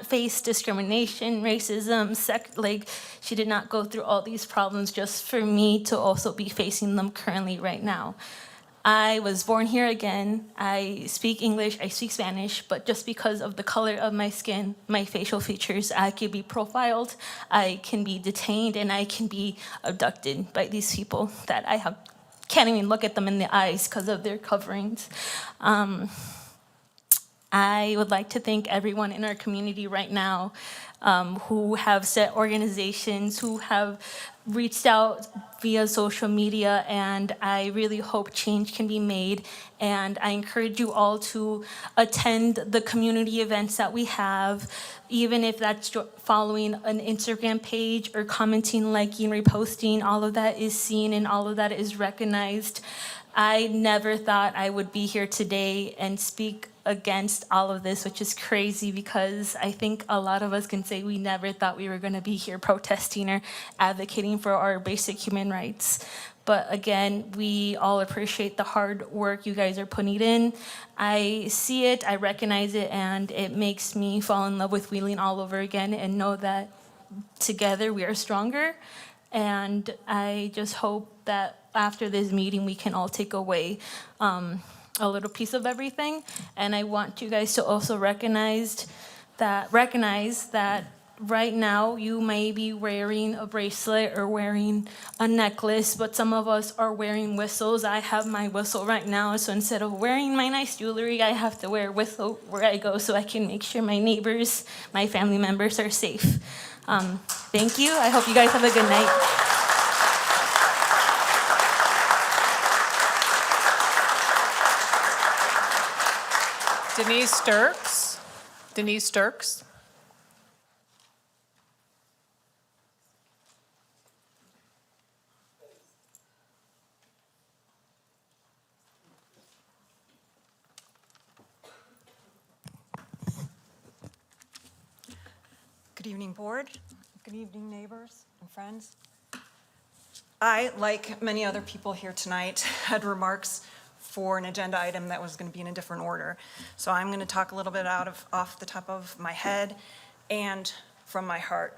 face discrimination, racism, she did not go through all these problems just for me to also be facing them currently right now. I was born here again. I speak English, I speak Spanish, but just because of the color of my skin, my facial features, I can be profiled, I can be detained, and I can be abducted by these people that can't even look at them in the eyes because of their coverings. I would like to thank everyone in our community right now who have set organizations, who have reached out via social media, and I really hope change can be made. And I encourage you all to attend the community events that we have, even if that's following an Instagram page or commenting, liking, reposting. All of that is seen and all of that is recognized. I never thought I would be here today and speak against all of this, which is crazy because I think a lot of us can say we never thought we were going to be here protesting or advocating for our basic human rights. But again, we all appreciate the hard work you guys are putting in. I see it, I recognize it, and it makes me fall in love with Wheeling all over again and know that together we are stronger. And I just hope that after this meeting we can all take away a little piece of everything. And I want you guys to also recognize that right now you may be wearing a bracelet or wearing a necklace, but some of us are wearing whistles. I have my whistle right now, so instead of wearing my nice jewelry, I have to wear a whistle where I go so I can make sure my neighbors, my family members are safe. Thank you. I hope you guys have a good night. Denise Sturks. Denise Sturks. Good evening, board. Good evening, neighbors and friends. I, like many other people here tonight, had remarks for an agenda item that was going to be in a different order. So I'm going to talk a little bit off the top of my head and from my heart.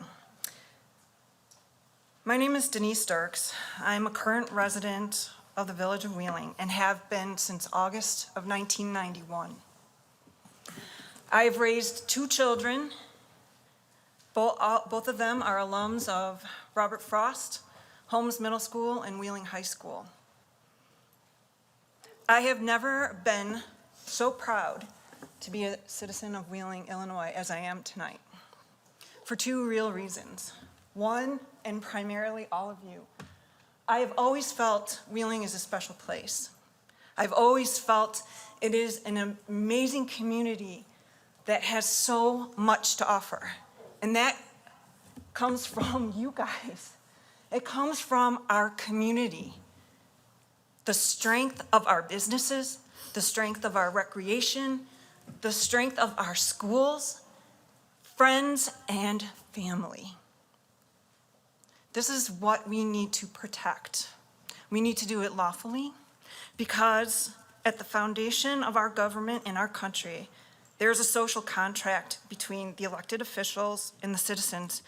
My name is Denise Sturks. I'm a current resident of the village of Wheeling and have been since August of 1991. I've raised 2 children. Both of them are alums of Robert Frost, Holmes Middle School, and Wheeling High School. I have never been so proud to be a citizen of Wheeling, Illinois, as I am tonight, for 2 real reasons. One, and primarily all of you, I have always felt Wheeling is a special place. I've always felt it is an amazing community that has so much to offer. And that comes from you guys. It comes from our community. The strength of our businesses, the strength of our recreation, the strength of our schools, friends, and family. This is what we need to protect. We need to do it lawfully because at the foundation of our government and our country, there's a social contract between the elected officials and the citizens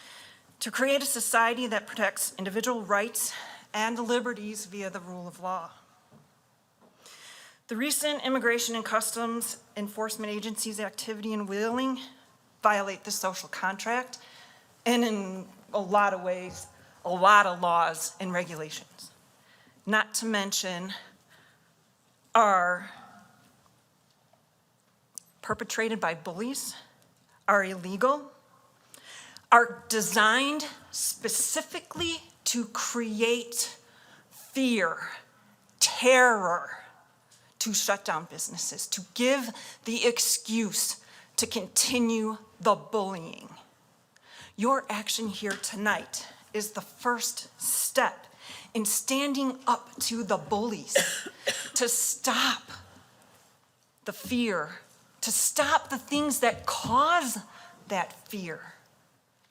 to create a society that protects individual rights and liberties via the rule of law. The recent Immigration and Customs Enforcement Agency's activity in Wheeling violate the social contract, and in a lot of ways, a lot of laws and regulations. Not to mention are perpetrated by bullies, are illegal, are designed specifically to create fear, terror, to shut down businesses, to give the excuse to continue the bullying. Your action here tonight is the first step in standing up to the bullies, to stop the fear, to stop the things that cause that fear,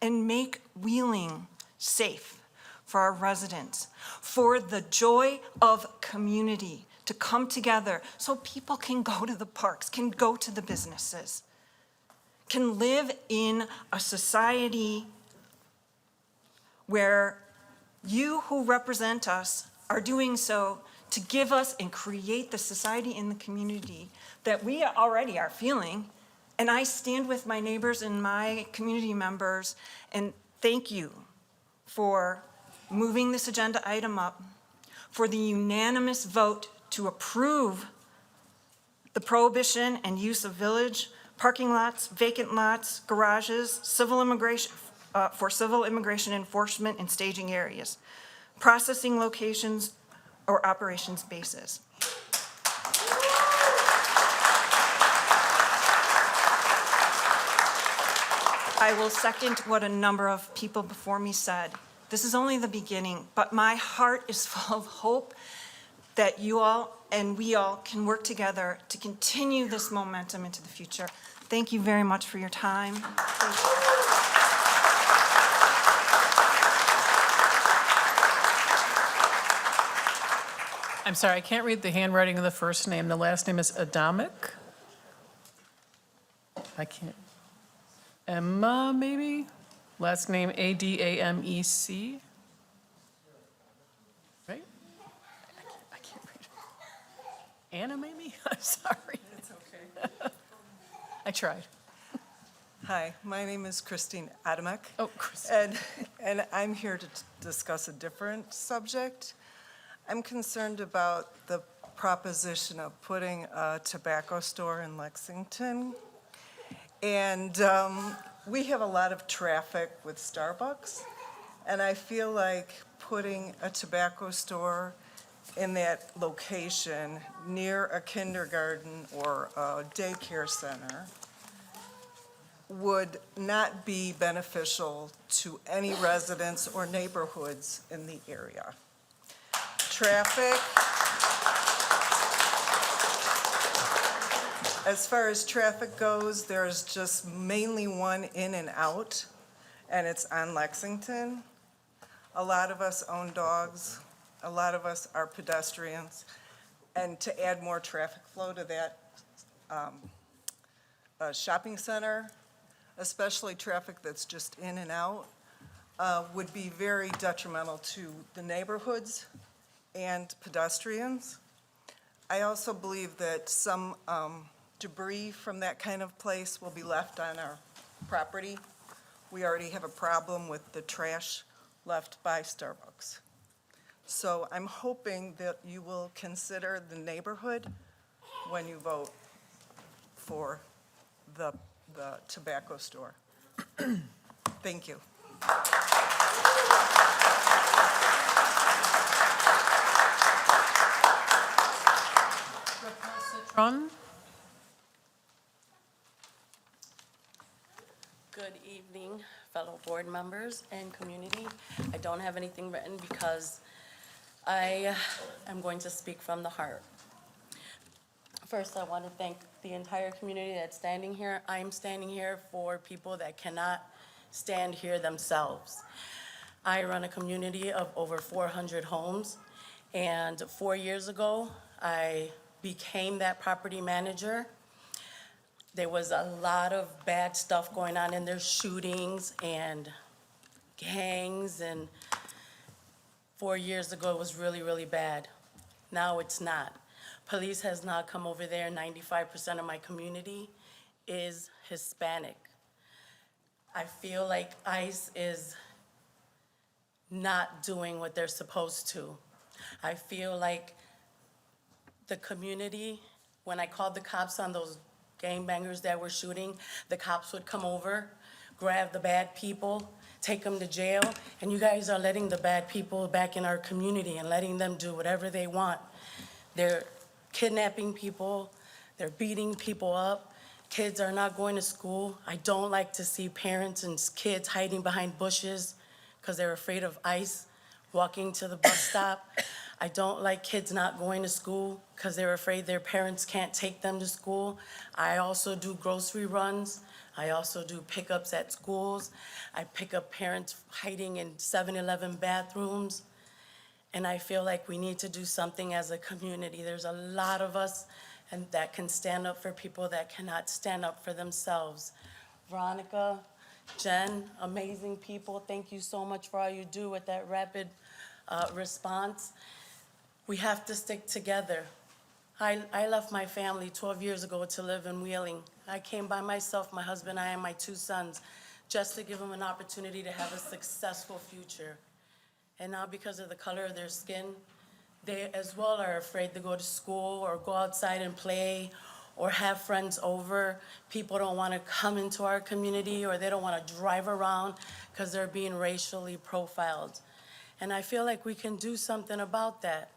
and make Wheeling safe for our residents, for the joy of community, to come together so people can go to the parks, can go to the businesses, can live in a society where you who represent us are doing so to give us and create the society in the community that we already are feeling. And I stand with my neighbors and my community members and thank you for moving this agenda item up, for the unanimous vote to approve the prohibition and use of village parking lots, vacant lots, garages, civil immigration, for civil immigration enforcement and staging areas, processing locations or operations bases. I will second what a number of people before me said. This is only the beginning, but my heart is full of hope that you all and we all can work together to continue this momentum into the future. Thank you very much for your time. Thank you. I'm sorry, I can't read the handwriting of the first name. The last name is Adamic. I can't. Emma, maybe? Last name Adamec. Right? I can't read it. Anna, maybe? I'm sorry. It's okay. I tried. Hi, my name is Christine Adamek. Oh, Christine. And I'm here to discuss a different subject. I'm concerned about the proposition of putting a tobacco store in Lexington. And we have a lot of traffic with Starbucks, and I feel like putting a tobacco store in that location near a kindergarten or a daycare center would not be beneficial to any residents or neighborhoods in the area. Traffic, as far as traffic goes, there's just mainly one in and out, and it's on Lexington. A lot of us own dogs. A lot of us are pedestrians. And to add more traffic flow to that shopping center, especially traffic that's just in and out, would be very detrimental to the neighborhoods and pedestrians. I also believe that some debris from that kind of place will be left on our property. We already have a problem with the trash left by Starbucks. So I'm hoping that you will consider the neighborhood when you vote for the tobacco store. Thank you. Ron? Good evening, fellow board members and community. I don't have anything written because I am going to speak from the heart. First, I want to thank the entire community that's standing here. I'm standing here for people that cannot stand here themselves. I run a community of over 400 homes, and 4 years ago, I became that property manager. There was a lot of bad stuff going on in there, shootings and gangs, and 4 years ago it was really, really bad. Now it's not. Police has not come over there. 95% of my community is Hispanic. I feel like ICE is not doing what they're supposed to. I feel like the community, when I called the cops on those gangbangers that were shooting, the cops would come over, grab the bad people, take them to jail, and you guys are letting the bad people back in our community and letting them do whatever they want. They're kidnapping people, they're beating people up, kids are not going to school. I don't like to see parents and kids hiding behind bushes because they're afraid of ICE walking to the bus stop. I don't like kids not going to school because they're afraid their parents can't take them to school. I also do grocery runs. I also do pickups at schools. I pick up parents hiding in 7-Eleven bathrooms. And I feel like we need to do something as a community. There's a lot of us and that can stand up for people that cannot stand up for themselves. Veronica, Jen, amazing people. Thank you so much for all you do with that rapid response. We have to stick together. I left my family 12 years ago to live in Wheeling. I came by myself, my husband, I, and my 2 sons, just to give them an opportunity to have a successful future. And now because of the color of their skin, they as well are afraid to go to school or go outside and play or have friends over. People don't want to come into our community, or they don't want to drive around because they're being racially profiled. And I feel like we can do something about that.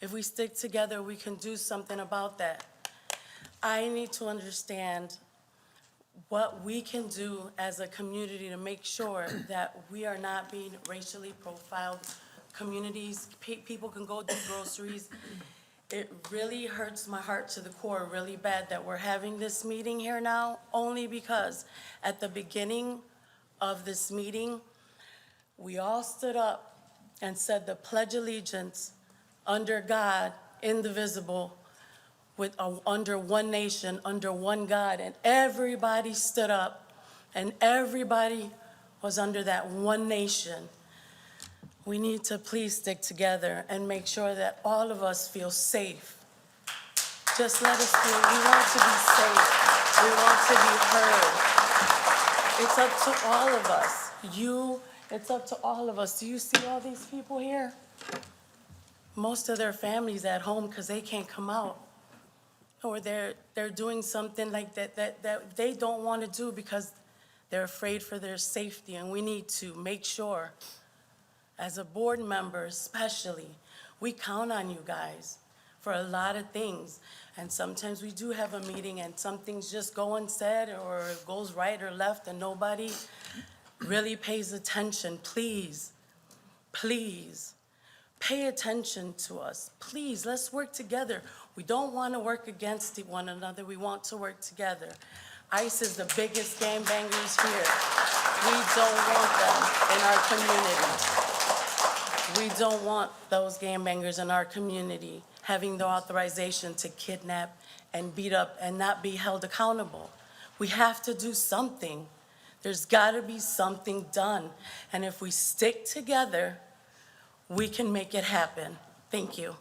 If we stick together, we can do something about that. I need to understand what we can do as a community to make sure that we are not being racially profiled. Communities, people can go do groceries. It really hurts my heart to the core really bad that we're having this meeting here now, only because at the beginning of this meeting, we all stood up and said the Pledge of Allegiance under God, indivisible, under one nation, under one God, and everybody stood up, and everybody was under that one nation. We need to please stick together and make sure that all of us feel safe. Just let us feel, we want to be safe. We want to be heard. It's up to all of us. It's up to all of us. Do you see all these people here? Most of their families at home because they can't come out. Or they're doing something like that they don't want to do because they're afraid for their safety. And we need to make sure, as a board member especially, we count on you guys for a lot of things. And sometimes we do have a meeting and some things just go unsaid or goes right or left and nobody really pays attention. Please, please, pay attention to us. Please, let's work together. We don't want to work against one another. We want to work together. ICE is the biggest gangbangers here. We don't want them in our community. We don't want those gangbangers in our community having the authorization to kidnap and beat up and not be held accountable. We have to do something. There's got to be something done. And if we stick together, we can make it happen. Thank you.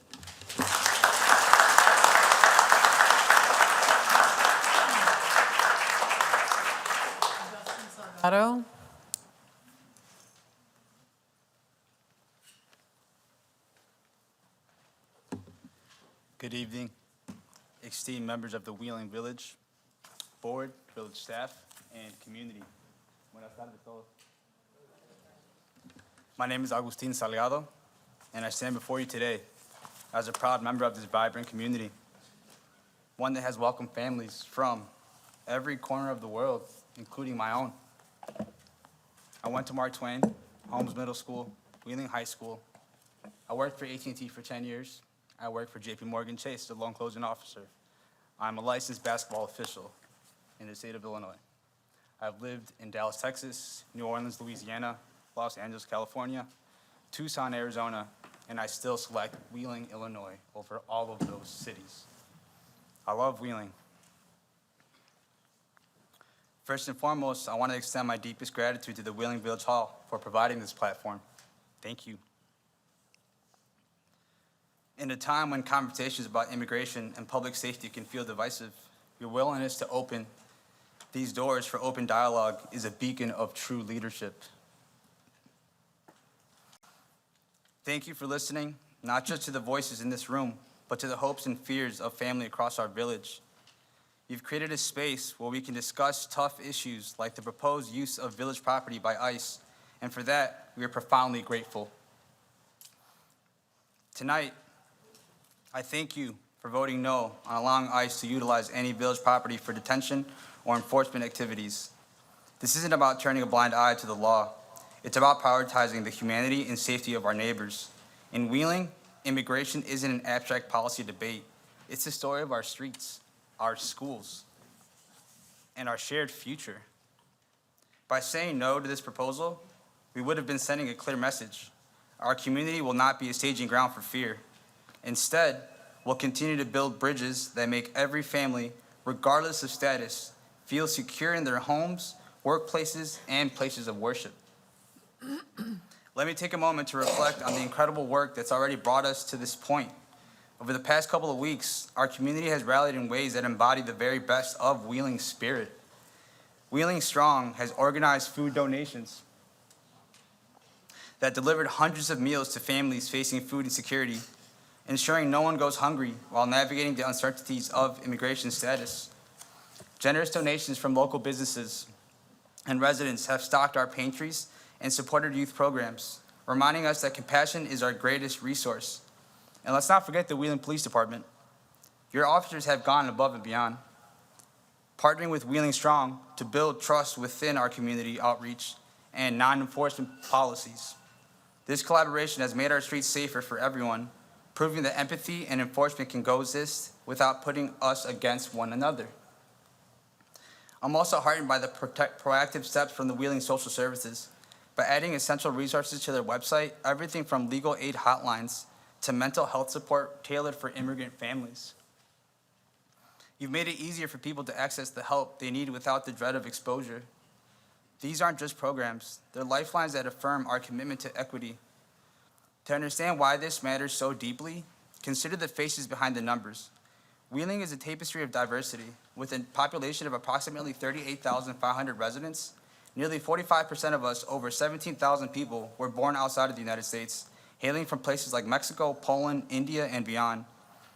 Otto? Good evening, esteemed members of the Wheeling Village Board, village staff, and community. Buenas tardes todos. My name is Agustin Salgado, and I stand before you today as a proud member of this vibrant community, one that has welcomed families from every corner of the world, including my own. I went to Mark Twain, Holmes Middle School, Wheeling High School. I worked for AT&T for 10 years. I worked for JP Morgan Chase, the loan closing officer. I'm a licensed basketball official in the state of Illinois. I've lived in Dallas, Texas, New Orleans, Louisiana, Los Angeles, California, Tucson, Arizona, and I still select Wheeling, Illinois over all of those cities. I love Wheeling. First and foremost, I want to extend my deepest gratitude to the Wheeling Village Hall for providing this platform. Thank you. In a time when conversations about immigration and public safety can feel divisive, your willingness to open these doors for open dialogue is a beacon of true leadership. Thank you for listening, not just to the voices in this room, but to the hopes and fears of family across our village. You've created a space where we can discuss tough issues like the proposed use of village property by ICE, and for that, we are profoundly grateful. Tonight, I thank you for voting no on allowing ICE to utilize any village property for detention or enforcement activities. This isn't about turning a blind eye to the law. It's about prioritizing the humanity and safety of our neighbors. In Wheeling, immigration isn't an abstract policy debate. It's the story of our streets, our schools, and our shared future. By saying no to this proposal, we would have been sending a clear message. Our community will not be a staging ground for fear. Instead, we'll continue to build bridges that make every family, regardless of status, feel secure in their homes, workplaces, and places of worship. Let me take a moment to reflect on the incredible work that's already brought us to this point. Over the past couple of weeks, our community has rallied in ways that embody the very best of Wheeling's spirit. Wheeling Strong has organized food donations that delivered hundreds of meals to families facing food insecurity, ensuring no one goes hungry while navigating the uncertainties of immigration status. Generous donations from local businesses and residents have stocked our pantries and supported youth programs, reminding us that compassion is our greatest resource. And let's not forget the Wheeling Police Department. Your officers have gone above and beyond, partnering with Wheeling Strong to build trust within our community outreach and non-enforcement policies. This collaboration has made our streets safer for everyone, proving that empathy and enforcement can coexist without putting us against one another. I'm also heartened by the proactive steps from the Wheeling Social Services. By adding essential resources to their website, everything from legal aid hotlines to mental health support tailored for immigrant families. You've made it easier for people to access the help they need without the dread of exposure. These aren't just programs, they're lifelines that affirm our commitment to equity. To understand why this matters so deeply, consider the faces behind the numbers. Wheeling is a tapestry of diversity. With a population of approximately 38,500 residents, nearly 45% of us, over 17,000 people, were born outside of the United States, hailing from places like Mexico, Poland, India, and beyond.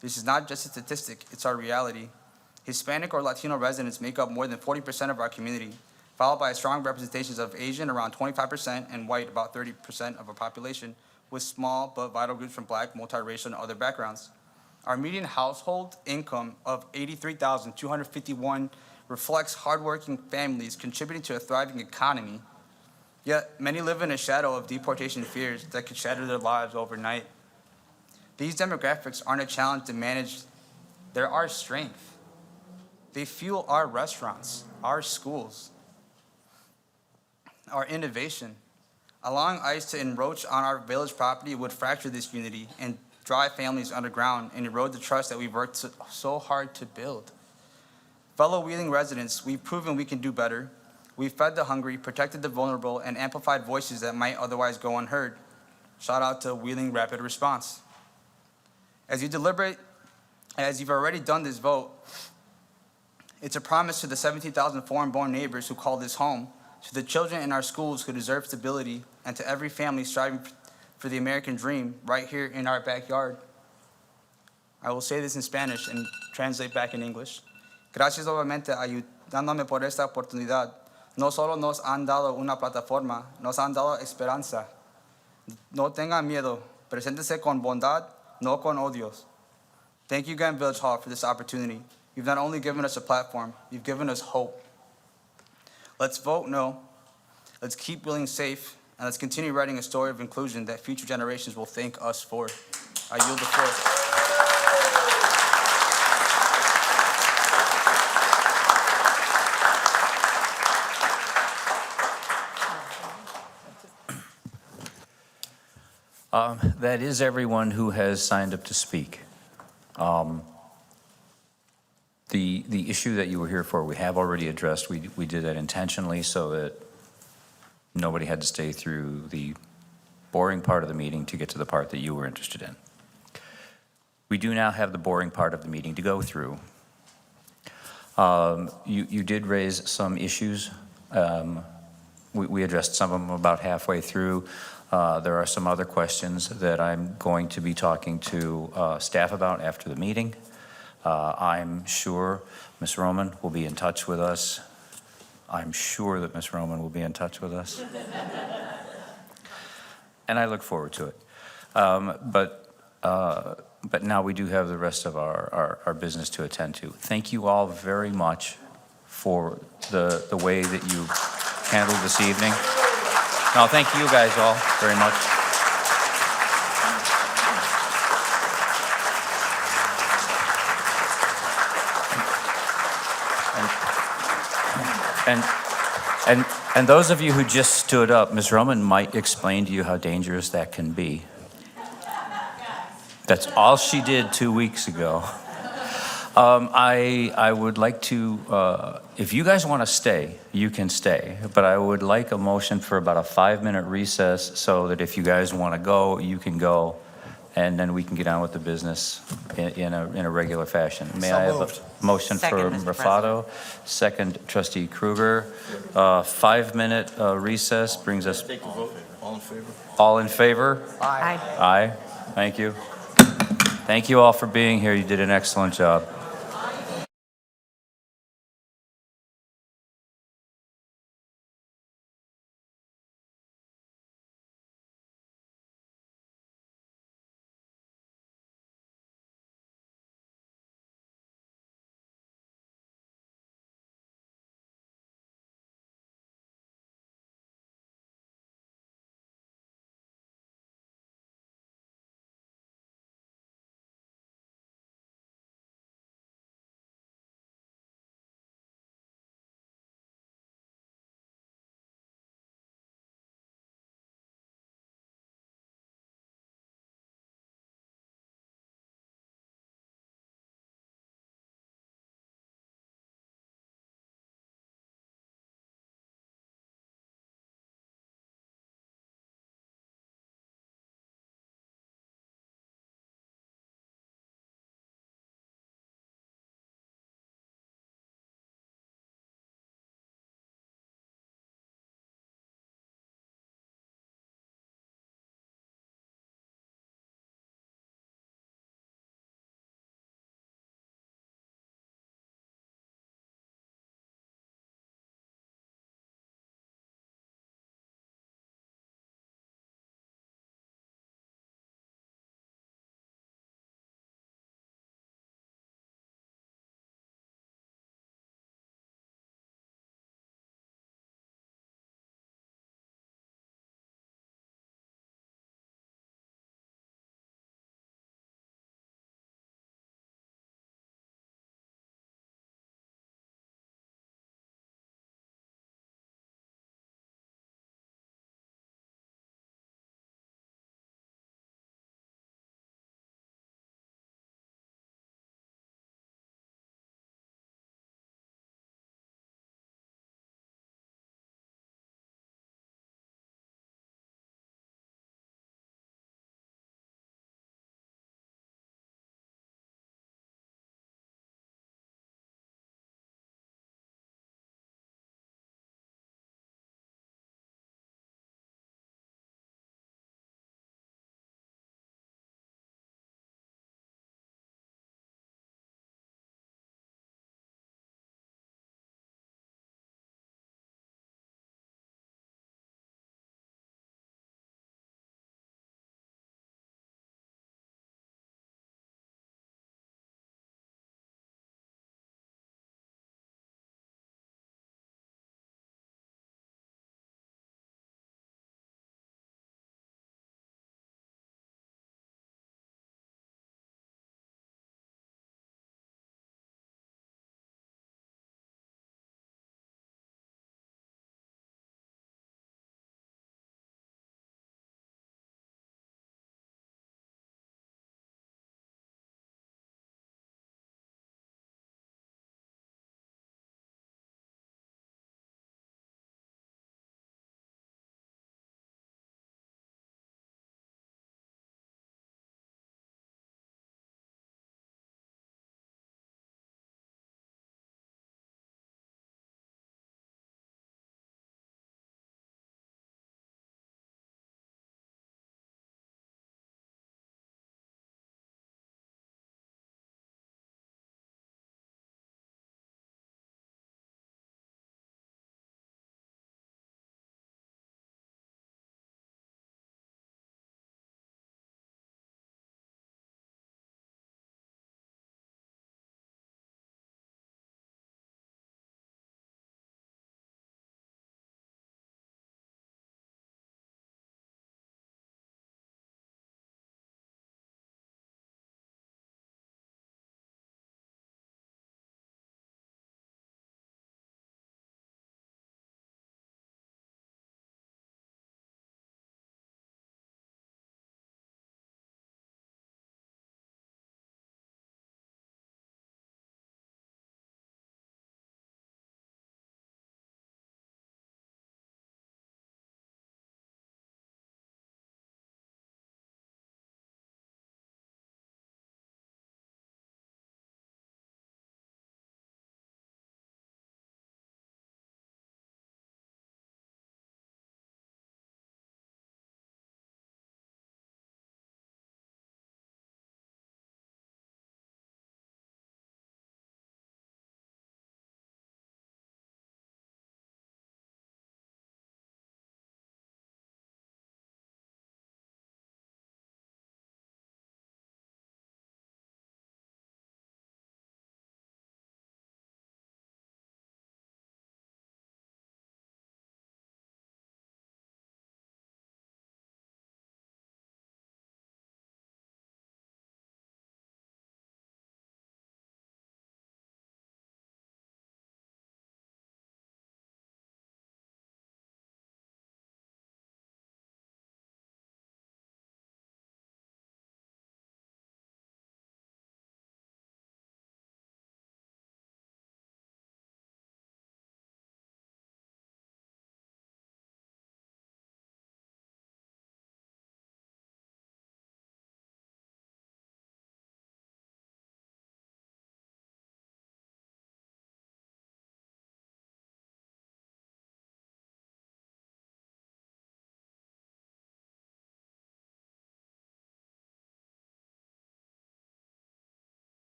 This is not just a statistic, it's our reality. Hispanic or Latino residents make up more than 40% of our community, followed by strong representations of Asian, around 25%, and white, about 30% of our population, with small but vital groups from Black, multiracial, and other backgrounds. Our median household income of $83,251 reflects hardworking families contributing to a thriving economy, yet many live in a shadow of deportation fears that could shatter their lives overnight. These demographics aren't a challenge to manage, they're our strength. They fuel our restaurants, our schools, our innovation. Allowing ICE to encroach on our village property would fracture this unity and drive families underground and erode the trust that we've worked so hard to build. Fellow Wheeling residents, we've proven we can do better. We've fed the hungry, protected the vulnerable, and amplified voices that might otherwise go unheard. Shout out to Wheeling Rapid Response. As you deliberate, as you've already done this vote, it's a promise to the 17,000 foreign-born neighbors who call this home, to the children in our schools who deserve stability, and to every family striving for the American dream right here in our backyard. I will say this in Spanish and translate back in English. Gracias nuevamente ayudándome por esta oportunidad. No solo nos han dado una plataforma, nos han dado esperanza. No tengan miedo, preséntese con bondad, no con odios. Thank you again, Village Hall, for this opportunity. You've not only given us a platform, you've given us hope. Let's vote no. Let's keep Wheeling safe, and let's continue writing a story of inclusion that future generations will thank us for. I yield the floor. That is everyone who has signed up to speak. The issue that you were here for, we have already addressed. We did that intentionally so that nobody had to stay through the boring part of the meeting to get to the part that you were interested in. We do now have the boring part of the meeting to go through. You did raise some issues. We addressed some of them about halfway through. There are some other questions that I'm going to be talking to staff about after the meeting. I'm sure Ms. Roman will be in touch with us. I'm sure that Ms. Roman will be in touch with us. And I look forward to it. But now we do have the rest of our business to attend to. Thank you all very much for the way that you handled this evening. No, thank you guys all very much. And those of you who just stood up, Ms. Roman might explain to you how dangerous that can be. That's all she did 2 weeks ago. I would like to, if you guys want to stay, you can stay. But I would like a motion for about a 5-minute recess so that if you guys want to go, you can go. And then we can get on with the business in a regular fashion. May I have a motion for Raffato? Second, Trustee Kruger. 5-minute recess brings us. Take the vote. All in favor? All in favor? Aye. Aye. Thank you. Thank you all for being here. You did an excellent job.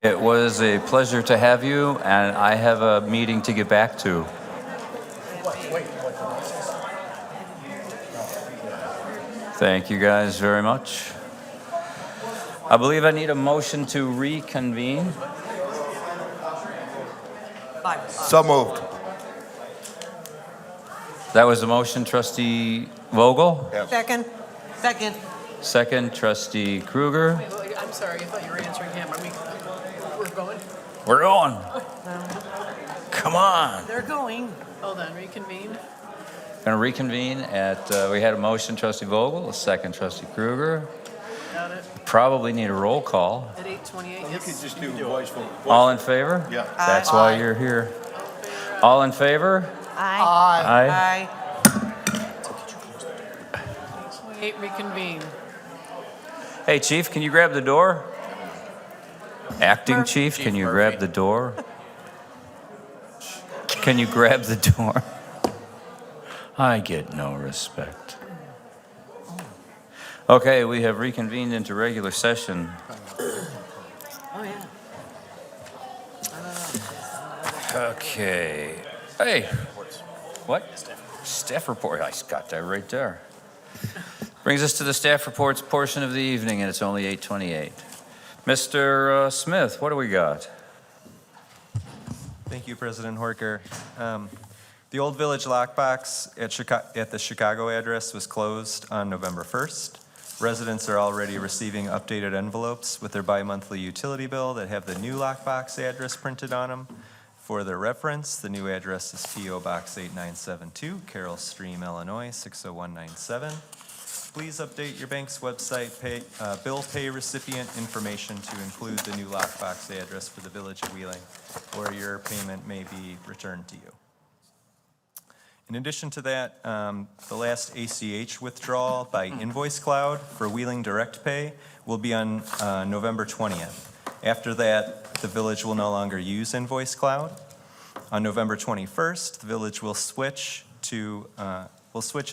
It was a pleasure to have you, and I have a meeting to get back to. Thank you guys very much. I believe I need a motion to reconvene. So moved. That was the motion, trustee Vogel. Second. Second. Second, trustee Kruger. Wait, I'm sorry, I thought you were answering him. We're going? We're on. Come on. They're going. Hold on, reconvene. Going to reconvene at, we had a motion, trustee Vogel, a second, trustee Kruger. Got it. Probably need a roll call. At 8:28, You yes. could just do voice vote. All in favor? Yeah. That's why you're here. All in favor? Aye. Aye. 8 reconvene. Hey, chief, can you grab the door? Acting chief, can you grab the door? Can you grab the door? I get no respect. Okay, we have reconvened into regular session. Oh, yeah. Okay. Hey. What? Staff report. I got that right there. Brings us to the staff reports portion of the evening, and it's only 8:28. Mr. Smith, what do we got? Thank you, President Horker. The Old Village Lockbox at the Chicago address was closed on November 1st. Residents are already receiving updated envelopes with their bi-monthly utility bill that have the new lockbox address printed on them. For their reference, the new address is P.O. Box 8972, Carroll Stream, Illinois, 60197. Please update your bank's website bill pay recipient information to include the new lockbox address for the Village of Wheeling, or your payment may be returned to you. In addition to that, the last ACH withdrawal by Invoice Cloud for Wheeling Direct Pay will be on November 20th. After that, the village will no longer use Invoice Cloud. On November 21st, the village will switch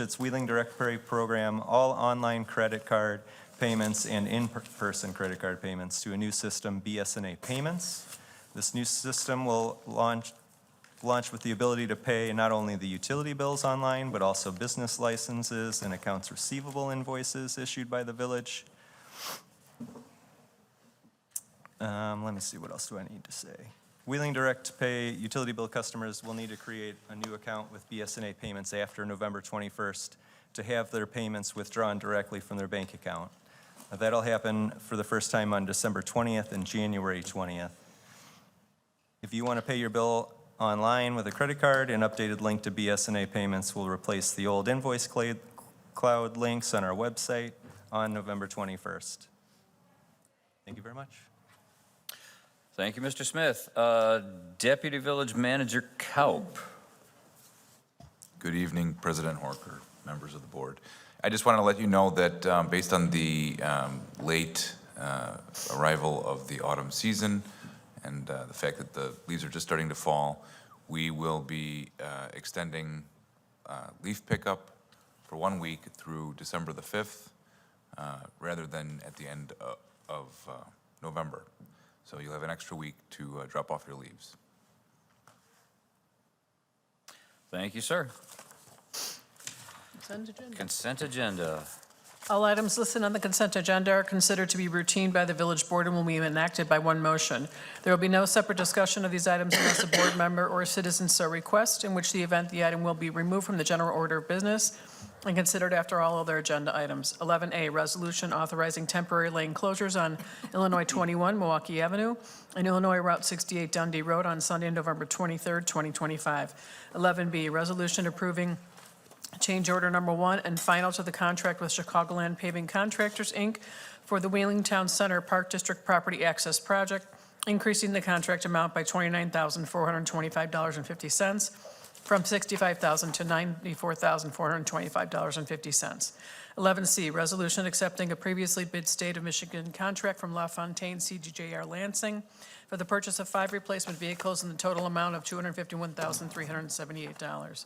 its Wheeling Direct Pay program, all online credit card payments and in-person credit card payments to a new system, BSNA Payments. This new system will launch with the ability to pay not only the utility bills online, but also business licenses and accounts receivable invoices issued by the village. Let me see, what else do I need to say? Wheeling Direct Pay utility bill customers will need to create a new account with BSNA Payments after November 21st to have their payments withdrawn directly from their bank account. That'll happen for the first time on December 20th and January 20th. If you want to pay your bill online with a credit card, an updated link to BSNA Payments will replace the old Invoice Cloud links on our website on November 21st. Thank you very much. Thank you, Mr. Smith. Deputy Village Manager Kaup. Good evening, President Horker, members of the board. I just want to let you know that based on the late arrival of the autumn season and the fact that the leaves are just starting to fall, we will be extending leaf pickup for 1 week through December the 5th, rather than at the end of November. So you'll have an extra week to drop off your leaves. Thank you, sir. Consent agenda. Consent agenda. All items listed on the consent agenda are considered to be routine by the village board and will be enacted by one motion. There will be no separate discussion of these items unless a board member or a citizen so requests, in which the event the item will be removed from the general order of business and considered after all other agenda items. 11A, resolution authorizing temporary lane closures on Illinois 21 Milwaukee Avenue and Illinois Route 68 Dundee Road on Sunday, November 23rd, 2025. 11B, resolution approving change order number 1 and final to the contract with Chicagoland Paving Contractors, Inc. for the Wheeling Town Center Park District Property Access Project, increasing the contract amount by $29,425.50 from $65,000 to $94,425.50. 11C, resolution accepting a previously bid State of Michigan contract from LaFontaine CDJR Lansing for the purchase of 5 replacement vehicles in the total amount of $251,378.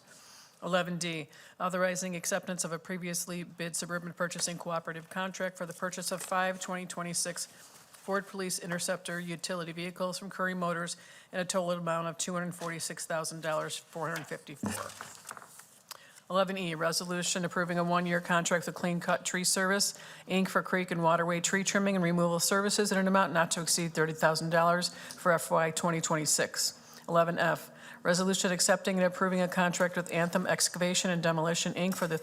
11D, authorizing acceptance of a previously bid suburban purchasing cooperative contract for the purchase of 5 2026 Ford Police Interceptor utility vehicles from Curry Motors in a total amount of $246,454. 11E, resolution approving a one-year contract with Clean Cut Tree Service, Inc. for creek and waterway tree trimming and removal services in an amount not to exceed $30,000 for FY 2026. 11F, resolution accepting and approving a contract with Anthem Excavation and Demolition, Inc. for the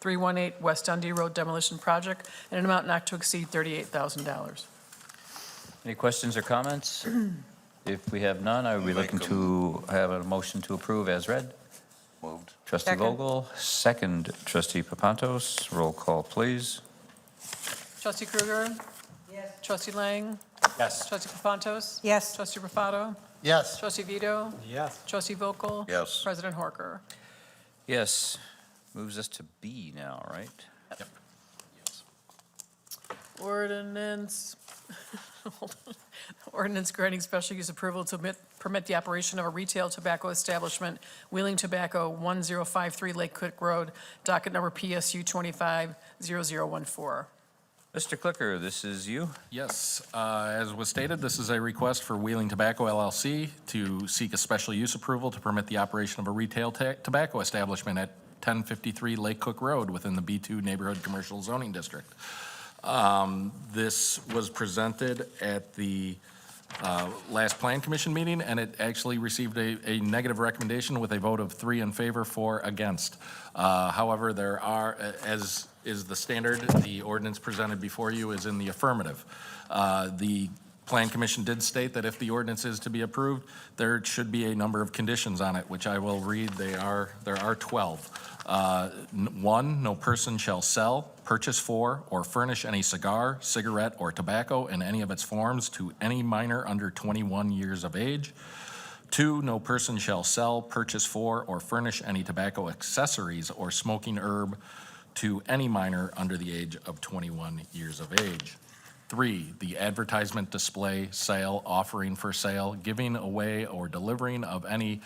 318 West Dundee Road demolition project in an amount not to exceed $38,000. Any questions or comments? If we have none, I would be looking to have a motion to approve as read. Moved. Trustee Second. Vogel, second. Trustee Papantos, roll call, please. Trustee Krueger? Yes. Trustee Lang? Yes. Trustee Papantos? Yes. Trustee Rufato? Yes. Trustee Vito? Yes. Trustee Vogel? Yes. President Horker? Yes. Moves us to B now, right? Yep. Ordinance, hold on. Ordinance granting special use approval to permit the operation of a retail tobacco establishment, Wheeling Tobacco, 1053 Lake Cook Road, docket number PSU 250014. Mr. Clicker, this is you. Yes, as was stated, this is a request for Wheeling Tobacco LLC to seek a special use approval to permit the operation of a retail tobacco establishment at 1053 Lake Cook Road within the B2 Neighborhood Commercial Zoning District. This was presented at the last Plan Commission meeting, and it actually received a negative recommendation with a vote of 3 in favor, 4 against. However, there are, as is the standard, the ordinance presented before you is in the affirmative. The Plan Commission did state that if the ordinance is to be approved, there should be a number of conditions on it, which I will read. There are 12. 1, no person shall sell, purchase for, or furnish any cigar, cigarette, or tobacco in any of its forms to any minor under 21 years of age. 2, no person shall sell, purchase for, or furnish any tobacco accessories or smoking herb to any minor under the age of 21 years of age. 3, the advertisement, display, sale, offering for sale, giving away, or delivering of any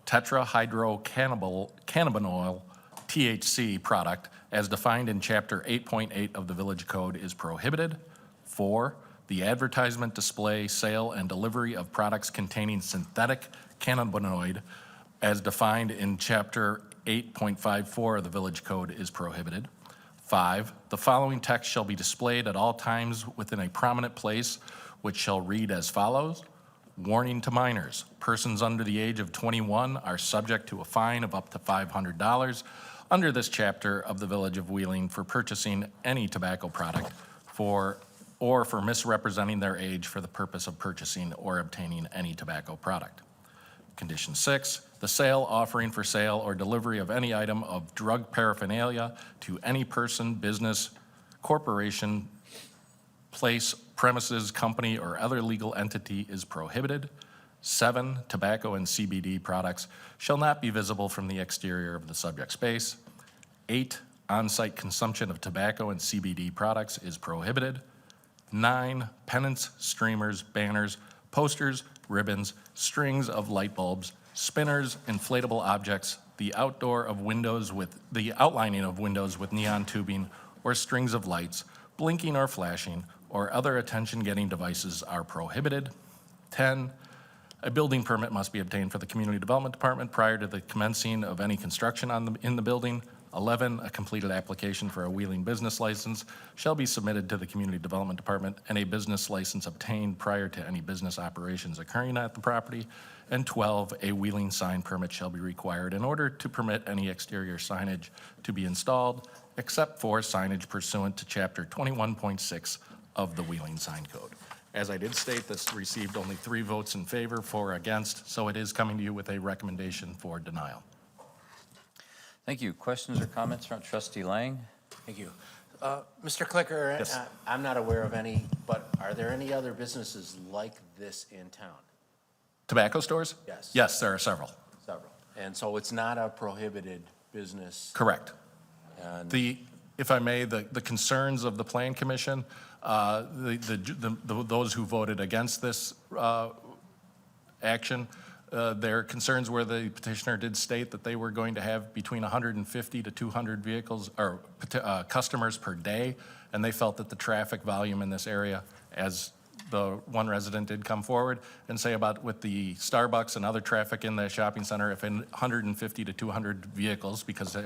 tetrahydrocannabinol THC product as defined in Chapter 8.8 of the Village Code is prohibited. 4, the advertisement, display, sale, and delivery of products containing synthetic cannabinoid as defined in Chapter 8.54 of the Village Code is prohibited. 5, the following text shall be displayed at all times within a prominent place, which shall read as follows. Warning to minors, persons under the age of 21 are subject to a fine of up to $500 under this chapter of the Village of Wheeling for purchasing any tobacco product or for misrepresenting their age for the purpose of purchasing or obtaining any tobacco product. Condition 6, the sale, offering for sale, or delivery of any item of drug paraphernalia to any person, business, corporation, place, premises, company, or other legal entity is prohibited. 7, tobacco and CBD products shall not be visible from the exterior of the subject space. 8, on-site consumption of tobacco and CBD products is prohibited. 9, pennants, streamers, banners, posters, ribbons, strings of light bulbs, spinners, inflatable objects, the outlining of windows with neon tubing or strings of lights, blinking or flashing, or other attention-getting devices are prohibited. 10, a building permit must be obtained for the Community Development Department prior to the commencing of any construction in the building. 11, a completed application for a Wheeling business license shall be submitted to the Community Development Department and a business license obtained prior to any business operations occurring at the property. And 12, a Wheeling sign permit shall be required in order to permit any exterior signage to be installed, except for signage pursuant to Chapter 21.6 of the Wheeling Sign Code. As I did state, this received only 3 votes in favor, 4 against, so it is coming to you with a recommendation for denial. Thank you. Questions or comments from Trustee Lang? Thank you. Mr. Clicker, Yes. I'm not aware of any, but are there any other businesses like this in town? Tobacco stores? Yes. Yes, there are several. Several. And so it's not a prohibited business? Correct. And If I may, the concerns of the Plan Commission, those who voted against this action, their concerns were the petitioner did state that they were going to have between 150 to 200 vehicles or customers per day, and they felt that the traffic volume in this area, as the one resident did come forward and say about with the Starbucks and other traffic in the shopping center, if 150 to 200 vehicles, because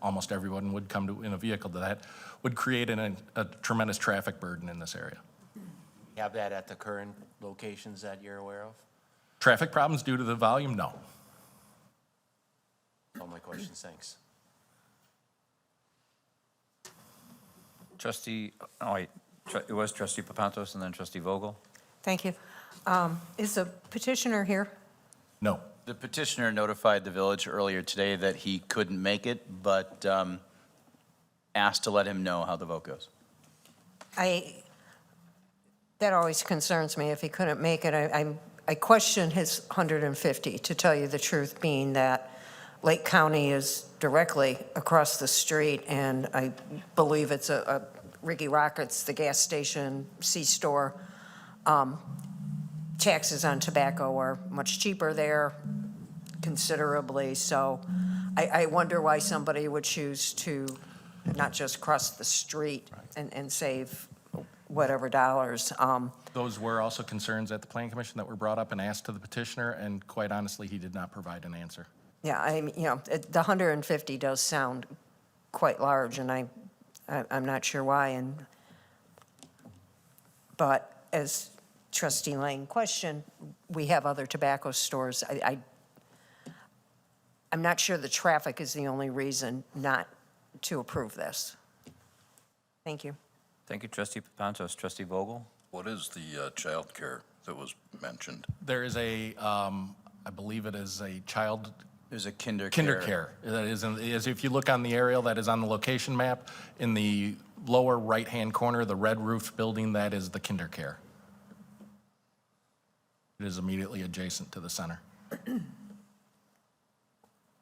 almost everyone would come in a vehicle, that would create a tremendous traffic burden in this area. You have that at the current locations that you're aware of? Traffic problems due to the volume? No. All my questions, thanks. Trustee, oh wait, it was trustee Papantos and then trustee Vogel. Thank you. Is the petitioner here? No. The petitioner notified the village earlier today that he couldn't make it, but asked to let him know how the vote goes. That always concerns me if he couldn't make it. I question his 150, to tell you the truth, being that Lake County is directly across the street, and I believe it's a Ricky Rockets, the gas station, C-store. Taxes on tobacco are much cheaper there, considerably, so I wonder why somebody would choose to not just cross the street and save whatever dollars. Those were also concerns at the Planning Commission that were brought up and asked to the petitioner, and quite honestly, he did not provide an answer. Yeah, the 150 does sound quite large, and I'm not sure why. But as Trustee Lang questioned, we have other tobacco stores. I'm not sure the traffic is the only reason not to approve this. Thank you. Thank you, trustee Papantos. Trustee Vogel? What is the child care that was mentioned? There is I believe it is a child. There's a kinder care. That is if you look on the aerial that is on the location map, in the lower right-hand corner, the red roofed building, that is the kinder care. It is immediately adjacent to the center.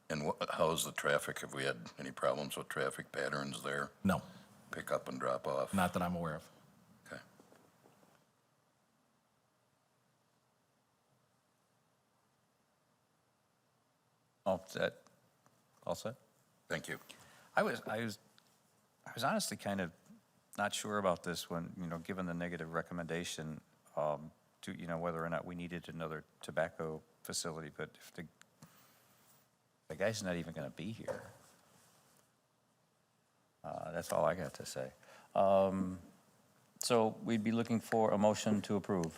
And how is the traffic? Have we had any problems with traffic patterns there? No. Pick up and drop off? Not that I'm aware of. Okay. Oh, is that all set? Thank you. I was honestly kind of not sure about this when, given the negative recommendation, to, whether or not we needed another tobacco facility, but if the guy's not even going to be here. That's all I got to say. So we'd be looking for a motion to approve.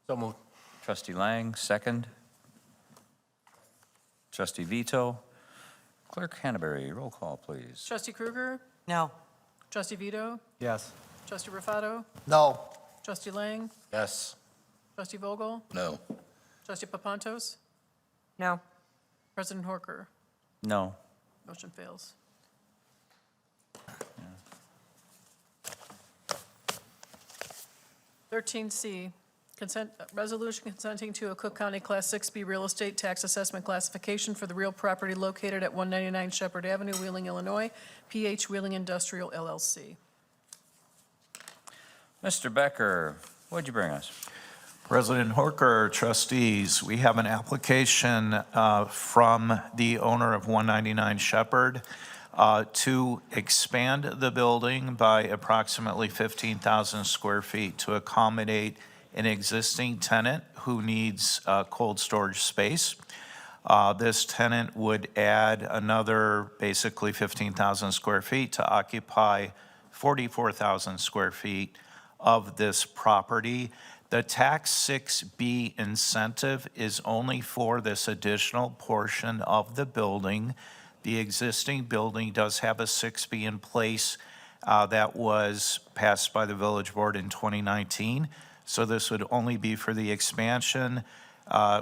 So moved. Trustee Lang, second. Trustee Vito. Clerk Hannaberry, roll call, please. Trustee Krueger? No. Trustee Vito? Yes. Trustee Rufato? No. Trustee Lang? Yes. Trustee Vogel? No. Trustee Papantos? No. President Horker? No. Motion fails. Yeah. 13C, resolution consenting to a Cook County Class 6B real estate tax assessment classification for the real property located at 199 Shepard Avenue, Wheeling, Illinois, PH Wheeling Industrial LLC. Mr. Becker, what'd you bring us? President Horker, trustees, we have an application from the owner of 199 Shepard to expand the building by approximately 15,000 square feet to accommodate an existing tenant who needs cold storage space. This tenant would add another basically 15,000 square feet to occupy 44,000 square feet of this property. The tax 6B incentive is only for this additional portion of the building. The existing building does have a 6B in place that was passed by the village board in 2019. So this would only be for the expansion,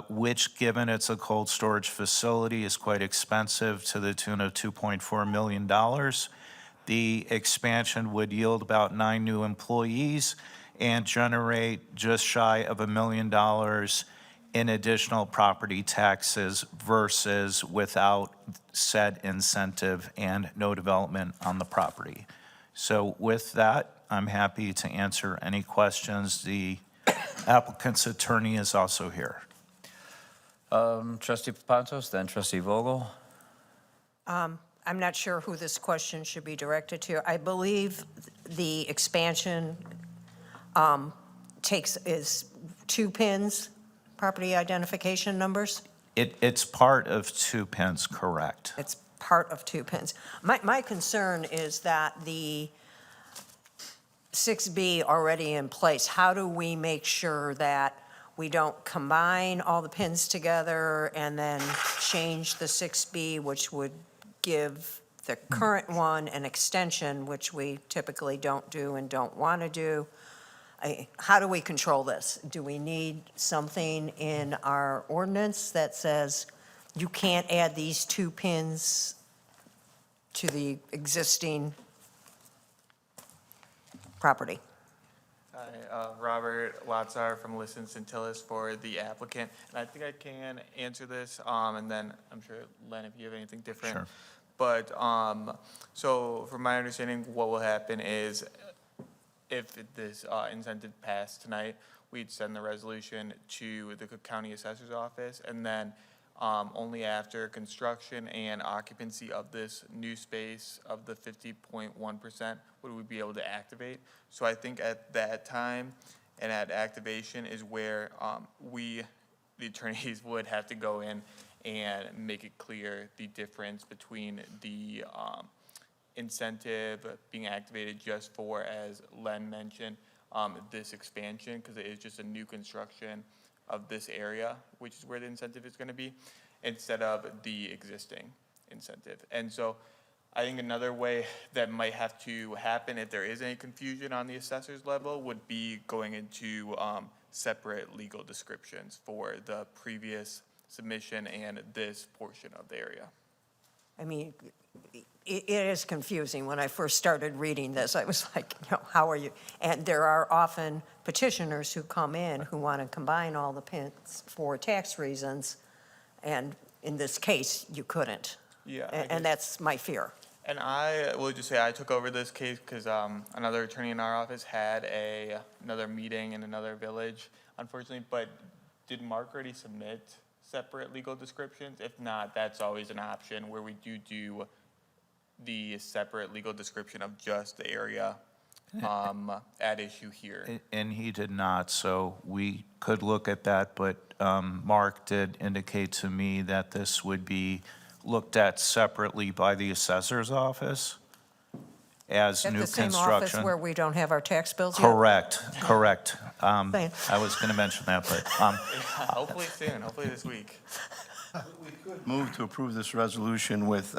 which, given it's a cold storage facility, is quite expensive, to the tune of $2.4 million. The expansion would yield about 9 new employees and generate just shy of $1 million in additional property taxes versus without said incentive and no development on the property. So with that, I'm happy to answer any questions. The applicant's attorney is also here. Trustee Papantos, then trustee Vogel. I I'm not sure who this question should be directed to. I believe the expansion is 2 pins, property identification numbers. It's part of 2 pins, correct. It's part of 2 pins. My concern is that the 6B already in place, how do we make sure that we don't combine all the pins together and then change the 6B, which would give the current one an extension, which we typically don't do and don't want to do? How do we control this? Do we need something in our ordinance that says you can't add these 2 pins to the existing property? Hi, Robert Latzar from Listen Centillis for the applicant. And I think I can answer this, and then I'm sure, Len, if you have anything different. Sure. But, so from my understanding, what will happen is if this incentive passed tonight, we'd send the resolution to the Cook County Assessor's Office, and then only after construction and occupancy of this new space of the 50.1% would we be able to activate. So I think at that time and at activation is where the attorneys would have to go in and make it clear the difference between the incentive being activated just for, as Len mentioned, this expansion, because it is just a new construction of this area, which is where the incentive is going to be, instead of the existing incentive. And so I think another way that might have to happen if there is any confusion on the assessor's level would be going into separate legal descriptions for the previous submission and this portion of the area. I mean, it is confusing. When I first started reading this, I was like, how are you? And there are often petitioners who come in who want to combine all the pins for tax reasons, and in this case, you couldn't. Yeah. And that's my fear. And I will just say I took over this case because another attorney in our office had another meeting in another village, unfortunately. But did Mark already submit separate legal descriptions? If not, that's always an option where we do the separate legal description of just the area at issue here. And he did not, so we could look at that, but Mark did indicate to me that this would be looked at separately by the assessor's office as new At the same office construction. where we don't have our tax bills yet? Correct. Thanks. I was going to mention that, but Hopefully soon, hopefully this week. Move to approve this resolution with,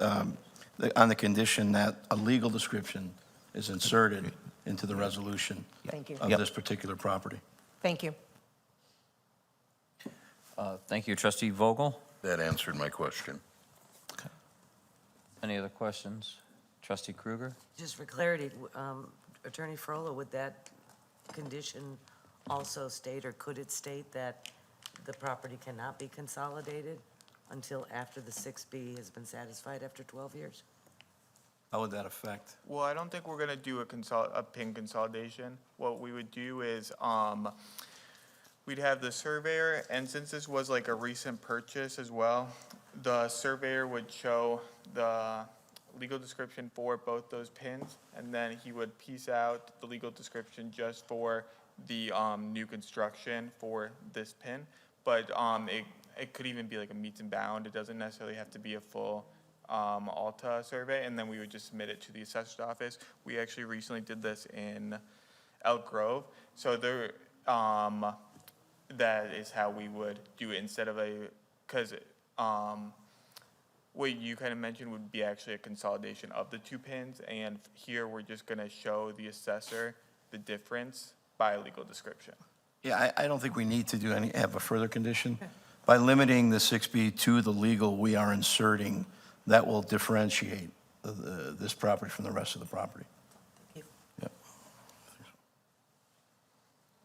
on the condition that a legal description is inserted into the resolution Thank you. of Yep. this particular property. Thank you. Thank you, trustee Vogel. That answered my question. Any other questions? Trustee Kruger? Just for clarity, Attorney Frola, would that condition also state, or could it state that the property cannot be consolidated until after the 6B has been satisfied after 12 years? How would that affect? Well, I don't think we're going to do a PIN consolidation. What we would do is we'd have the surveyor, and since this was like a recent purchase as well, the surveyor would show the legal description for both those pins, and then he would piece out the legal description just for the new construction for this pin. But it could even be like a meets and bound. It doesn't necessarily have to be a full Alta survey, and then we would just submit it to the assessor's office. We actually recently did this in Elk Grove, so there, that is how we would do it instead of because what you kind of mentioned would be actually a consolidation of the 2 pins, and here we're just going to show the assessor the difference by legal description. Yeah, I don't think we need to have a further condition. By limiting the 6B to the legal, we are inserting, that will differentiate this property from the rest of the property. Yep.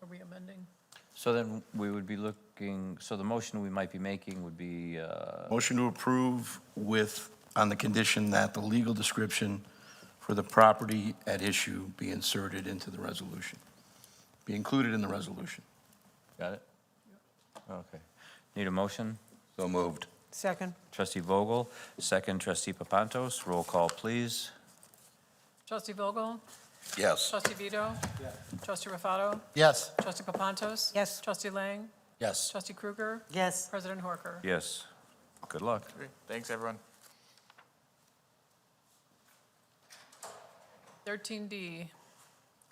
Are we amending? So then we would be looking, so the motion we might be making would be, Motion to approve with, on the condition that the legal description for the property at issue be inserted into the resolution, be included in the resolution. got it? Okay. Need a motion? So moved. Second. Trustee Vogel, second trustee Papantos. Roll call, please. Trustee Vogel? Yes. Trustee Vito? Trustee Rufato? Yes. Trustee Papantos? Yes. Trustee Lang? Yes. Trustee Krueger? Yes. President Horker? Yes. Good luck. Great. Thanks, everyone. 13D,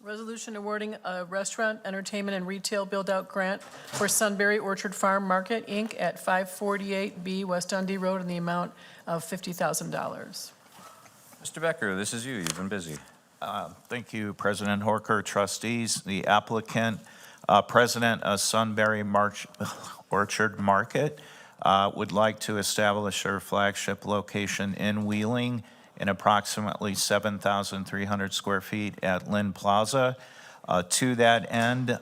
resolution awarding a restaurant, entertainment, and retail build-out grant for SunBerry Orchard Farm Market, Inc. at 548B West Dundee Road in the amount of $50,000. Mr. Becker, this is you. You've been busy. Thank you, President Horker, trustees. The applicant, President of SunBerry Orchard Market, would like to establish their flagship location in Wheeling in approximately 7,300 square feet at Lynn Plaza. To that end,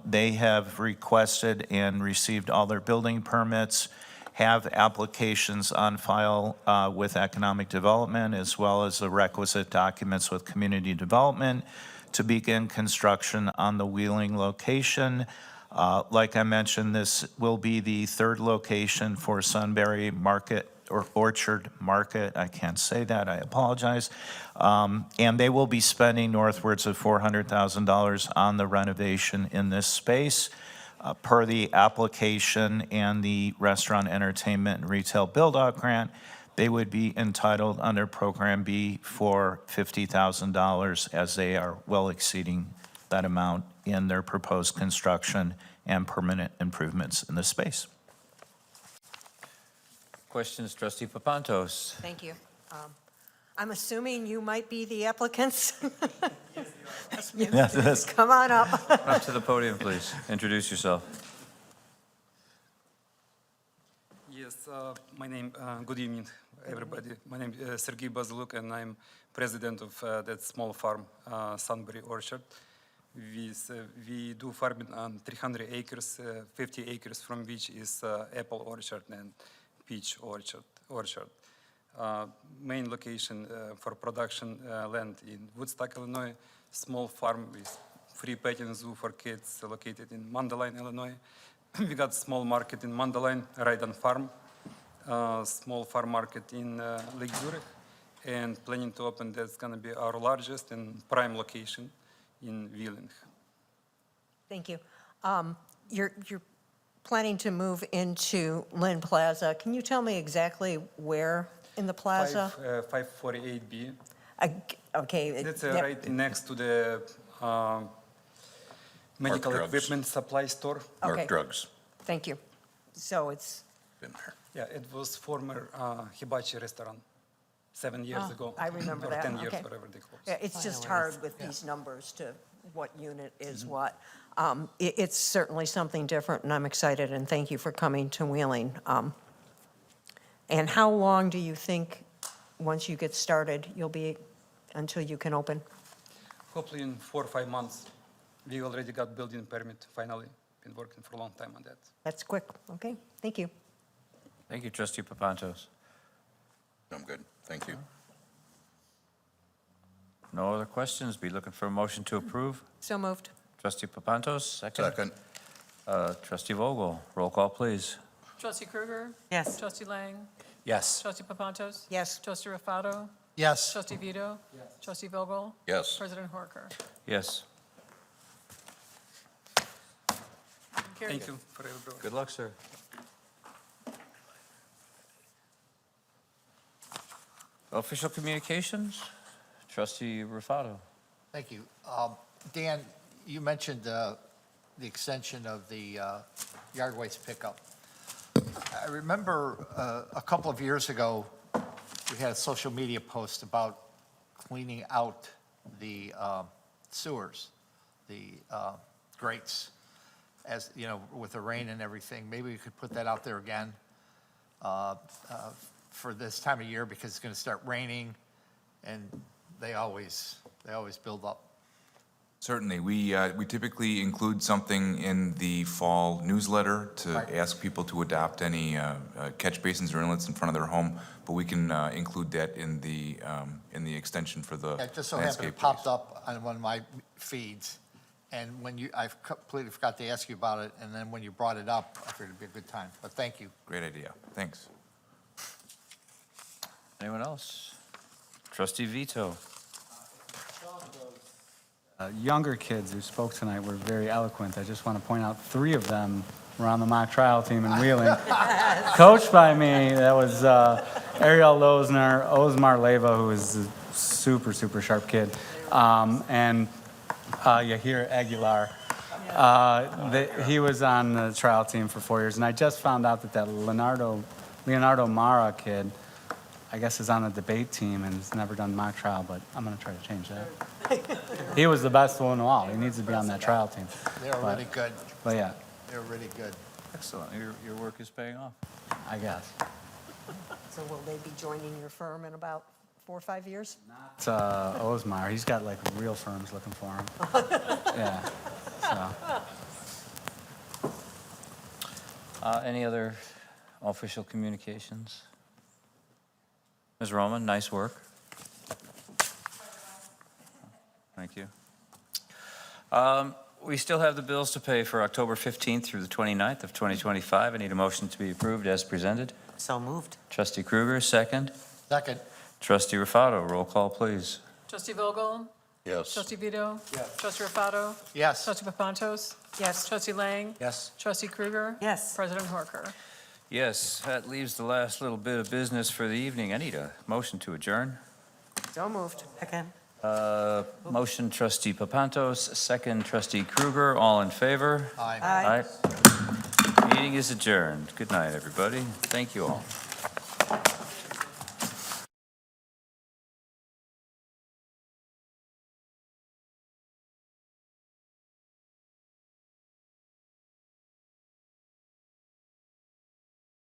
they have requested and received all their building permits, have applications on file with economic development, as well as the requisite documents with community development to begin construction on the Wheeling location. Like I mentioned, this will be the third location for SunBerry Market or Orchard Market. I can't say that, I apologize. And they will be spending northwards of $400,000 on the renovation in this space. Per the application and the restaurant, entertainment, and retail build-out grant, they would be entitled under Program B for $50,000, as they are well exceeding that amount in their proposed construction and permanent improvements in the space. Questions, trustee Papantos? Thank you. I'm assuming you might be the applicants? Yes. Come on up. Up to the podium, please. Introduce yourself. Yes, my name, good evening, everybody. My name is Sergey Bazaluk, and I'm president of that small farm, SunBerry Orchard. We do farming on 300 acres, 50 acres from which is apple orchard and peach orchard. Main location for production land in Woodstock, Illinois. Small farm with free petting zoo for kids located in Mundelein, Illinois. We got small market in Mundelein, Ryden Farm. Small farm market in Lake Zurich, and planning to open that's going to be our largest and prime location in Wheeling. Thank you. You're planning to move into Lynn Plaza. Can you tell me exactly where in the plaza? 548B. Okay. That's right next to the medical Drugs. equipment supply store. Okay. Mark Drugs. Thank you. So it's, Been there. Yeah, it was former hibachi restaurant 7 years ago. I remember or that. 10 years, Okay. whatever they closed. yeah, it's just hard with these numbers to what unit is what. It's certainly something different, and I'm excited, and thank you for coming to Wheeling. And how long do you think, once you get started, you'll be, until you can open? Hopefully in 4 or 5 months. We already got building permit, finally. Been working for a long time on that. That's quick. Okay, thank you. Thank you, trustee Papantos. I'm good. Thank you. No other questions? Be looking for a motion to approve. So moved. Trustee Papantos, second. Second. Trustee Vogel, roll call, please. Trustee Krueger? Yes. Trustee Lang? Yes. Trustee Papantos? Yes. Trustee Rufato? Yes. Trustee Vito? Trustee Vogel? Yes. President Horker? Yes. Carried. Thank you for everybody. Good luck, sir. Official communications, trustee Rufato. Thank you. Dan, you mentioned the extension of the yard waste pickup. I remember a couple of years ago, we had a social media post about cleaning out the sewers, the grates, as, you know, with the rain and everything. Maybe we could put that out there again for this time of year, because it's going to start raining, and they always build up. Certainly. We typically include something in the fall newsletter to Right. ask people to adopt any catch basins or inlets in front of their home, but we can include that in the extension for the It just so happened landscape it popped trees. up on one of my feeds, and when I completely forgot to ask you about it, and then when you brought it up, I figured it'd be a good time, but thank you. Great idea. Thanks. Anyone else? Trustee Vito. Younger kids who spoke tonight were very eloquent. I just want to point out 3 of them were on the mock trial team in Wheeling. Coached by me, that was Ariel Losner, Osmar Leva, who is a super, super sharp kid, and Yahir Aguilar. He was on the trial team for 4 years, and I just found out that Leonardo Mara kid, I guess, is on the debate team and has never done mock trial, but I'm going to try to change that. He was the best one of all. He needs to be on that trial team. They're really good. But yeah, They're really good. Excellent. Your work is paying off. I guess. So will they be joining your firm in about 4 or 5 years? It's Osmar. He's got like real firms looking for him. Yeah. So. Any other official communications? Ms. Roman, nice work. Thank you. We still have the bills to pay for October 15th through the 29th of 2025. I need a motion to be approved as presented. So moved. Trustee Kruger, second. Second. Trustee Rufato, roll call, please. Trustee Vogel? Yes. Trustee Vito? Yes. Trustee Rufato? Yes. Trustee Papantos? Yes. Trustee Lang? Yes. Trustee Kruger? Yes. President Horker? Yes, that leaves the last little bit of business for the evening. I need a motion to adjourn. So moved. Second. Motion trustee Papantos, second trustee Kruger, all in favor? Aye. Aye. Meeting is adjourned. Good night, everybody. Thank you all.